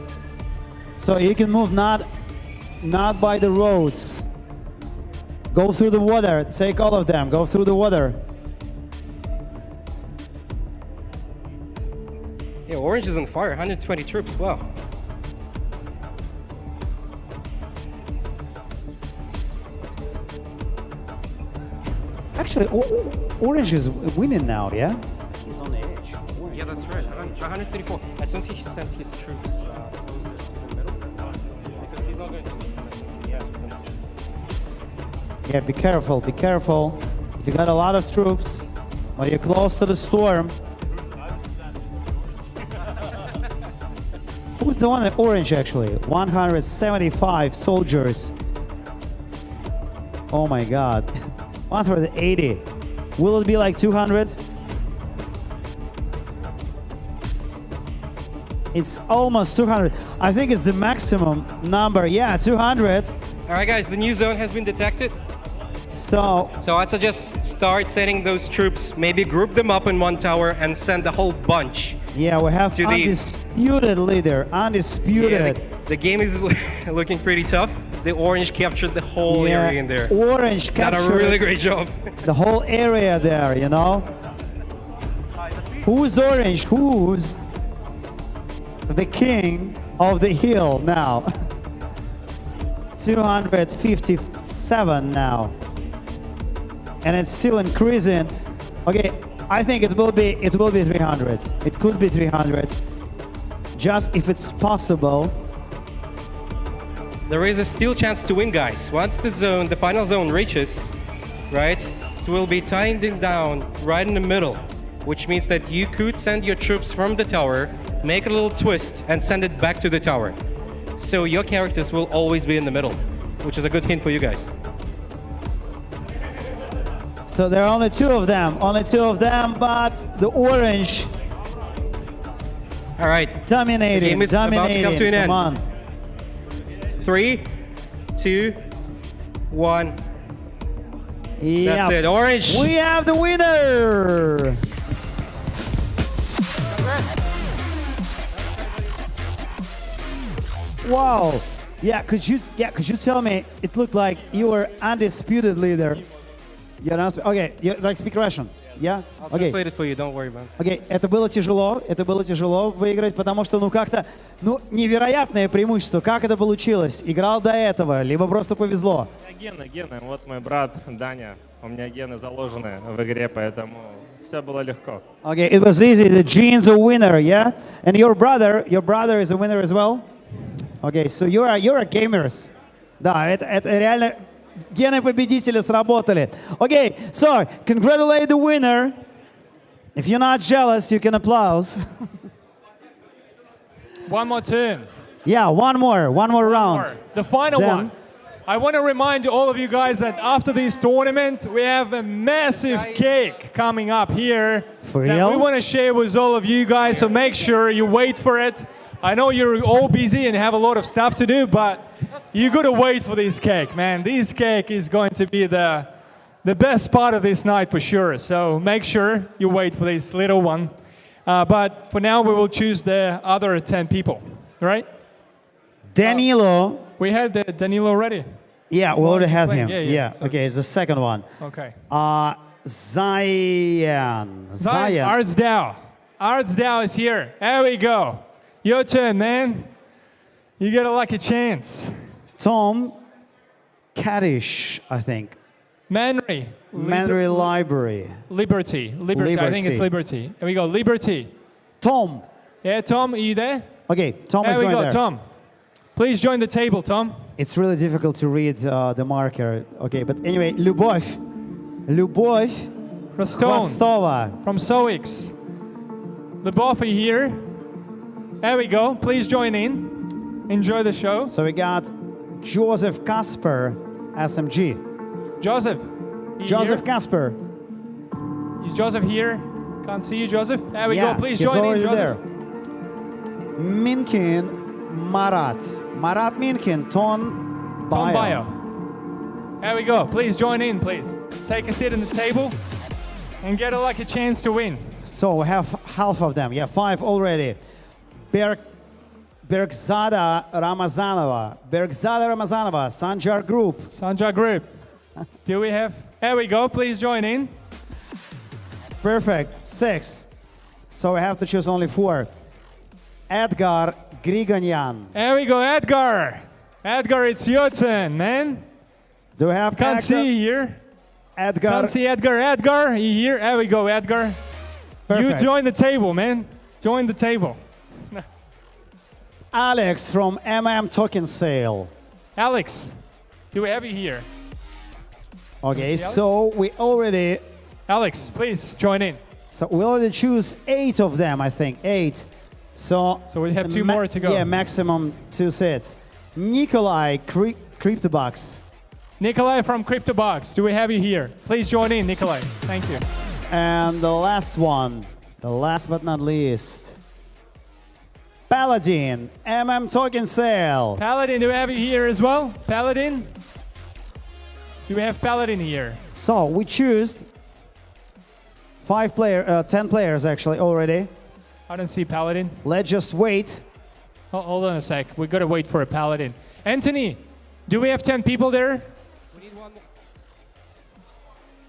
So you can move not by the roads. Go through the water. Take all of them. Go through the water. Yeah, orange is on fire, 120 troops, wow. Actually, orange is winning now, yeah? He's on the edge. Yeah, that's right, 134. As soon as he sends his troops closer to the middle, because he's not going to lose them as soon as he has some. Yeah, be careful, be careful. You got a lot of troops, but you're close to the storm. Who's the one in orange, actually? 175 soldiers. Oh my God. 180. Will it be like 200? It's almost 200. I think it's the maximum number. Yeah, 200. All right, guys, the new zone has been detected. So So I'd suggest start setting those troops, maybe group them up in one tower and send the whole bunch. yeah, we have To the- undisputed leader, undisputed. The game is looking pretty tough. The orange captured the whole Yeah, area in there. Orange Did captured a really great job. the whole area there, you know? Who's orange? Who's the king of the hill now? 257 now. And it's still increasing. Okay, I think it will be 300. It could be 300. Just if it's possible. There is a still chance to win, guys. Once the final zone reaches, right, it will be timed down right in the middle, which means that you could send your troops from the tower, make a little twist, and send it back to the tower. So your characters will always be in the middle, which is a good hint for you guys. So there are only two of them, but the orange All right, dominating, The game is about to dominating. come to an end. on. 3, 2, 1. Yep. That's it, orange. We have the winner. Wow. Yeah, could you tell me? It looked like you were undisputed leader. You know, okay, you like speak Russian? Yeah? I'll Okay. translate it for you, don't worry, man. Окей, это было тяжело выиграть, потому что, невероятное преимущество. Как это получилось? Играл до этого, либо просто повезло? Гены. Вот мой брат Даня. У меня гены заложены в игре, поэтому все было легко. Okay, it was easy. The genes are winner, yeah? And your brother is a winner as well? Okay, so you're a gamers. Да, это реально гены победителя сработали. Okay, so congratulate the winner. If you're not jealous, you can applause. One more turn. Yeah, one more round. The final Then- one. I want to remind all of you guys that after this tournament, we have a massive cake coming up here For that real? we want to share with all of you guys. So make sure you wait for it. I know you're all busy and have a lot of stuff to do, but you got to wait for this cake, man. This cake is going to be the best part of this night for sure. So make sure you wait for this little one. But for now, we will choose the other 10 people, right? Danilo. We had Danilo already. Yeah, we already had him. Yeah. So Okay, it's the second one. Okay. Zion. Artsdao is here. There we go. Your turn, man. You get a lucky chance. Tom Kaddish, I think. Manry. Mandarin Library. Liberty. I think it's Liberty. Here we go. Liberty. Tom. Yeah, Tom, are you there? Okay, Tom is There we going go, there. Tom. Please join the table, Tom. It's really difficult to read the marker. Okay, but anyway, Любовь Rostone Khvostova. from SOX. The both are here. There we go. Please join in. Enjoy the show. So we got Joseph Kasper, SMG. Joseph. Joseph Here? Kasper. Is Joseph here? Can't see you, Joseph. There we Yeah, go. Please he's join in, already Joseph. there. Minkin Marat. Marat Minkin, Ton Tom Bio. Bio. There we go. Please join in, please. Take a seat at the table and get a lucky chance to win. So we have half of them. Yeah, 5 already. Bergzada Ramazanova. Sanjar Group. Sanjay Group. Do we have? There we go. Please join in. Perfect. 6. So we have to choose only 4. Edgar Grigonyan. There we go, Edgar. Edgar, it's your turn, man. Do we have Can't Edgar? see you here. Edgar. Can't see Edgar. Edgar, you here? There we go, Edgar. Perfect. You join the table, man. Join the table. Alex from Token Sale. Alex, do we have you here? Okay, see Alex? so we already Please join in. choose 8 of them, I think. 8. So we have 2 more to go. Yeah, maximum 2 sets. Nikolai CryptoBucks. Nikolai from CryptoBox, do we have you here? Please join in, Nikolai. Thank you. And the last one, the last but not least, Paladin, Token Sale. Paladin, do we have you here as well? Paladin? Do we have Paladin here? So we choose 10 players actually already. I don't see Paladin. Let's just wait. Oh, hold on a sec. We gotta wait for a Paladin. Anthony, do we have 10 people there? We need one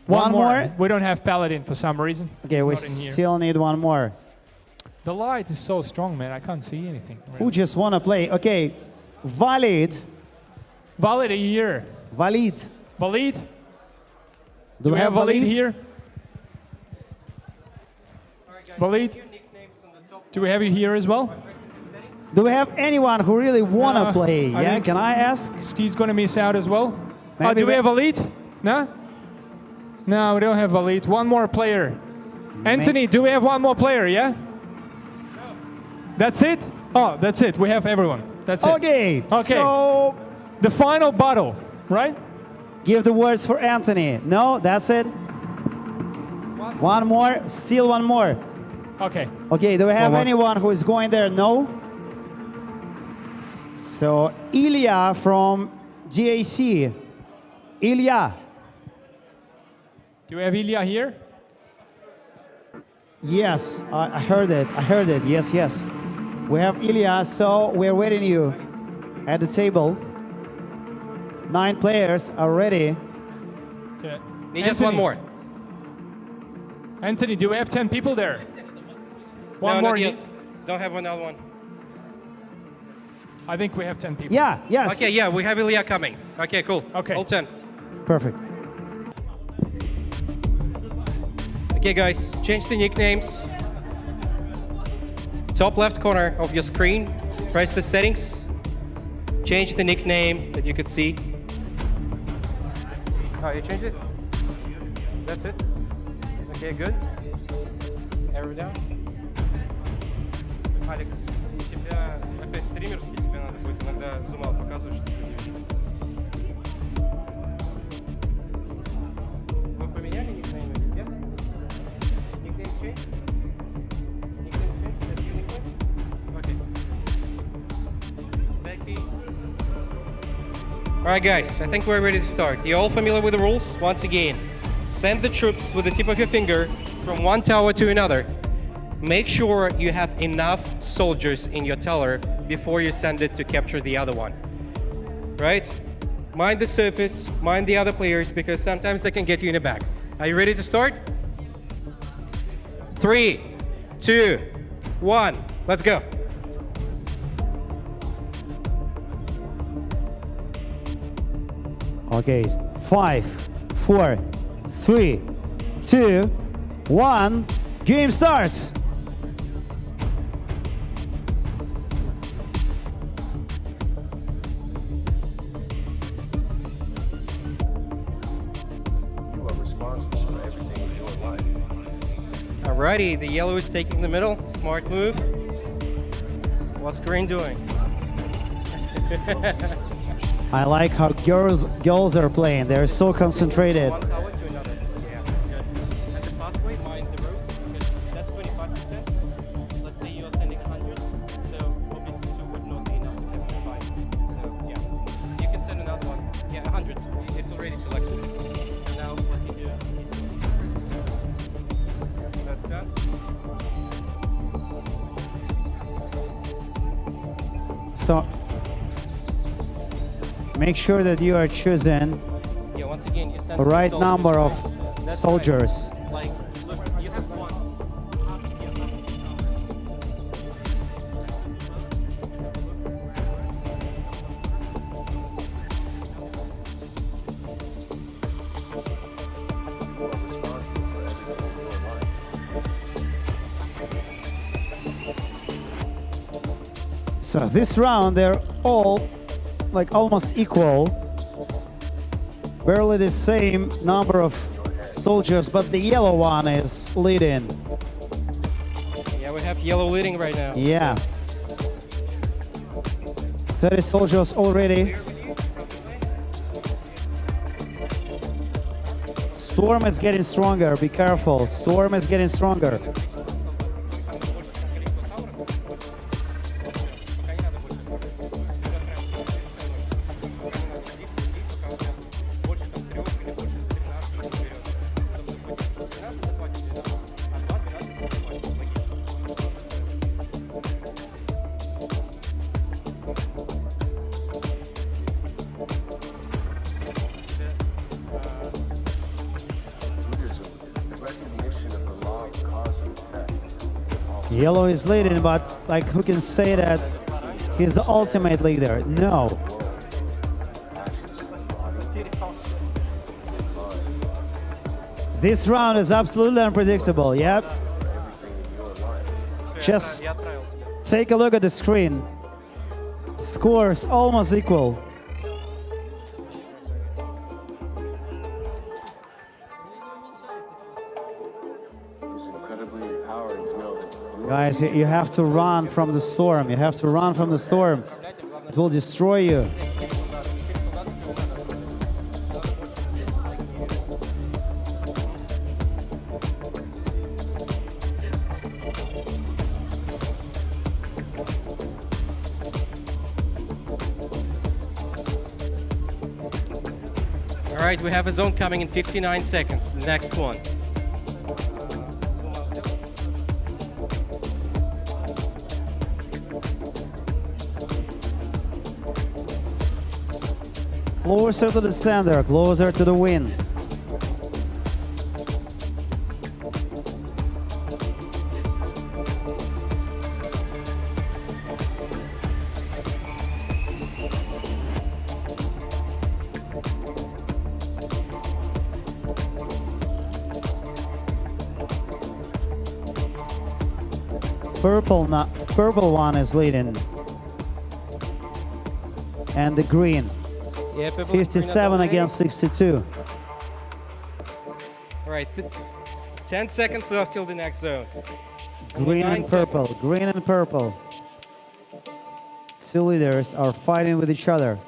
more. One more? We don't have Paladin for some reason. Okay, It's we not in here. still need one more. The light is so strong, man. I can't see anything. Who Really. just want to play? Okay, Valid. Valid, are you here? Valid. Valid? Do we have Valid here? Valid? Do we have you here as well? Do we have anyone who really want to play? I Yeah, think- can I ask? Steve's gonna miss out as well. Maybe Do we we- have Valid? No? No, we don't have Valid. One more player. Anthony, do we have one more player, yeah? That's it? Oh, that's it. We have everyone. That's it. Okay, Okay. so The final battle, right? give the words for Anthony. No, that's it? One more, still one more. Okay. Okay, do we have One more. anyone who is going there? No? So, Ilya from GAC. Ilya. Do we have Ilya here? Yes, I heard it. I heard it. Yes, yes. We have Ilya, so we're waiting you at the table. 9 players are ready. Need just one more. Anthony, do we have 10 people there? One No, more. not yet. Don't have another one. I think we have 10 people. Yeah, yes. Okay, yeah, we have Ilya coming. Okay, cool. Okay. All 10. Perfect. Okay, guys, change the nicknames. Top left corner of your screen, press the settings. Change the nickname that you could see. Oh, you changed it? That's it? Okay, good. Arrow down. Алекс, у тебя опять стримерский, тебе надо будет иногда зум-аут показывать, чтобы не видно. Вы поменяли никнеймы везде? Nickname change? Nickname change? That's your nickname? Okay. Becky. Alright guys, I think we're ready to start. You're all familiar with the rules? Once again, send the troops with the tip of your finger from one tower to another. Make sure you have enough soldiers in your tower before you send it to capture the other one. Right? Mind the surface, mind the other players, because sometimes they can get you in the back. Are you ready to start? 3, 2, 1, let's go. Okay, 5, 4, 3, 2, 1. Game starts. Alrighty, the yellow is taking the middle. Smart move. What's green doing? I like how girls are playing. They're so concentrated. One tower to another. Yeah, good. And the pathway, mind the roads, because that's 25%. Let's say you're sending 100, so obviously 2 would not be enough to capture 5. So yeah, you can send another one. Yeah, 100. It's already selected. Now what you do is that's done. So make sure that you are choosing Yeah, once again, you send the right soldiers, number of right? That's soldiers. Right. Like, look, you have one. So this round, they're all like almost equal. Barely the same number of soldiers, but the yellow one is leading. Yeah, we have yellow leading right now. Yeah. 30 soldiers already. Storm is getting stronger. Be careful. Storm is getting stronger. Yellow is leading, but like who can say that he's the ultimate leader? No. This round is absolutely unpredictable, yep. Just take a look at the screen. Scores almost equal. Guys, you have to run from the storm. You have to run from the storm. It will destroy you. All right, we have a zone coming in 59 seconds. Next one. Closer to the center, closer to the win. Purple one is leading. And the green. Yeah, 57 against 62. All right, 10 seconds left till the next zone. Green and purple, green and purple. Two leaders are fighting with each other.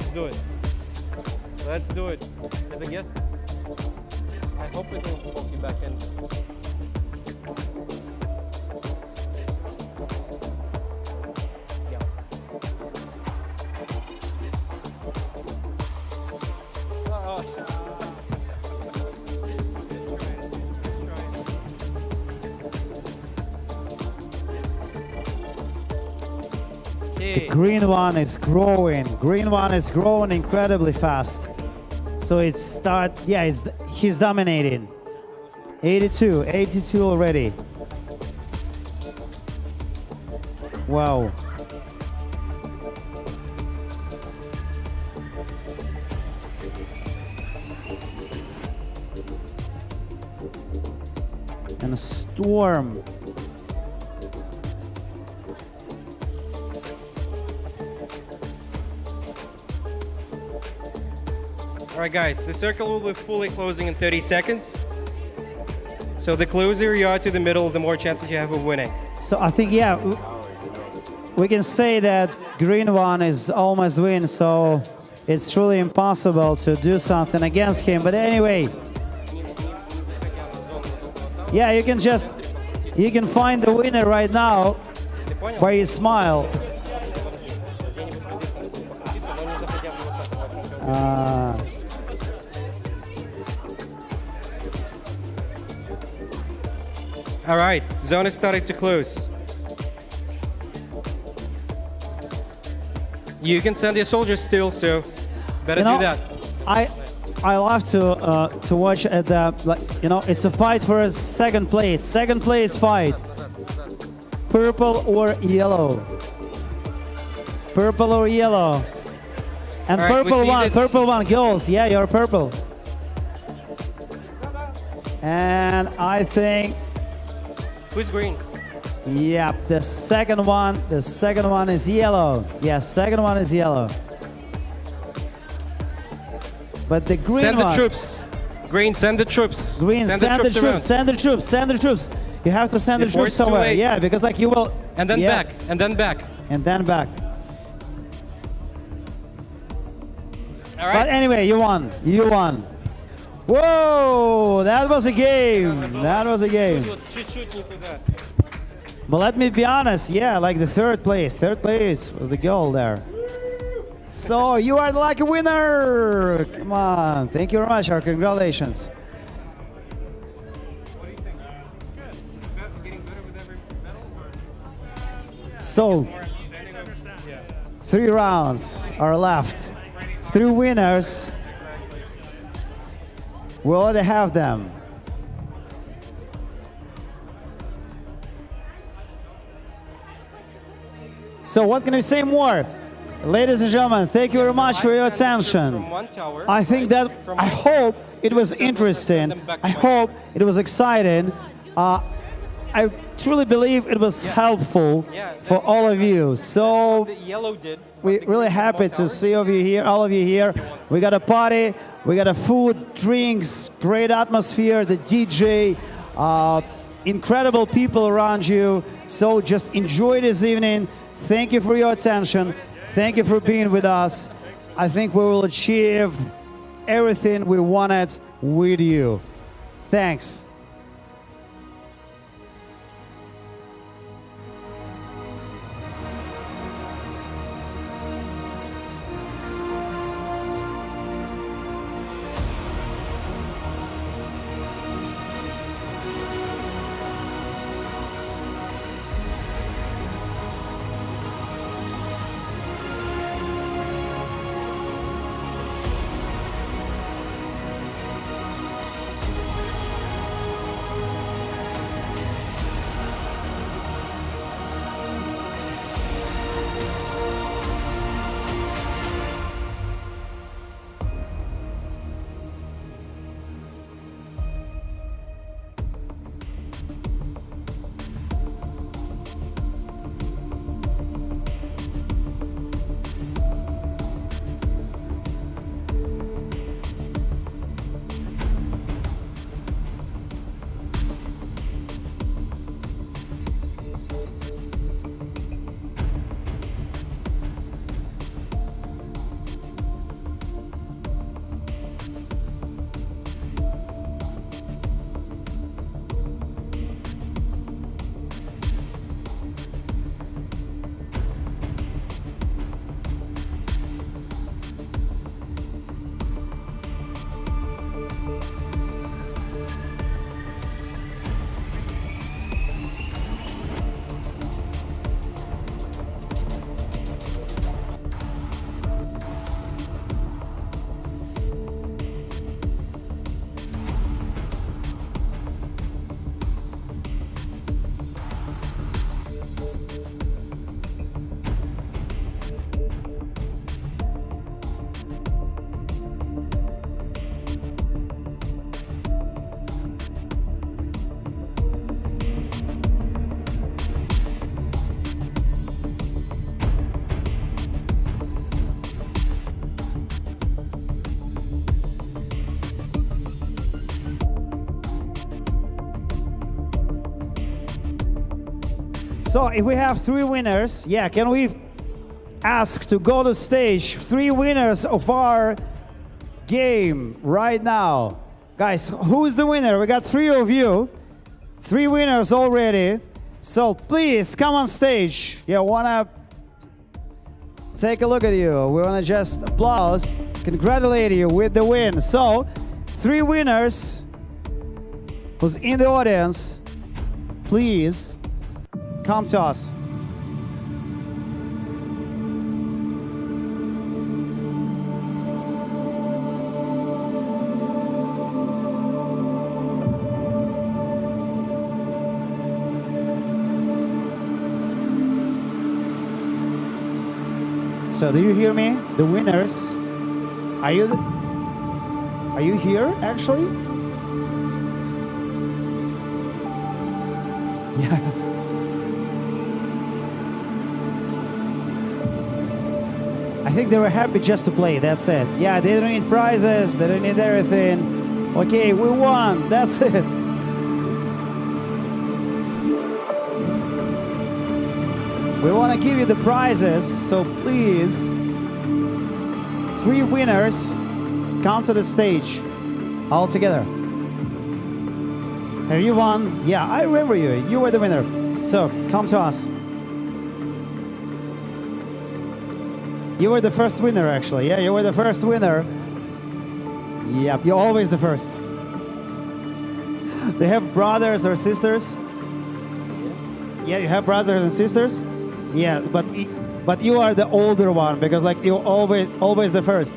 Let's do it. Let's do it. As a guest, I hope it will poke you back in. Yeah. Oh. The green one is growing. Green one is growing incredibly fast. So he's dominating. 82 already. Wow. And a storm. All right, guys, the circle will be fully closing in 30 seconds. So the closer you are to the middle, the more chances you have of winning. So I think, yeah, we can say that green one is almost win, so it's truly impossible to do something against him. But anyway, yeah, you can find the winner right now by your smile. All right, zone is starting to close. You can send your soldiers still, so better do that. I love to watch at the, it's a fight for a second place. Second place fight. Purple or yellow. Purple or yellow. And right, purple one goes. Yeah, you're purple. And I think, who's green? yeah, the second one is yellow. Yeah, second one is yellow. But the green Send one. the troops. Green, send the troops. Green, send the troops, send the troops, send the troops. You have to send the Before troops it's too somewhere. late. Yeah, because like you will. And then yeah. back, and then back. And then back. All right. But anyway, you won. You won. Whoa, that was a game. That was a game. But let me be honest, yeah, like the third place. Third place was the goal there. So you are the lucky winner. Come on. Thank you very much. Our congratulations. So 3 rounds are left. 3 winners. We already have them. So what can we say more? Ladies and gentlemen, thank you very much for your attention. I think that, I hope it was interesting. I hope it was exciting. I truly believe it was helpful for all of you. So we're really happy to see all of you here. We got a party, we got a food, drinks, great atmosphere, the DJ, incredible people around you. So just enjoy this evening. Thank you for your attention. Thank you for being with us. I think we will achieve everything we wanted with you. Thanks. So if we have 3 winners, yeah, can we ask to go to stage? 3 winners of our game right now. Guys, who is the winner? We got 3 of you. 3 winners already. So please come on stage. Yeah, wanna take a look at you. We wanna just applause, congratulate you with the win. So 3 winners who's in the audience, please come to us. So do you hear me? The winners. Are you here actually? Yeah. I think they were happy just to play, that's it. Yeah, they don't need prizes, they don't need everything. Okay, we won, that's it. We want to give you the prizes, so please, 3 winners, come to the stage, all together. Have you won? Yeah, I remember you, you were the winner. So, come to us. You were the first winner, actually. Yeah, you were the first winner. Yep, you're always the first. Do you have brothers or sisters? Yeah, you have brothers and sisters? Yeah, but you are the older one because like you're always the first.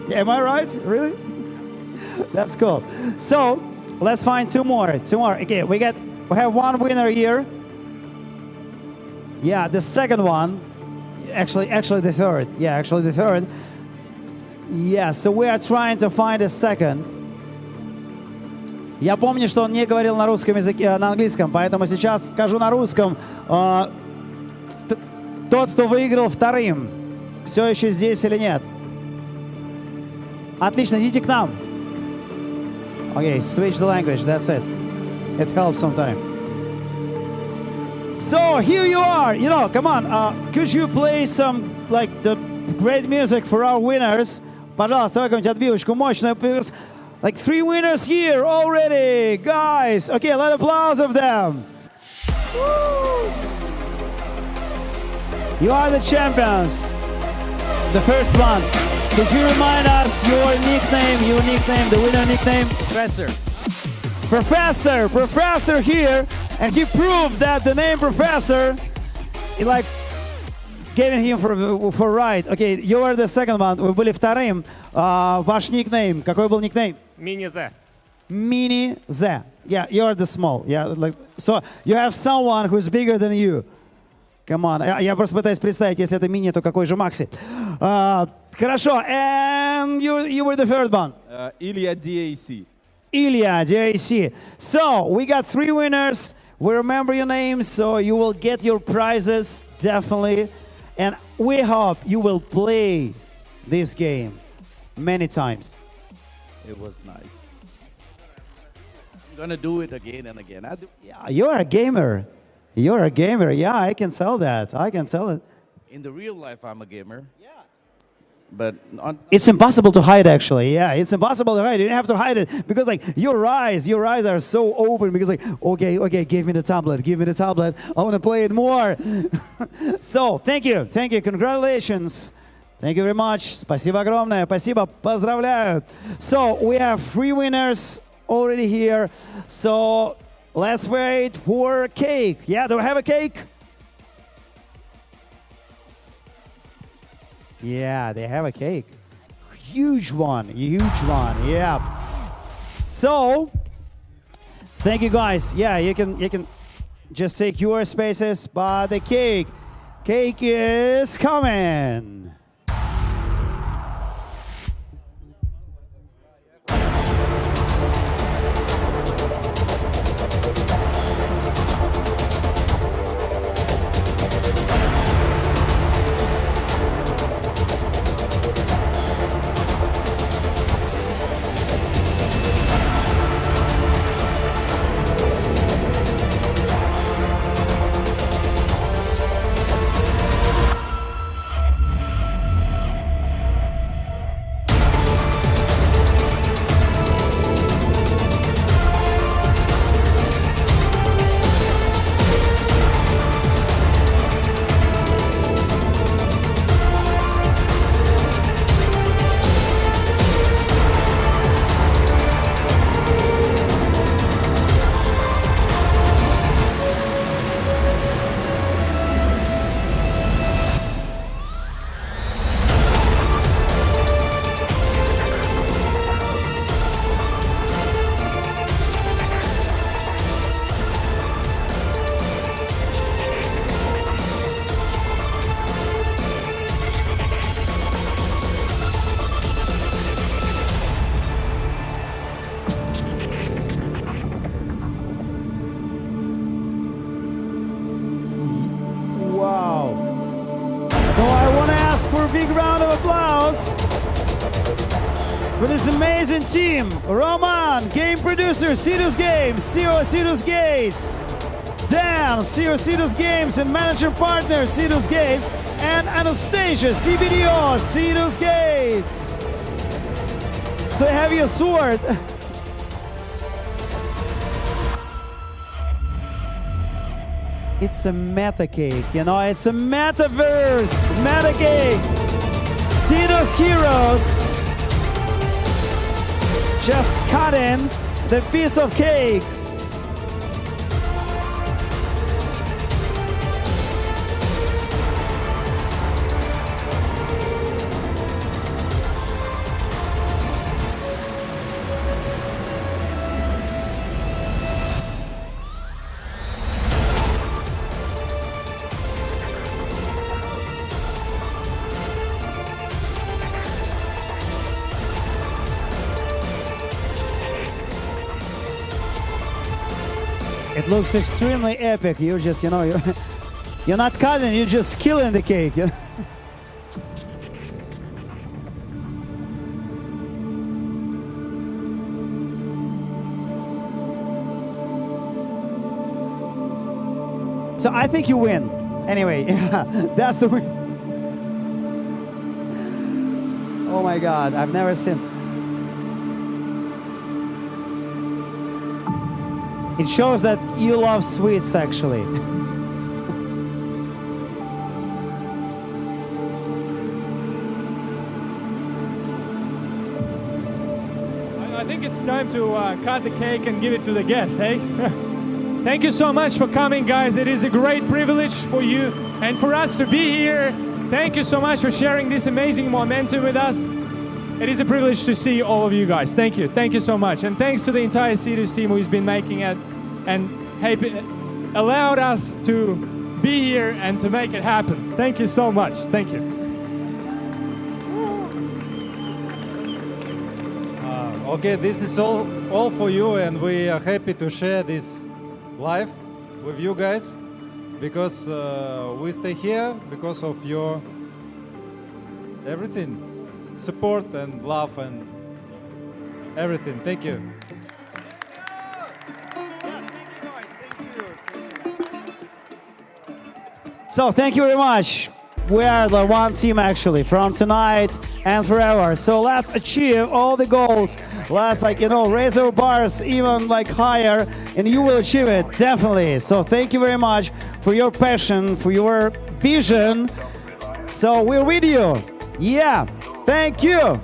Yeah, am I right? Really? That's cool. So let's find two more. Okay, we have one winner here. Yeah, the second one. Actually the third. Yeah, actually the third. Yeah, so we are trying to find a second. Я помню, что он не говорил на русском языке, на английском, поэтому сейчас скажу на русском. Тот, кто выиграл вторым, все еще здесь или нет? Отлично, идите к нам. Okay, switch the language, that's it. It helps sometimes. So, here you are. You know, come on, could you play some, like, the great music for our winners? Пожалуйста, давай какую-нибудь отбивочку мощную. Like 3 winners here already, guys. Okay, let applause of them. Woo! You are the champions. The first one. Could you remind us your nickname, the winner nickname? Professor here, and he proved that the name Professor, he like gave him for right. Okay, you are the second one. Вы были вторым. Ваш никнейм. Какой был никнейм? Мини-Z. Mini-Z. Yeah, you are the small. Yeah, like, so you have someone who's bigger than you. Come on. Я просто пытаюсь представить, если это мини, то какой же Макси. Хорошо. And you were the third one. Ilya DAC. Ilya DAC. So we got 3 winners. We remember your names, so you will get your prizes definitely. And we hope you will play this game many times. It was nice. I'm gonna do it again and again. Yeah, you're a gamer. You're a gamer. Yeah, I can tell that. I can tell it. In the real life, I'm a gamer. Yeah. But it's impossible to hide, actually. Yeah, it's impossible to hide. You have to hide it because, like, your eyes are so open because, like, okay, give me the tablet. I want to play it more. So, thank you, congratulations. Thank you very much. Спасибо огромное. Спасибо. Поздравляю. So, we have 3 winners already here. So, let's wait for cake. Yeah, do we have a cake? Yeah, they have a cake. Huge one. Yeah. So, thank you guys. Yeah, you can just take your spaces, but the cake is coming. For a big round of applause for this amazing team. Roman, game producer, SIDUS Games, CEO SIDUS Gates. Dan, CEO SIDUS Games and manager partner SIDUS Gates. And Anastasia, CBDO, SIDUS Gates. So have your sword. It's a meta cake, you know, it's a metaverse, meta cake. SIDUS heroes just cutting the piece of cake. It looks extremely epic. You're just, you know, you're not cutting, you're just killing the cake. So I think you win. Anyway, that's the win. Oh my God, I've never seen. It shows that you love sweets, actually. I think it's time to cut the cake and give it to the guests, hey? Thank you so much for coming, guys. It is a great privilege for you and for us to be here. Thank you so much for sharing this amazing momentum with us. It is a privilege to see all of you guys. Thank you. Thank you so much. And thanks to the entire SIDUS team who's been making it and allowed us to be here and to make it happen. Thank you so much. Thank you. Okay, this is all for you, and we are happy to share this live with you guys, because we stay here because of your everything, support and love and everything. Thank you. So thank you very much. We are the one team, actually, from tonight and forever. So let's achieve all the goals. Let's, like, you know, raise our bars even like higher, and you will achieve it, definitely. So thank you very much for your passion, for your vision. So we're with you. Yeah, thank you.